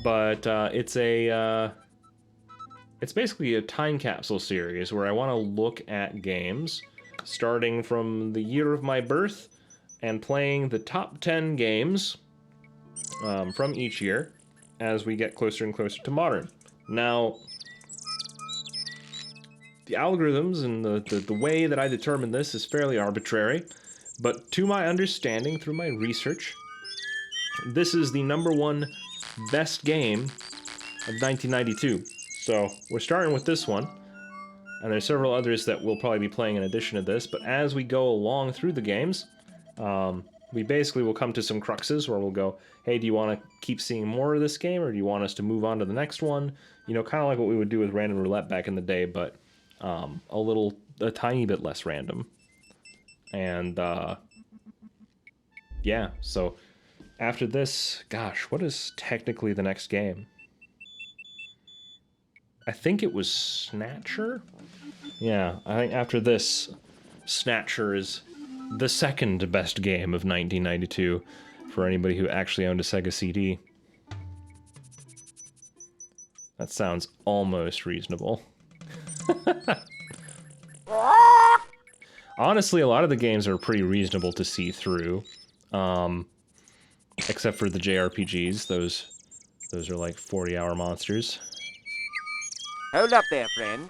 [SPEAKER 1] but it's basically a time capsule series where I want to look at games starting from the year of my birth and playing the top 10 games from each year as we get closer and closer to modern. Now, the algorithms and the way that I determine this is fairly arbitrary, but to my understanding through my research, this is the #1 best game of 1992. So we're starting with this one, and there's several others that we'll probably be playing in addition to this, but as we go along through the games, we basically will come to some cruxes where we'll go, hey, do you want to keep seeing more of this game, or do you want us to move on to the next one? You know, kind of like what we would do with random roulette back in the day, but a tiny bit less random. And, yeah, so after this, gosh, what is technically the next game? I think it was Snatcher? Yeah, I think after this, Snatcher is the second best game of 1992 for anybody who actually owned a Sega CD. That sounds almost reasonable. Honestly, a lot of the games are pretty reasonable to see through. Except for the JRPGs, those are like 40-hour monsters.
[SPEAKER 11] Hold up there, friend.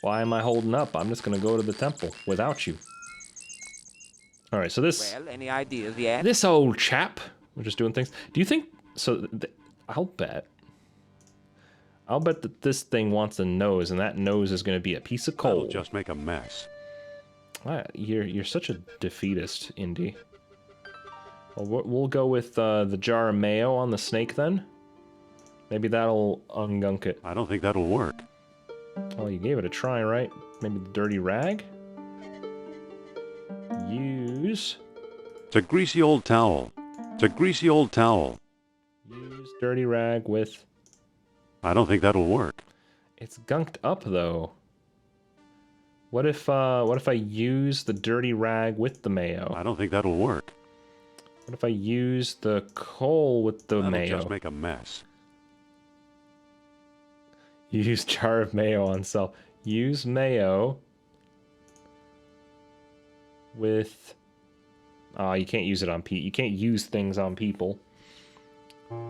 [SPEAKER 1] Why am I holding up? I'm just gonna go to the temple without you. Alright, so this...
[SPEAKER 11] Well, any ideas yet?
[SPEAKER 1] This old chap, we're just doing things. Do you think... So, I'll bet that this thing wants a nose, and that nose is gonna be a piece of coal.
[SPEAKER 2] That'll just make a mess.
[SPEAKER 1] You're such a defeatist, Indy. Well, we'll go with the jar of mayo on the snake then. Maybe that'll ungunk it.
[SPEAKER 2] I don't think that'll work.
[SPEAKER 1] Well, you gave it a try, right? Maybe the dirty rag? Use...
[SPEAKER 2] It's a greasy old towel. It's a greasy old towel.
[SPEAKER 1] Use dirty rag with...
[SPEAKER 2] I don't think that'll work.
[SPEAKER 1] It's gunked up, though. What if I use the dirty rag with the mayo?
[SPEAKER 2] I don't think that'll work.
[SPEAKER 1] What if I use the coal with the mayo?
[SPEAKER 2] That'll just make a mess.
[SPEAKER 1] Use jar of mayo on self. Use mayo with... Oh, you can't use it on people. You can't use things on people.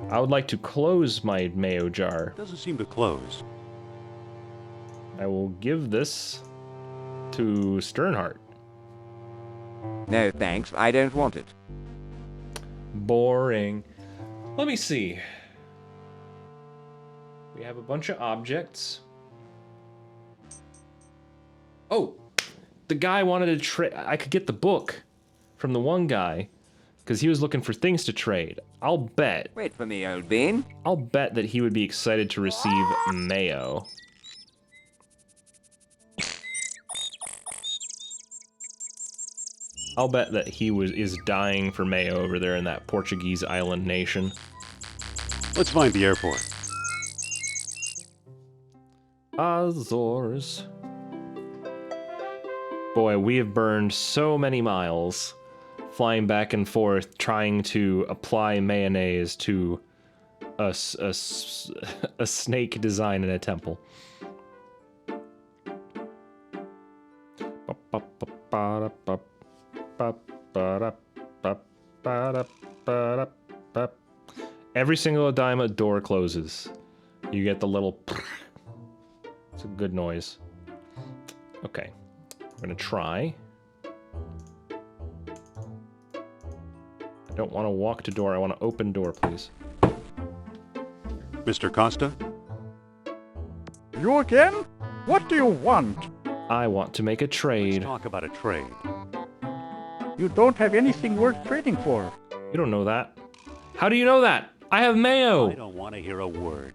[SPEAKER 1] I would like to close my mayo jar.
[SPEAKER 2] It doesn't seem to close.
[SPEAKER 1] I will give this to Sternhardt.
[SPEAKER 4] No, thanks. I don't want it.
[SPEAKER 1] Boring. Let me see. We have a bunch of objects. Oh! The guy wanted to trade... I could get the book from the one guy, because he was looking for things to trade. I'll bet...
[SPEAKER 4] Wait for me, old bean.
[SPEAKER 1] I'll bet that he would be excited to receive mayo. I'll bet that he is dying for mayo over there in that Portuguese island nation.
[SPEAKER 2] Let's find the airport.
[SPEAKER 1] Azores. Boy, we have burned so many miles flying back and forth trying to apply mayonnaise to a snake design in a temple. Every single time a door closes, you get the little... It's a good noise. Okay, I'm gonna try. I don't want to walk to door, I want to open door, please.
[SPEAKER 2] Mr. Costa?
[SPEAKER 5] You again? What do you want?
[SPEAKER 1] I want to make a trade.
[SPEAKER 2] Let's talk about a trade.
[SPEAKER 5] You don't have anything worth trading for.
[SPEAKER 1] You don't know that. How do you know that? I have mayo!
[SPEAKER 2] I don't want to hear a word.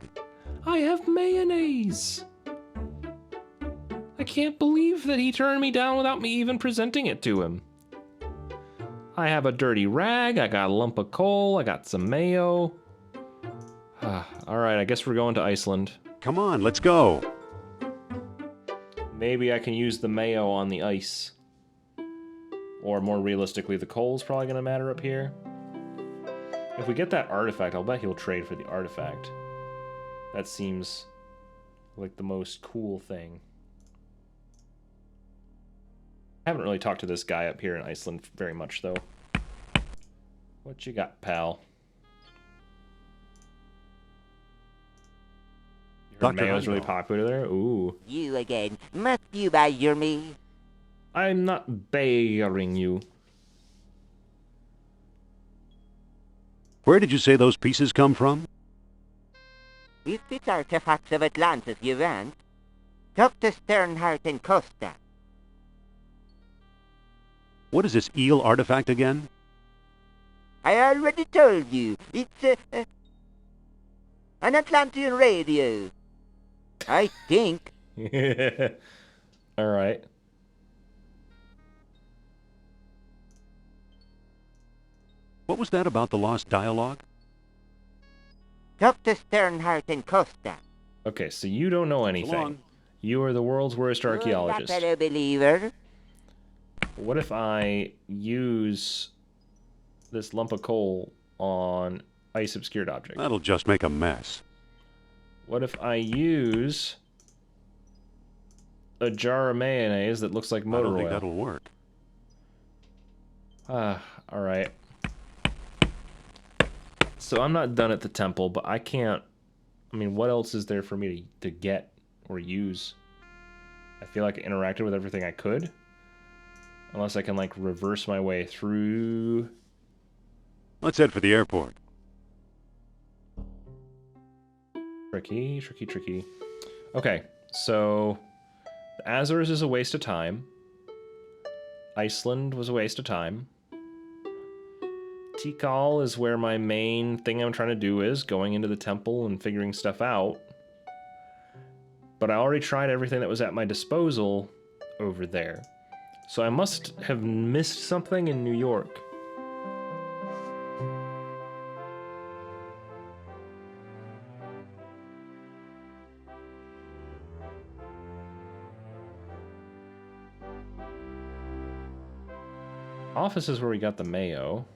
[SPEAKER 1] I have mayonnaise! I can't believe that he turned me down without me even presenting it to him. I have a dirty rag, I got a lump of coal, I got some mayo. Alright, I guess we're going to Iceland.
[SPEAKER 2] Come on, let's go.
[SPEAKER 1] Maybe I can use the mayo on the ice. Or more realistically, the coal's probably going to matter up here. If we get that artifact, I'll bet he'll trade for the artifact. That seems like the most cool thing. I haven't really talked to this guy up here in Iceland very much, though. What you got, pal? You heard mayo's really popular there? Ooh.
[SPEAKER 11] You again. Must you badger me?
[SPEAKER 1] I'm not badgering you.
[SPEAKER 2] Where did you say those pieces come from?
[SPEAKER 11] If it's artifacts of Atlantis you want, talk to Sternhardt and Costa.
[SPEAKER 2] What is this eel artifact again?
[SPEAKER 11] I already told you. It's an Atlantean radio. I think.
[SPEAKER 1] Alright.
[SPEAKER 2] What was that about the lost dialogue?
[SPEAKER 11] Talk to Sternhardt and Costa.
[SPEAKER 1] Okay, so you don't know anything.
[SPEAKER 2] Belong.
[SPEAKER 1] You are the world's worst archaeologist.
[SPEAKER 11] fellow believer.
[SPEAKER 1] What if I use this lump of coal on ice obscured object?
[SPEAKER 2] That'll just make a mess.
[SPEAKER 1] What if I use a jar of mayonnaise that looks like motor
[SPEAKER 2] I don't think
[SPEAKER 1] oil?
[SPEAKER 2] that'll work.
[SPEAKER 1] Alright. So I'm not done at the temple, but I can't... I mean, what else is there for me to get or use? I feel like I interacted with everything I could. Unless I can, like, reverse my way through...
[SPEAKER 2] Let's head for the airport.
[SPEAKER 1] Tricky, tricky, tricky. Okay, so... the Azores is a waste of time. Iceland was a waste of time. Tikal is where my main thing I'm trying to do is, going into the temple and figuring stuff out. But I already tried everything that was at my disposal over there. So I must have missed something in New York. Office is where we got the mayo.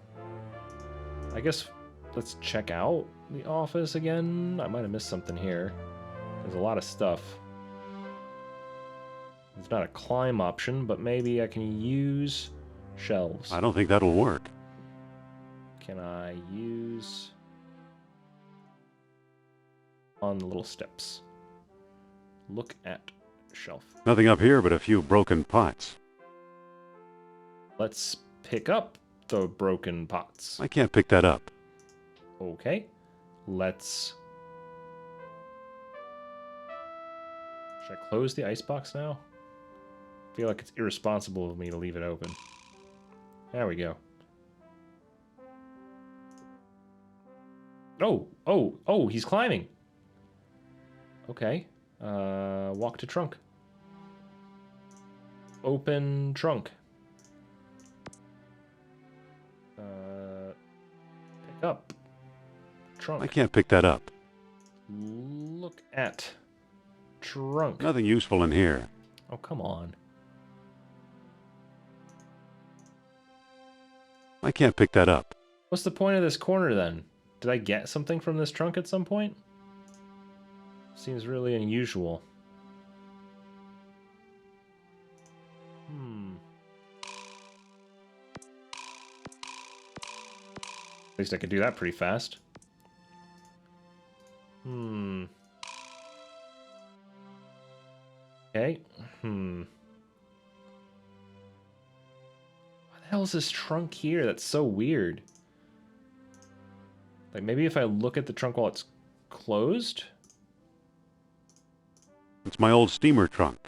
[SPEAKER 1] I guess let's check out the office again. I might have missed something here. There's a lot of stuff. It's not a climb option, but maybe I can use shelves.
[SPEAKER 2] I don't think that'll work.
[SPEAKER 1] Can I use on the little steps? Look at shelf.
[SPEAKER 2] Nothing up here but a few broken pots.
[SPEAKER 1] Let's pick up the broken pots.
[SPEAKER 2] I can't pick that up.
[SPEAKER 1] Okay. Let's... should I close the icebox now? I feel like it's irresponsible of me to leave it open. There we go. Oh, he's climbing. Okay. Walk to trunk. Open trunk. Pick up. Trunk.
[SPEAKER 2] I can't pick that up.
[SPEAKER 1] Look at trunk.
[SPEAKER 2] Nothing useful in here.
[SPEAKER 1] Oh, come on.
[SPEAKER 2] I can't pick that up.
[SPEAKER 1] What's the point of this corner then? Did I get something from this trunk at some point? Seems really unusual. At least I could do that pretty fast. Okay. Why the hell is this trunk here? That's so weird. Like, maybe if I look at the trunk while it's closed?
[SPEAKER 2] It's my old steamer trunk.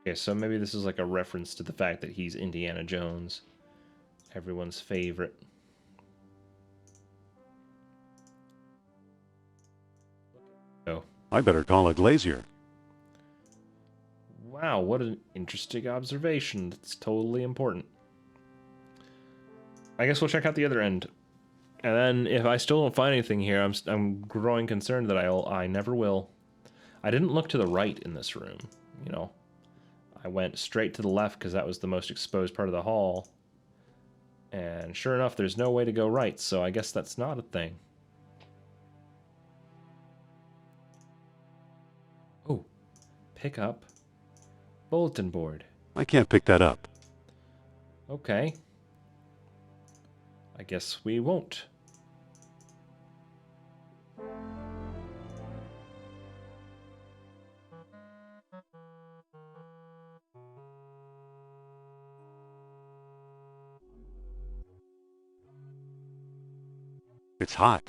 [SPEAKER 1] Okay, so maybe this is like a reference to the fact that he's Indiana Jones. Everyone's favorite. Oh.
[SPEAKER 2] I better call a glazier.
[SPEAKER 1] Wow, what an interesting observation. That's totally important. I guess we'll check out the other end. And then if I still don't find anything here, I'm growing concerned that I never will. I didn't look to the right in this room, you know. I went straight to the left because that was the most exposed part of the hall. And sure enough, there's no way to go right, so I guess that's not a thing. Oh, pick up bulletin board.
[SPEAKER 2] I can't pick that up.
[SPEAKER 1] Okay. I guess we won't.
[SPEAKER 2] It's hot.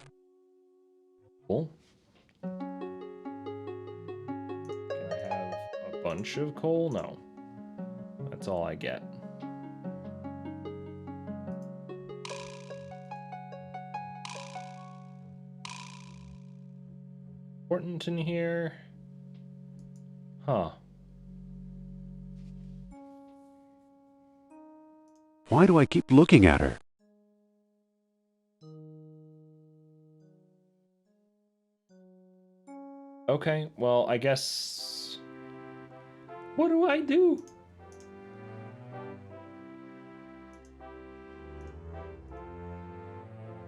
[SPEAKER 1] Cool. Can I have a bunch of coal? No. That's all I get. Important in here. Huh.
[SPEAKER 2] Why do I keep looking at her?
[SPEAKER 1] Okay, well, I guess What do I do? I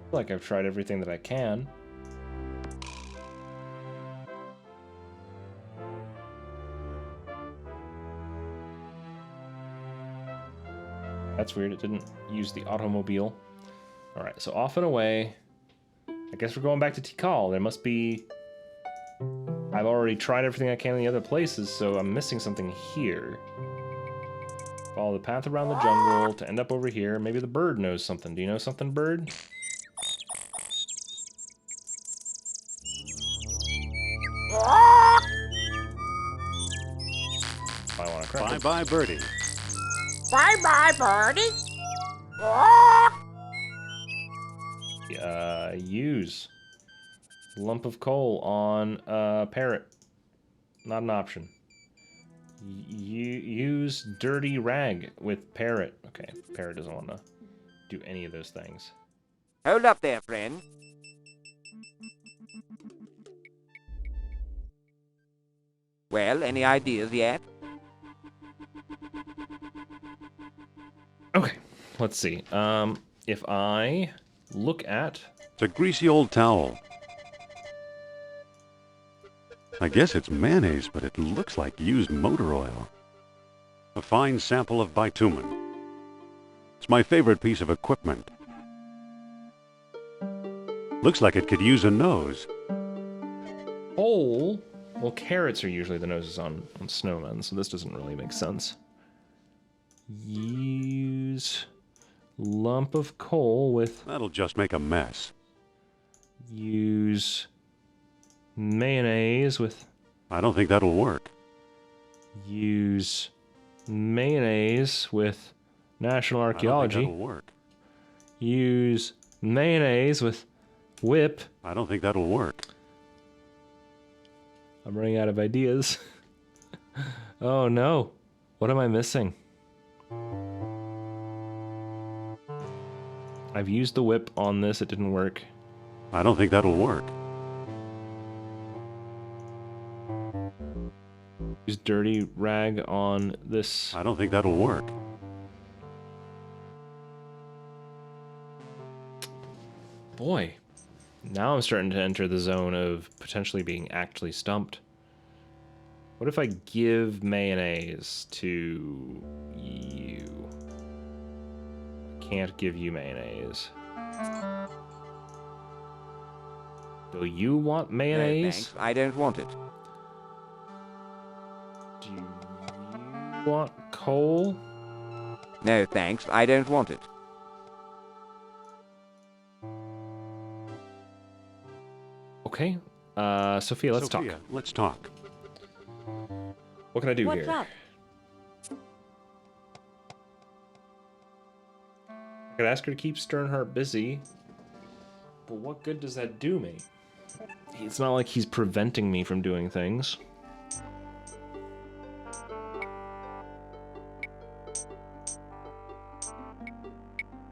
[SPEAKER 1] feel like I've tried everything that I can. That's weird, it didn't use the automobile. Alright, so off and away. I guess we're going back to Tikal. There must be... I've already tried everything I can in the other places, so I'm missing something here. Follow the path around the jungle to end up over here. Maybe the bird knows something. Do you know something, bird? I want to crack it.
[SPEAKER 2] Bye-bye, birdie.
[SPEAKER 12] Bye-bye, birdie.
[SPEAKER 1] Use lump of coal on parrot. Not an option. Use dirty rag with parrot. Okay, parrot doesn't want to do any of those things.
[SPEAKER 4] Hold up there, friend. Well, any ideas yet?
[SPEAKER 1] Okay, let's see. If I look at...
[SPEAKER 2] It's a greasy old towel. I guess it's mayonnaise, but it looks like used motor oil. A fine sample of bitumen. It's my favorite piece of equipment. Looks like it could use a nose.
[SPEAKER 1] Coal? Well, carrots are usually the noses on snowmen, so this doesn't really make sense. Use lump of coal with...
[SPEAKER 2] That'll just make a mess.
[SPEAKER 1] Use mayonnaise with...
[SPEAKER 2] I don't think that'll work.
[SPEAKER 1] Use mayonnaise with National Archaeology.
[SPEAKER 2] I don't think that'll work.
[SPEAKER 1] Use mayonnaise with whip.
[SPEAKER 2] I don't think that'll work.
[SPEAKER 1] I'm running out of ideas. Oh no. What am I missing? I've used the whip on this, it didn't work.
[SPEAKER 2] I don't think that'll work.
[SPEAKER 1] Use dirty rag on this.
[SPEAKER 2] I don't think that'll work.
[SPEAKER 1] Boy, now I'm starting to enter the zone of potentially being actually stumped. What if I give mayonnaise to you? I can't give you mayonnaise. Do you want mayonnaise?
[SPEAKER 4] No, thanks. I don't want it.
[SPEAKER 1] Do you want coal?
[SPEAKER 4] No, thanks. I don't want it.
[SPEAKER 1] Okay. Sophia, let's talk.
[SPEAKER 2] Let's talk.
[SPEAKER 1] What can I do
[SPEAKER 9] What's
[SPEAKER 1] here?
[SPEAKER 9] up?
[SPEAKER 1] I could ask her to keep Sternheart busy, but what good does that do me? It's not like he's preventing me from doing things.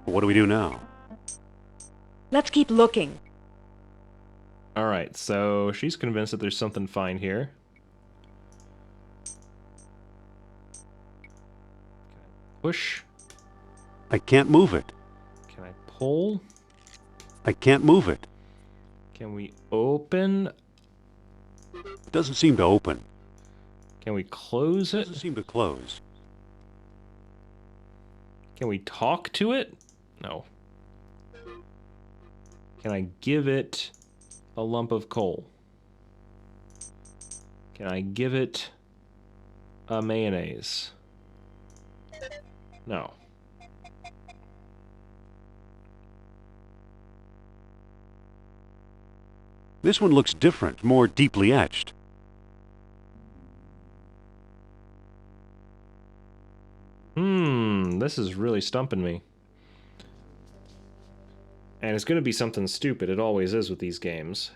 [SPEAKER 2] What do we do now?
[SPEAKER 9] Let's keep looking.
[SPEAKER 1] Alright, so she's convinced that there's something fine here. Push.
[SPEAKER 2] I can't move it.
[SPEAKER 1] Can I pull?
[SPEAKER 2] I can't move it.
[SPEAKER 1] Can we open?
[SPEAKER 2] It doesn't seem to open.
[SPEAKER 1] Can we close it?
[SPEAKER 2] Doesn't seem to close.
[SPEAKER 1] Can we talk to it? No. Can I give it a lump of coal? Can I give it a mayonnaise? No.
[SPEAKER 2] This one looks different, more deeply etched.
[SPEAKER 1] This is really stumping me. And it's going to be something stupid. It always is with these games.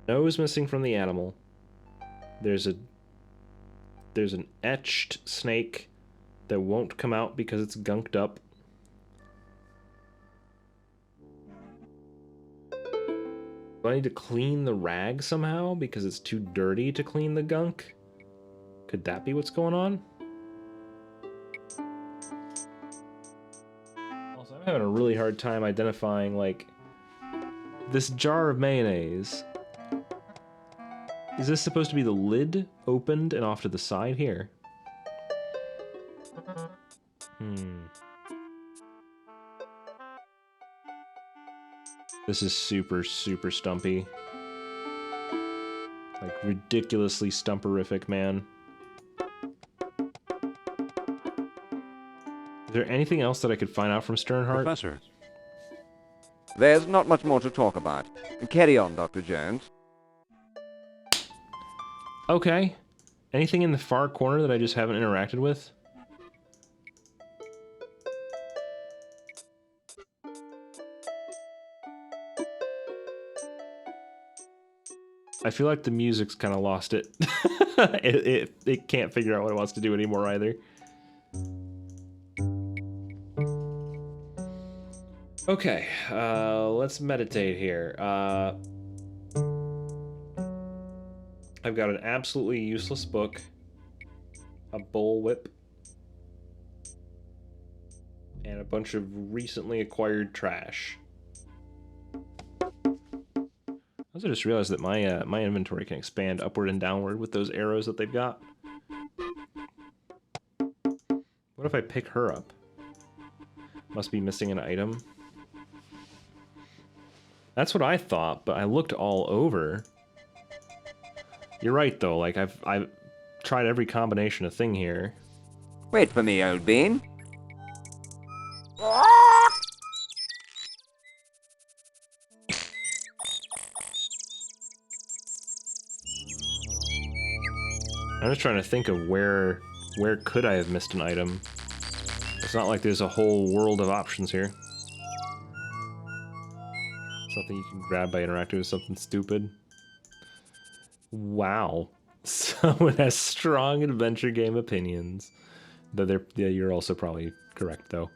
[SPEAKER 1] Nose missing from the animal. There's an etched snake that won't come out because it's gunked up. Do I need to clean the rag somehow because it's too dirty to clean the gunk? Could that be what's going on? Also, I'm having a really hard time identifying, like, this jar of mayonnaise. Is this supposed to be the lid opened and off to the side here? This is super, super stumpy. Like, ridiculously stumperific, man. Is there anything else that I could find out from Sternhardt?
[SPEAKER 2] Professor.
[SPEAKER 4] There's not much more to talk about. Carry on, Dr. Jones.
[SPEAKER 1] Okay. Anything in the far corner that I just haven't interacted with? I feel like the music's kind of lost it. It can't figure out what it wants to do anymore either. Okay, let's meditate here. I've got an absolutely useless book, a bullwhip, and a bunch of recently acquired trash. I also just realized that my my inventory can expand upward and downward with those arrows that they've got. What if I pick her up? Must be missing an item. That's what I thought, but I looked all over. You're right though, like I've tried every combination of thing here.
[SPEAKER 4] Wait for me, old bean.
[SPEAKER 1] I'm just trying to think of where could I have missed an item. It's not like there's a whole world of options here. Something you can grab by interacting with something stupid. Wow. Someone has strong adventure game opinions. Though yeah, you're also probably correct, though.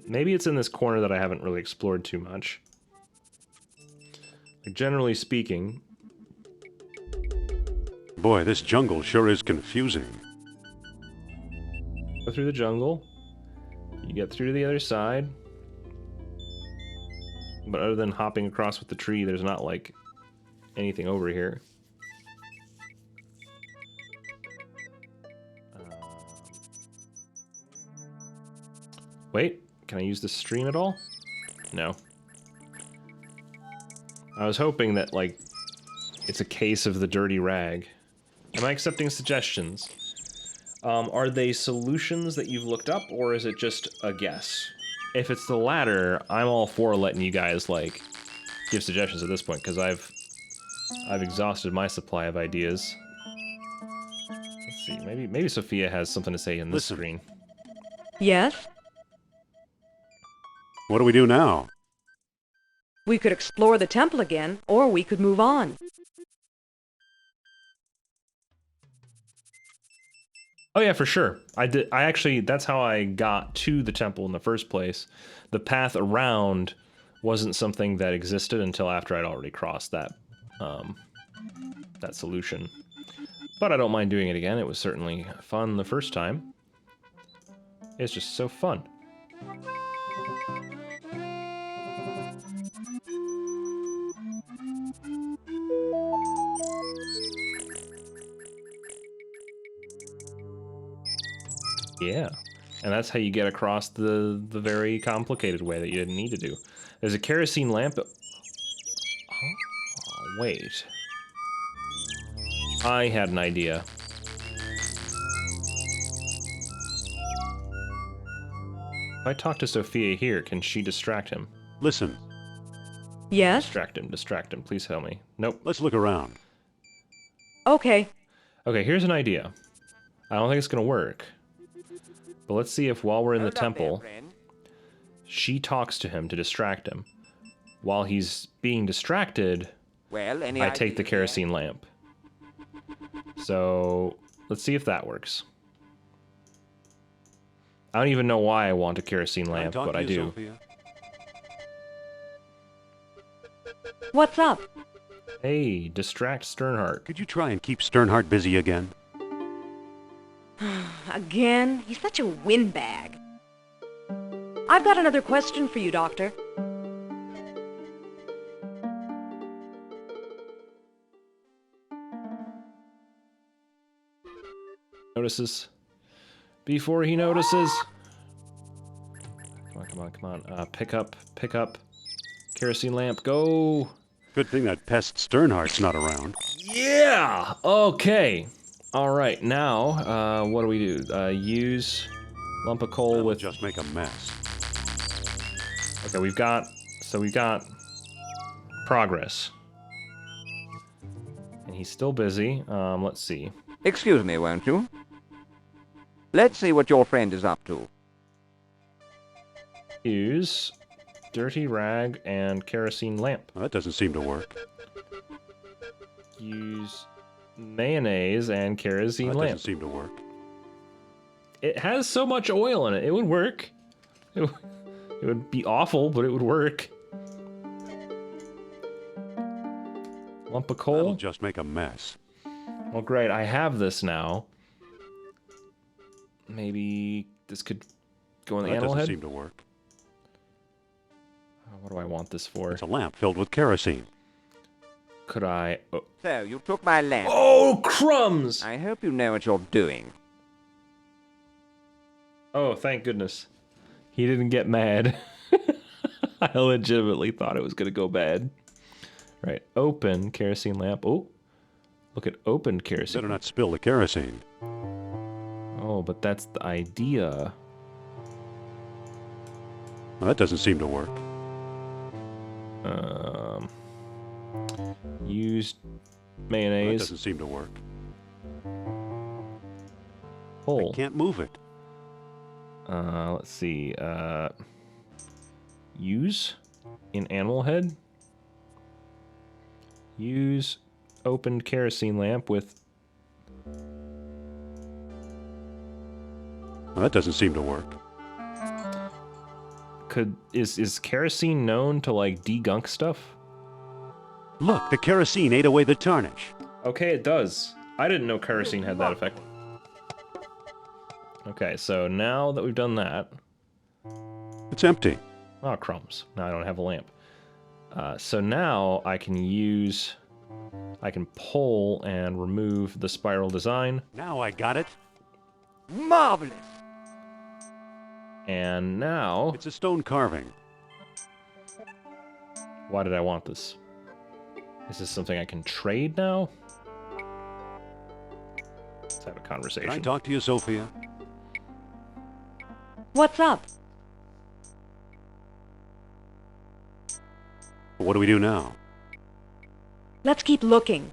[SPEAKER 1] Maybe it's in this corner that I haven't really explored too much. Like, generally speaking...
[SPEAKER 2] Boy, this jungle sure is confusing.
[SPEAKER 1] Go through the jungle. You get through to the other side. But other than hopping across with the tree, there's not, like, anything over here. Wait, can I use the stream at all? No. I was hoping that, like, it's a case of the dirty rag. Am I accepting suggestions? Are they solutions that you've looked up, or is it just a guess? If it's the latter, I'm all for letting you guys, like, give suggestions at this point, because I've exhausted my supply of ideas. Let's see, maybe Sophia has something to say in this screen.
[SPEAKER 9] Yes?
[SPEAKER 2] What do we do now?
[SPEAKER 9] We could explore the temple again, or we could move on.
[SPEAKER 1] Oh yeah, for sure. I actually, that's how I got to the temple in the first place. The path around wasn't something that existed until after I'd already crossed that, that solution. But I don't mind doing it again. It was certainly fun the first time. It's just so fun. Yeah, and that's how you get across the very complicated way that you didn't need to do. There's a kerosene lamp. Oh, wait. I had an idea. If I talk to Sophia here, can she distract him?
[SPEAKER 2] Listen.
[SPEAKER 9] Yes?
[SPEAKER 1] Distract him, please help me. Nope.
[SPEAKER 2] Let's look around.
[SPEAKER 9] Okay.
[SPEAKER 1] Okay, here's an idea. I don't think it's gonna work. But let's see if while we're in the temple, she talks to him to distract him. While he's being distracted, I take the kerosene lamp. So, let's see if that works. I don't even know why I want a kerosene lamp, but I do.
[SPEAKER 9] What's up?
[SPEAKER 1] Hey, distract Sternheart.
[SPEAKER 2] Could you try and keep Sternheart busy again?
[SPEAKER 9] Again? He's such a windbag. I've got another question for you, Doctor.
[SPEAKER 1] Notices. Before he notices. Come on. Pick up. Kerosene lamp, go.
[SPEAKER 2] Good thing that pest Sternheart's not around.
[SPEAKER 1] Yeah! Okay. Alright, now, what do we do? Use lump of coal with...
[SPEAKER 2] just make a mess.
[SPEAKER 1] Okay, we've got progress. And he's still busy. Let's see.
[SPEAKER 4] Excuse me, won't you? Let's see what your friend is up to.
[SPEAKER 1] Use dirty rag and kerosene lamp.
[SPEAKER 2] Well, that doesn't seem to work.
[SPEAKER 1] Use mayonnaise and kerosene
[SPEAKER 2] That
[SPEAKER 1] lamp.
[SPEAKER 2] doesn't seem to work.
[SPEAKER 1] It has so much oil in it. It would work. It would be awful, but it would work. Lump of coal.
[SPEAKER 2] That'll just make a mess.
[SPEAKER 1] Well, great. I have this now. Maybe this could go in the animal head?
[SPEAKER 2] That doesn't seem to work.
[SPEAKER 1] What do I want this for?
[SPEAKER 2] It's a lamp filled with kerosene.
[SPEAKER 1] Could I... Oh.
[SPEAKER 4] So, you took my lamp.
[SPEAKER 1] Oh, crumbs!
[SPEAKER 4] I hope you know what you're doing.
[SPEAKER 1] Oh, thank goodness. He didn't get mad. I legitimately thought it was going to go bad. Right, open kerosene lamp. Oh, look at open kerosene.
[SPEAKER 2] Better not spill the kerosene.
[SPEAKER 1] Oh, but that's the idea.
[SPEAKER 2] Well, that doesn't seem to work.
[SPEAKER 1] Use mayonnaise.
[SPEAKER 2] That doesn't seem to work.
[SPEAKER 1] Pull.
[SPEAKER 2] I can't move it.
[SPEAKER 1] Let's see. Use in animal head. Use opened kerosene lamp with...
[SPEAKER 2] Well, that doesn't seem to work.
[SPEAKER 1] Is kerosene known to, like, degunk stuff?
[SPEAKER 2] Look, the kerosene ate away the tarnish.
[SPEAKER 1] Okay, it does. I didn't know kerosene had that effect. Okay, so now that we've done that...
[SPEAKER 2] It's empty.
[SPEAKER 1] Oh, crumbs. Now I don't have a lamp. So now I can use... I can pull and remove the spiral design.
[SPEAKER 2] Now I got it.
[SPEAKER 4] Marvelous!
[SPEAKER 1] And now...
[SPEAKER 2] It's a stone carving.
[SPEAKER 1] Why did I want this? Is this something I can trade now? Let's have a conversation.
[SPEAKER 2] Can I talk to you, Sophia?
[SPEAKER 9] What's up?
[SPEAKER 2] What do we do now?
[SPEAKER 9] Let's keep looking.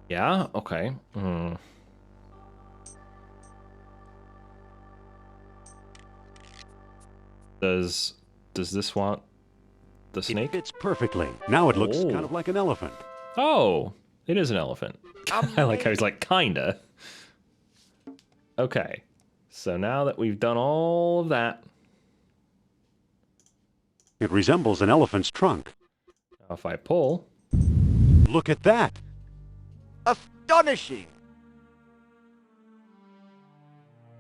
[SPEAKER 1] Yeah? Okay. Does this want the snake?
[SPEAKER 2] It fits perfectly. Now it looks kind of like an elephant.
[SPEAKER 1] Oh, it is an elephant. I like how he's like, kinda. Okay. So now that we've done all of that...
[SPEAKER 2] It resembles an elephant's trunk.
[SPEAKER 1] Now if I pull...
[SPEAKER 2] Look at that!
[SPEAKER 4] Astonishing!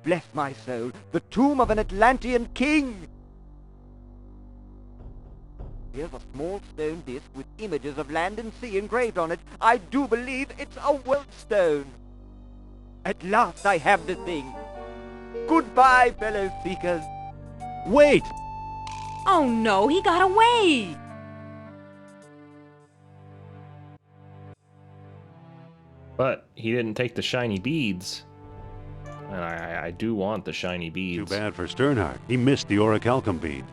[SPEAKER 4] Bless my soul, the tomb of an Atlantean king! Here's a small stone disc with images of land and sea engraved on it. I do believe it's a Wellstone. At last I have the thing. Goodbye, fellow seekers.
[SPEAKER 2] Wait!
[SPEAKER 9] Oh no, he got away!
[SPEAKER 1] But he didn't take the shiny beads. And I do want the shiny beads.
[SPEAKER 2] Too bad for Sternheart. He missed the orichalcum bead.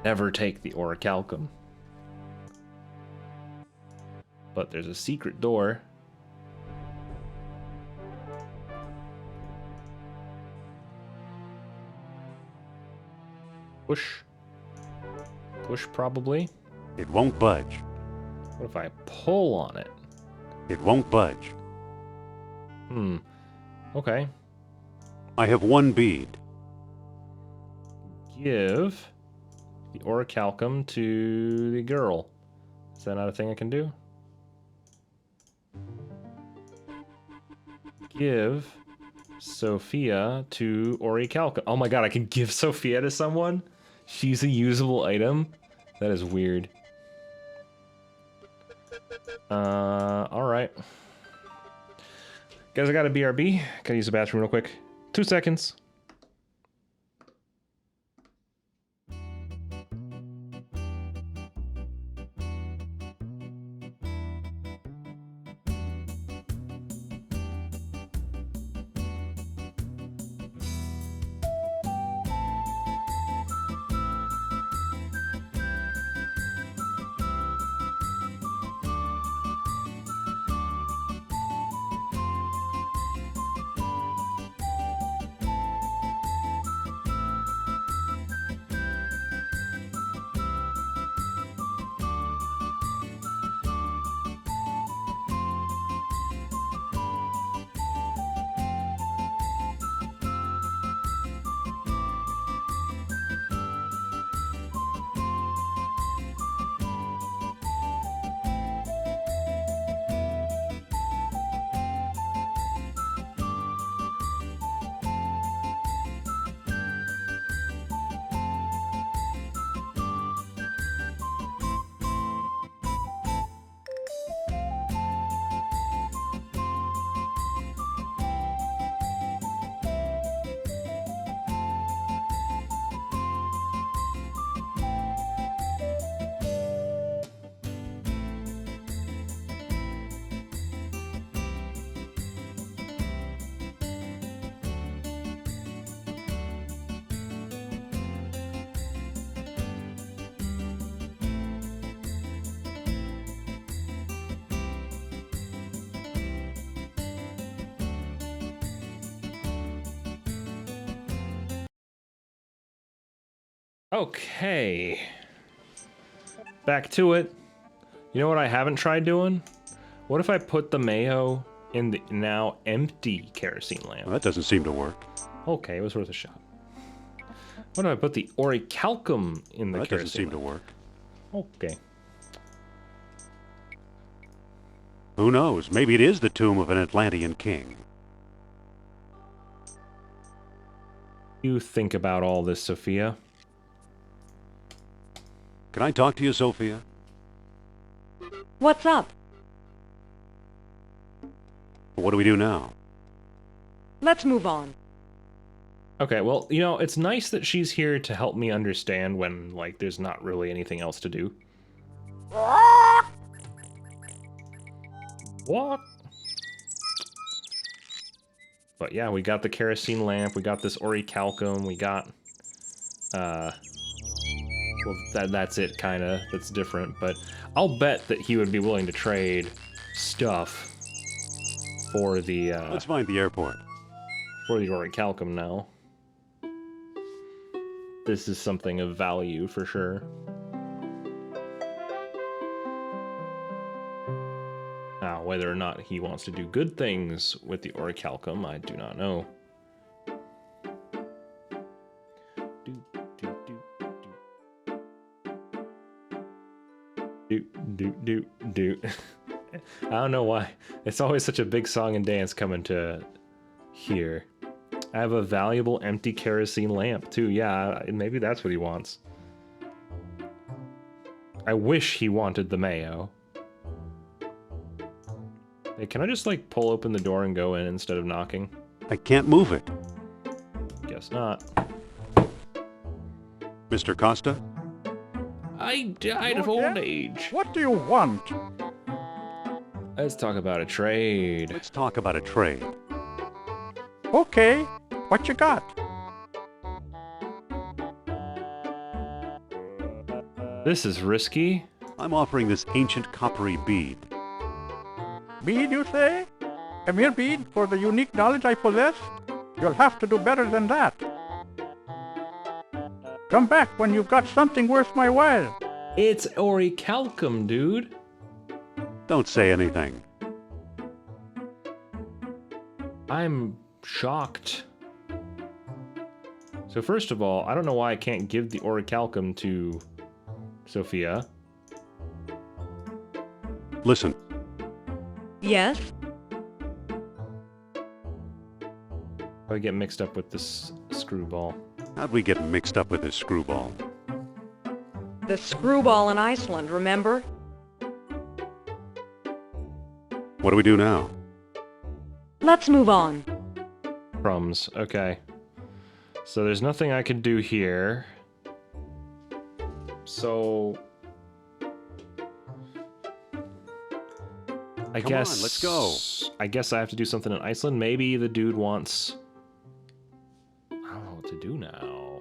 [SPEAKER 1] Never take the orichalcum. But there's a secret door. Push. Push, probably.
[SPEAKER 2] It won't budge.
[SPEAKER 1] What if I pull on it?
[SPEAKER 2] It won't budge.
[SPEAKER 1] Okay.
[SPEAKER 2] I have one bead.
[SPEAKER 1] Give the orichalcum to the girl. Is that not a thing I can do? Give Sophia to orichalcum. Oh my god, I can give Sophia to someone? She's a usable item? That is weird. Alright. Guys, I got a BRB. Can I use the bathroom real quick? 2 seconds. Okay. Back to it. You know what I haven't tried doing? What if I put the mayo in the now empty kerosene lamp?
[SPEAKER 2] Well, that doesn't seem to work.
[SPEAKER 1] Okay, it was worth a shot. What if I put the orichalcum in the
[SPEAKER 2] That
[SPEAKER 1] kerosene
[SPEAKER 2] doesn't seem
[SPEAKER 1] lamp?
[SPEAKER 2] to work.
[SPEAKER 1] Okay.
[SPEAKER 2] Who knows? Maybe it is the tomb of an Atlantean king.
[SPEAKER 1] You think about all this, Sophia.
[SPEAKER 2] Can I talk to you, Sophia?
[SPEAKER 9] What's up?
[SPEAKER 2] What do we do now?
[SPEAKER 9] Let's move on.
[SPEAKER 1] Okay, well, you know, it's nice that she's here to help me understand when, like, there's not really anything else to do. What? But yeah, we got the kerosene lamp, we got this orichalcum, we got, well, that's it, kinda. That's different, but I'll bet that he would be willing to trade stuff for the,
[SPEAKER 2] Let's find the airport.
[SPEAKER 1] for the orichalcum now. This is something of value for sure. Now, whether or not he wants to do good things with the orichalcum, I do not know. Do. I don't know why. It's always such a big song and dance coming to here. I have a valuable empty kerosene lamp too. Yeah, maybe that's what he wants. I wish he wanted the mayo. Hey, can I just like pull open the door and go in instead of knocking?
[SPEAKER 2] I can't move it.
[SPEAKER 1] Guess not.
[SPEAKER 2] Mr. Costa?
[SPEAKER 1] I died of old age.
[SPEAKER 5] What do you want?
[SPEAKER 1] Let's talk about a trade.
[SPEAKER 2] Let's talk about a trade.
[SPEAKER 5] Okay, what you got?
[SPEAKER 1] This is risky.
[SPEAKER 2] I'm offering this ancient coppery bead.
[SPEAKER 5] Bead, you say? A mere bead for the unique knowledge I possess? You'll have to do better than that. Come back when you've got something worth my while.
[SPEAKER 1] It's orichalcum, dude.
[SPEAKER 2] Don't say anything.
[SPEAKER 1] I'm shocked. So first of all, I don't know why I can't give the orichalcum to Sophia.
[SPEAKER 2] Listen.
[SPEAKER 9] Yes?
[SPEAKER 1] I get mixed up with this screwball.
[SPEAKER 2] How'd we get mixed up with this screwball?
[SPEAKER 9] The screwball in Iceland, remember?
[SPEAKER 2] What do we do now?
[SPEAKER 9] Let's move on.
[SPEAKER 1] Crumbs. Okay. So there's nothing I can do here. So I
[SPEAKER 2] Come
[SPEAKER 1] guess
[SPEAKER 2] on, let's go.
[SPEAKER 1] I guess I have to do something in Iceland. Maybe the dude wants. I don't know what to do now.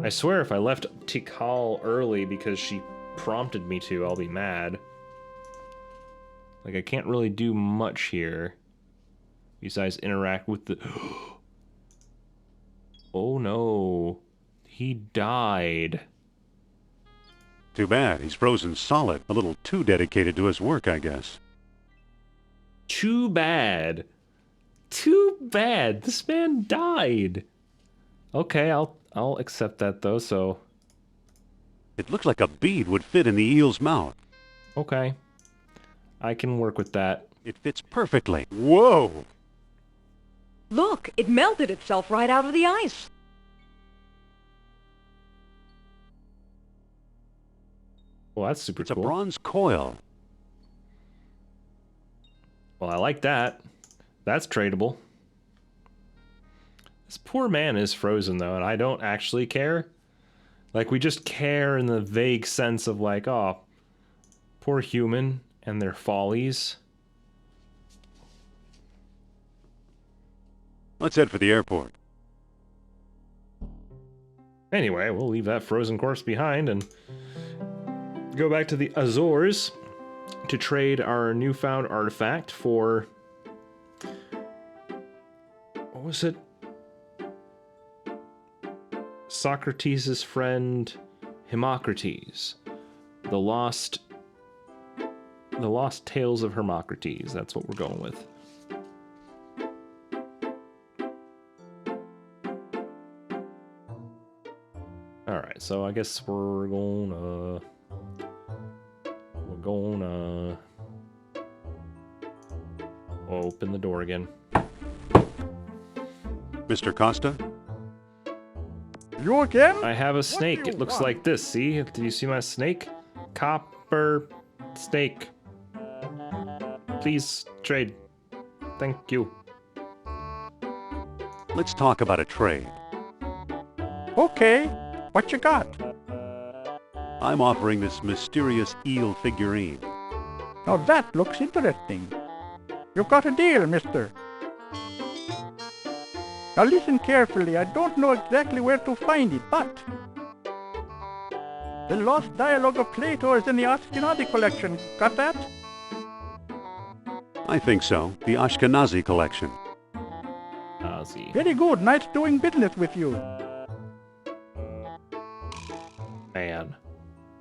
[SPEAKER 1] I swear if I left Tikal early because she prompted me to, I'll be mad. Like, I can't really do much here besides interact with the... Oh no. He died.
[SPEAKER 2] Too bad. He's frozen solid. A little too dedicated to his work, I guess.
[SPEAKER 1] Too bad. Too bad. This man died. Okay, I'll accept that though, so...
[SPEAKER 2] It looks like a bead would fit in the eel's mouth.
[SPEAKER 1] Okay. I can work with that.
[SPEAKER 2] It fits perfectly. Whoa!
[SPEAKER 9] Look, it melted itself right out of the ice.
[SPEAKER 1] Well, that's super
[SPEAKER 2] It's
[SPEAKER 1] cool.
[SPEAKER 2] a bronze coil.
[SPEAKER 1] Well, I like that. That's tradable. This poor man is frozen, though, and I don't actually care. Like, we just care in the vague sense of, like, oh, poor human and their follies.
[SPEAKER 2] Let's head for the airport.
[SPEAKER 1] Anyway, we'll leave that frozen corpse behind and go back to the Azores to trade our newfound artifact for... What was it? Socrates' friend Hermocrates. The lost tales of Hermocrates. That's what we're going with. Alright, so I guess we're gonna open the door again.
[SPEAKER 2] Mr. Costa?
[SPEAKER 5] You again?
[SPEAKER 1] I have a snake.
[SPEAKER 5] do you
[SPEAKER 1] It looks
[SPEAKER 5] want?
[SPEAKER 1] like this. See? Do you see my snake? Copper snake. Please trade. Thank you.
[SPEAKER 2] Let's talk about a trade.
[SPEAKER 5] Okay. What you got?
[SPEAKER 2] I'm offering this mysterious eel figurine.
[SPEAKER 5] Now that looks interesting. You've got a deal, mister. Now listen carefully. I don't know exactly where to find it, but... The Lost Dialogue of Plato is in the Ashkenazi collection. Got that?
[SPEAKER 2] I think so. The Ashkenazi collection.
[SPEAKER 1] Ozzy.
[SPEAKER 5] Very good. Nice doing business with you.
[SPEAKER 1] Man.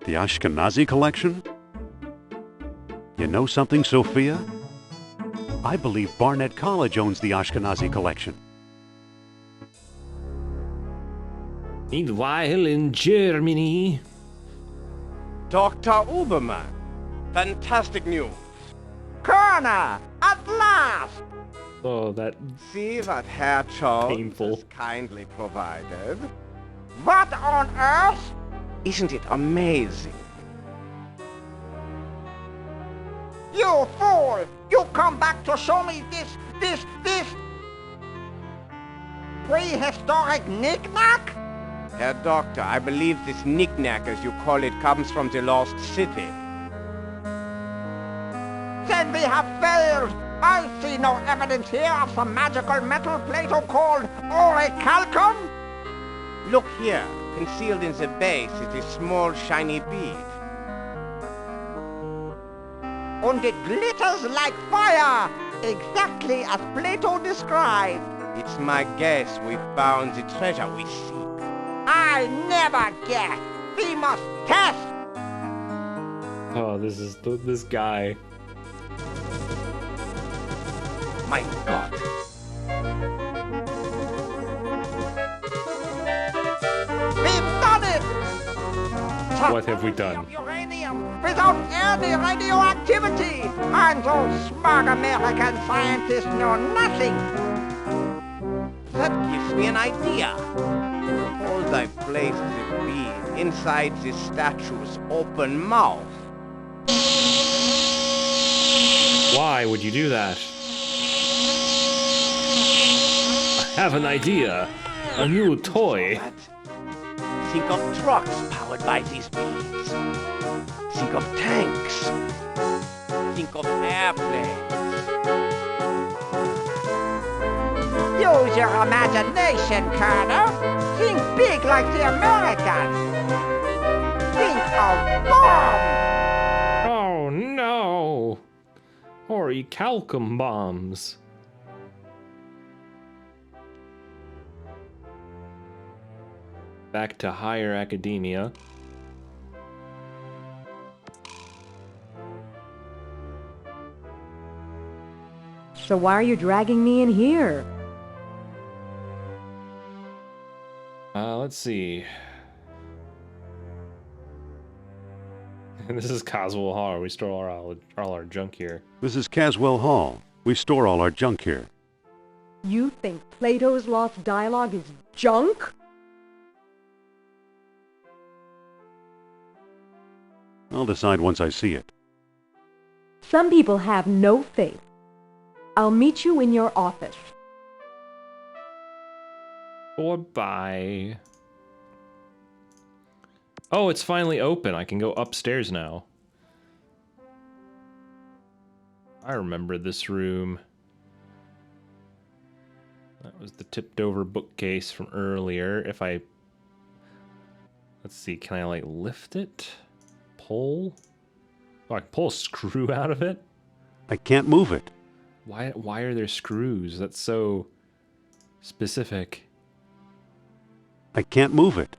[SPEAKER 2] The Ashkenazi collection? You know something, Sophia? I believe Barnett College owns the Ashkenazi collection.
[SPEAKER 1] Meanwhile, in Germany...
[SPEAKER 7] Dr. Uberman, fantastic news.
[SPEAKER 4] Kerner, at last!
[SPEAKER 1] Oh, that...
[SPEAKER 7] See what Herr Charles
[SPEAKER 1] Painful.
[SPEAKER 7] has kindly provided.
[SPEAKER 4] What on earth?
[SPEAKER 7] Isn't it amazing?
[SPEAKER 4] You fool! You come back to show me this prehistoric knick-knack?
[SPEAKER 7] Herr Doctor, I believe this knick-knack, as you call it, comes from the lost city.
[SPEAKER 4] Then we have failed. I see no evidence here of some magical metal Plato called orichalcum.
[SPEAKER 7] Look here, concealed in the base is a small shiny bead.
[SPEAKER 4] And it glitters like fire, exactly as Plato described.
[SPEAKER 7] It's my guess we found the treasure we seek.
[SPEAKER 4] I never guess. We must test.
[SPEAKER 1] Oh, this is this guy.
[SPEAKER 7] My God.
[SPEAKER 1] What have we done?
[SPEAKER 4] Uranium without any radioactivity. And those smug American scientists know nothing.
[SPEAKER 7] That gives me an idea. Suppose I place the bead inside the statue's open mouth.
[SPEAKER 1] Why would you do that? I have an idea. A new toy.
[SPEAKER 7] Think of trucks powered by these beads. Think of tanks. Think of airplanes.
[SPEAKER 4] Use your imagination, Colonel. Think big like the Americans. Think of bomb.
[SPEAKER 1] Oh no! Orichalcum bombs. Back to higher academia.
[SPEAKER 9] So why are you dragging me in here?
[SPEAKER 1] Let's see. This is Caswell Hall. We store all our junk here.
[SPEAKER 2] This is Caswell Hall. We store all our junk here.
[SPEAKER 9] You think Plato's Lost Dialogue is junk?
[SPEAKER 2] I'll decide once I see it.
[SPEAKER 9] Some people have no faith. I'll meet you in your office.
[SPEAKER 1] Goodbye. Oh, it's finally open. I can go upstairs now. I remember this room. That was the tipped over bookcase from earlier. If I... Let's see, can I like lift it? Pull? Oh, I can pull a screw out of it?
[SPEAKER 2] I can't move it.
[SPEAKER 1] Why are there screws? That's so specific.
[SPEAKER 2] I can't move it.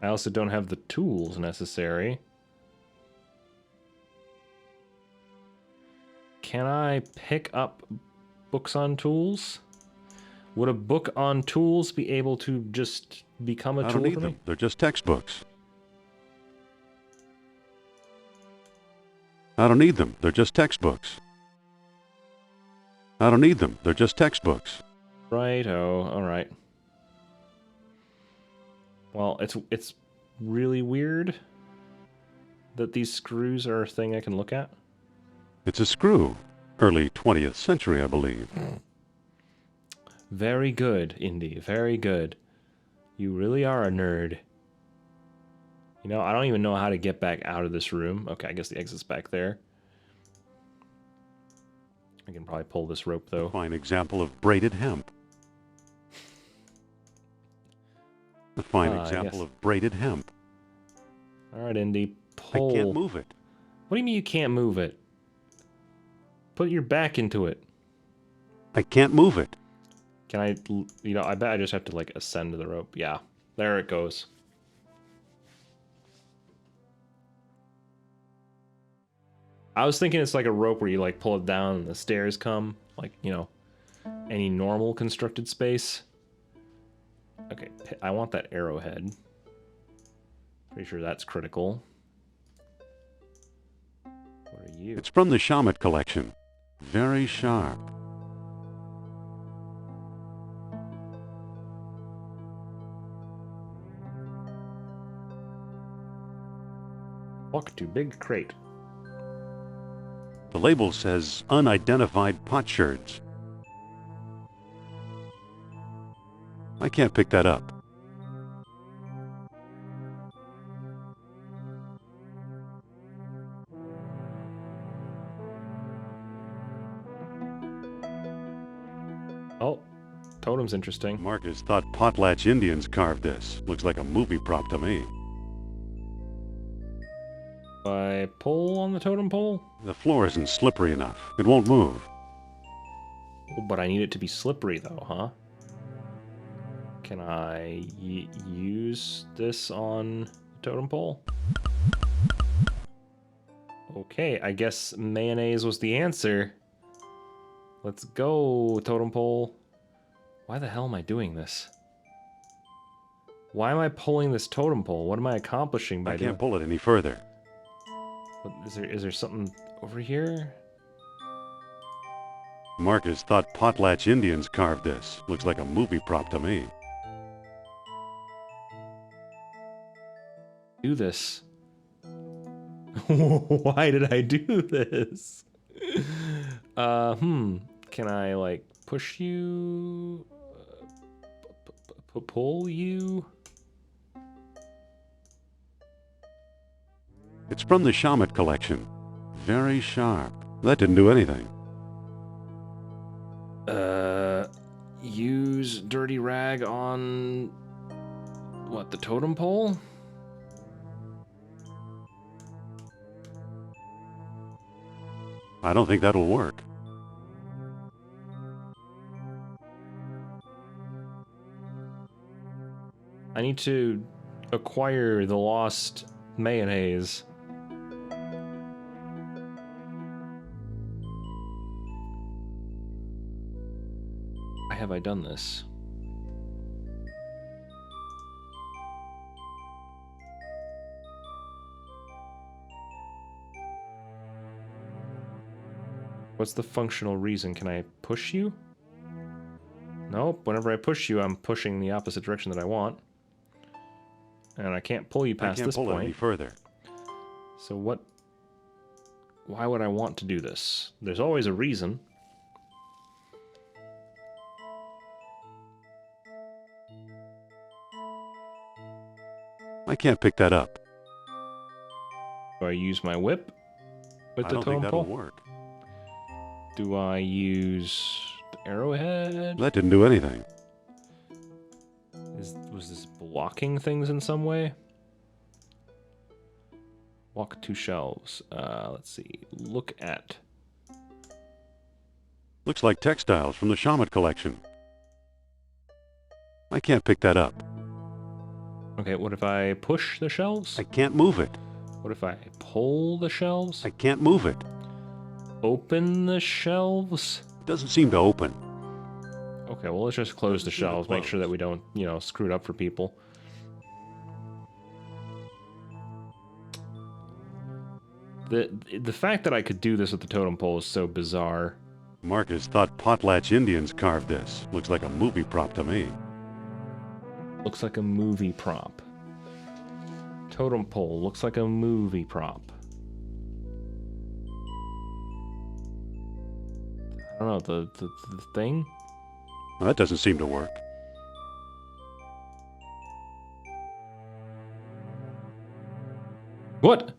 [SPEAKER 1] I also don't have the tools necessary. Can I pick up books on tools? Would a book on tools be able to just become a tool for me?
[SPEAKER 2] I don't need them. They're just textbooks. I don't need them. They're just textbooks. I don't need them. They're just textbooks.
[SPEAKER 1] Right-o. All right. Well, it's really weird that these screws are a thing I can look at.
[SPEAKER 2] It's a screw. Early 20th century, I believe.
[SPEAKER 1] Very good, Indy. Very good. You really are a nerd. You know, I don't even know how to get back out of this room. Okay, I guess the exit's back there. I can probably pull this rope, though.
[SPEAKER 2] A fine example of braided hemp. A fine example of braided hemp.
[SPEAKER 1] All right, Indy, pull.
[SPEAKER 2] I can't move it.
[SPEAKER 1] What do you mean you can't move it? Put your back into it.
[SPEAKER 2] I can't move it.
[SPEAKER 1] Can I, you know, I bet I just have to, like, ascend to the rope. Yeah, there it goes. I was thinking it's like a rope where you, like, pull it down and the stairs come. Like, you know, any normal constructed space. Okay, I want that arrowhead. Pretty sure that's critical. What are you?
[SPEAKER 2] It's from the Shamet collection. Very sharp.
[SPEAKER 1] Walk to big crate.
[SPEAKER 2] The label says unidentified potsherds. I can't pick that up.
[SPEAKER 1] Oh, totem's interesting.
[SPEAKER 2] Marcus thought Potlatch Indians carved this. Looks like a movie prop to me.
[SPEAKER 1] I pull on the totem pole?
[SPEAKER 2] The floor isn't slippery enough. It won't move.
[SPEAKER 1] Oh, but I need it to be slippery, though, huh? Can I use this on the totem pole? Okay, I guess mayonnaise was the answer. Let's go, totem pole. Why the hell am I doing this? Why am I pulling this totem pole? What am I accomplishing by
[SPEAKER 2] I
[SPEAKER 1] doing?
[SPEAKER 2] can't pull it any further.
[SPEAKER 1] What, is there something over here?
[SPEAKER 2] Marcus thought Potlatch Indians carved this. Looks like a movie prop to me.
[SPEAKER 1] Do this. Why did I do this? Can I like push you? Pull you?
[SPEAKER 2] It's from the Shamet collection. Very sharp. That didn't do anything.
[SPEAKER 1] Use dirty rag on what, the totem pole?
[SPEAKER 2] I don't think that'll work.
[SPEAKER 1] I need to acquire the lost mayonnaise. Why have I done this? What's the functional reason? Can I push you? Nope. Whenever I push you, I'm pushing the opposite direction that I want. And I can't pull you past this point.
[SPEAKER 2] I can't pull it any further.
[SPEAKER 1] So what... Why would I want to do this? There's always a reason.
[SPEAKER 2] I can't pick that up.
[SPEAKER 1] Do I use my whip with the
[SPEAKER 2] I don't think
[SPEAKER 1] totem
[SPEAKER 2] that'll
[SPEAKER 1] pole?
[SPEAKER 2] work.
[SPEAKER 1] Do I use the arrowhead?
[SPEAKER 2] That didn't do anything.
[SPEAKER 1] Was this blocking things in some way? Walk 2 shelves. Let's see. Look at...
[SPEAKER 2] Looks like textiles from the Shamet collection. I can't pick that up.
[SPEAKER 1] Okay, what if I push the shelves?
[SPEAKER 2] I can't move it.
[SPEAKER 1] What if I pull the shelves?
[SPEAKER 2] I can't move it.
[SPEAKER 1] Open the shelves?
[SPEAKER 2] It doesn't seem to open.
[SPEAKER 1] Okay, well, let's just close the shelves. Make sure that we don't, you know, screw it up for people. The fact that I could do this with the totem pole is so bizarre.
[SPEAKER 2] Marcus thought Potlatch Indians carved this. Looks like a movie prop to me.
[SPEAKER 1] Looks like a movie prop. Totem pole looks like a movie prop. I don't know, the thing?
[SPEAKER 2] Well, that doesn't seem to work.
[SPEAKER 1] What?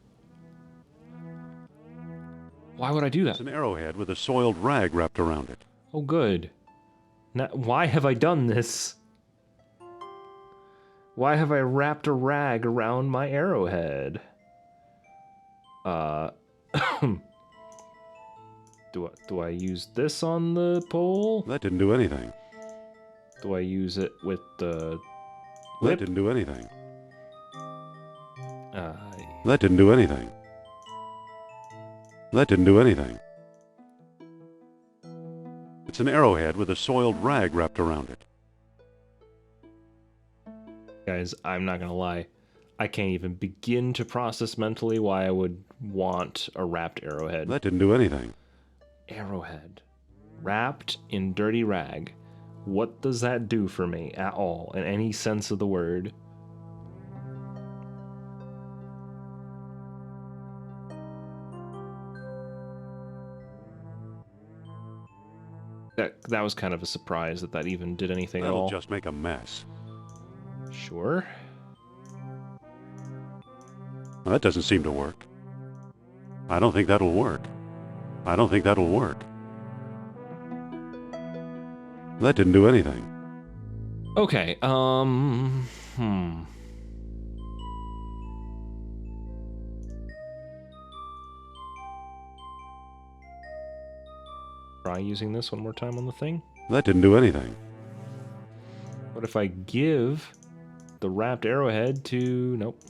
[SPEAKER 1] Why would I do that?
[SPEAKER 2] It's an arrowhead with a soiled rag wrapped around it.
[SPEAKER 1] Oh, good. Now, why have I done this? Why have I wrapped a rag around my arrowhead? Do I use this on the pole?
[SPEAKER 2] That didn't do anything.
[SPEAKER 1] Do I use it with the whip?
[SPEAKER 2] That didn't do anything.
[SPEAKER 1] Uh,
[SPEAKER 2] That didn't do anything. That didn't do anything. It's an arrowhead with a soiled rag wrapped around it.
[SPEAKER 1] Guys, I'm not gonna lie. I can't even begin to process mentally why I would want a wrapped arrowhead.
[SPEAKER 2] That didn't do anything.
[SPEAKER 1] Arrowhead. Wrapped in dirty rag. What does that do for me at all, in any sense of the word? That was kind of a surprise that even did anything at all.
[SPEAKER 2] That'll just make a mess.
[SPEAKER 1] Sure.
[SPEAKER 2] Well, that doesn't seem to work. I don't think that'll work. I don't think that'll work. That didn't do anything.
[SPEAKER 1] Okay, Try using this one more time on the thing.
[SPEAKER 2] That didn't do anything.
[SPEAKER 1] What if I give the wrapped arrowhead to... Nope.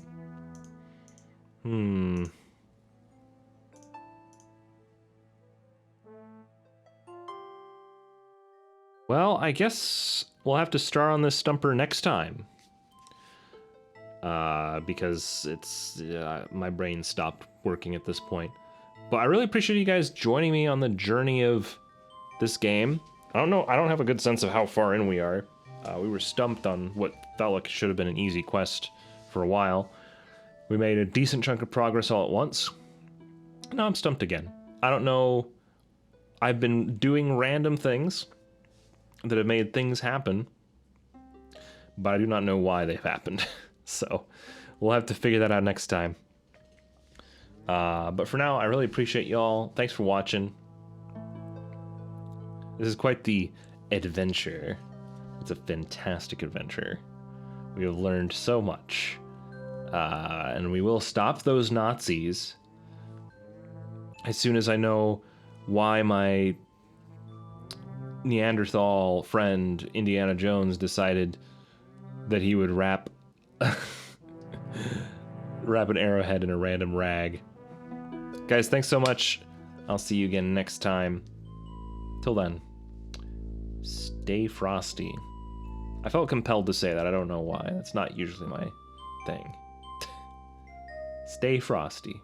[SPEAKER 1] Well, I guess we'll have to start on this stumper next time. because it's my brain stopped working at this point. But I really appreciate you guys joining me on the journey of this game. I don't have a good sense of how far in we are. We were stumped on what felt like it should have been an easy quest for a while. We made a decent chunk of progress all at once. Now I'm stumped again. I don't know. I've been doing random things that have made things happen, but I do not know why they've happened. So we'll have to figure that out next time. But for now, I really appreciate y'all. Thanks for watching. This is quite the adventure. It's a fantastic adventure. We have learned so much. And we will stop those Nazis as soon as I know why my Neanderthal friend Indiana Jones decided that he would wrap an arrowhead in a random rag. Guys, thanks so much. I'll see you again next time. Till then, stay frosty. I felt compelled to say that. I don't know why. That's not usually my thing. Stay frosty.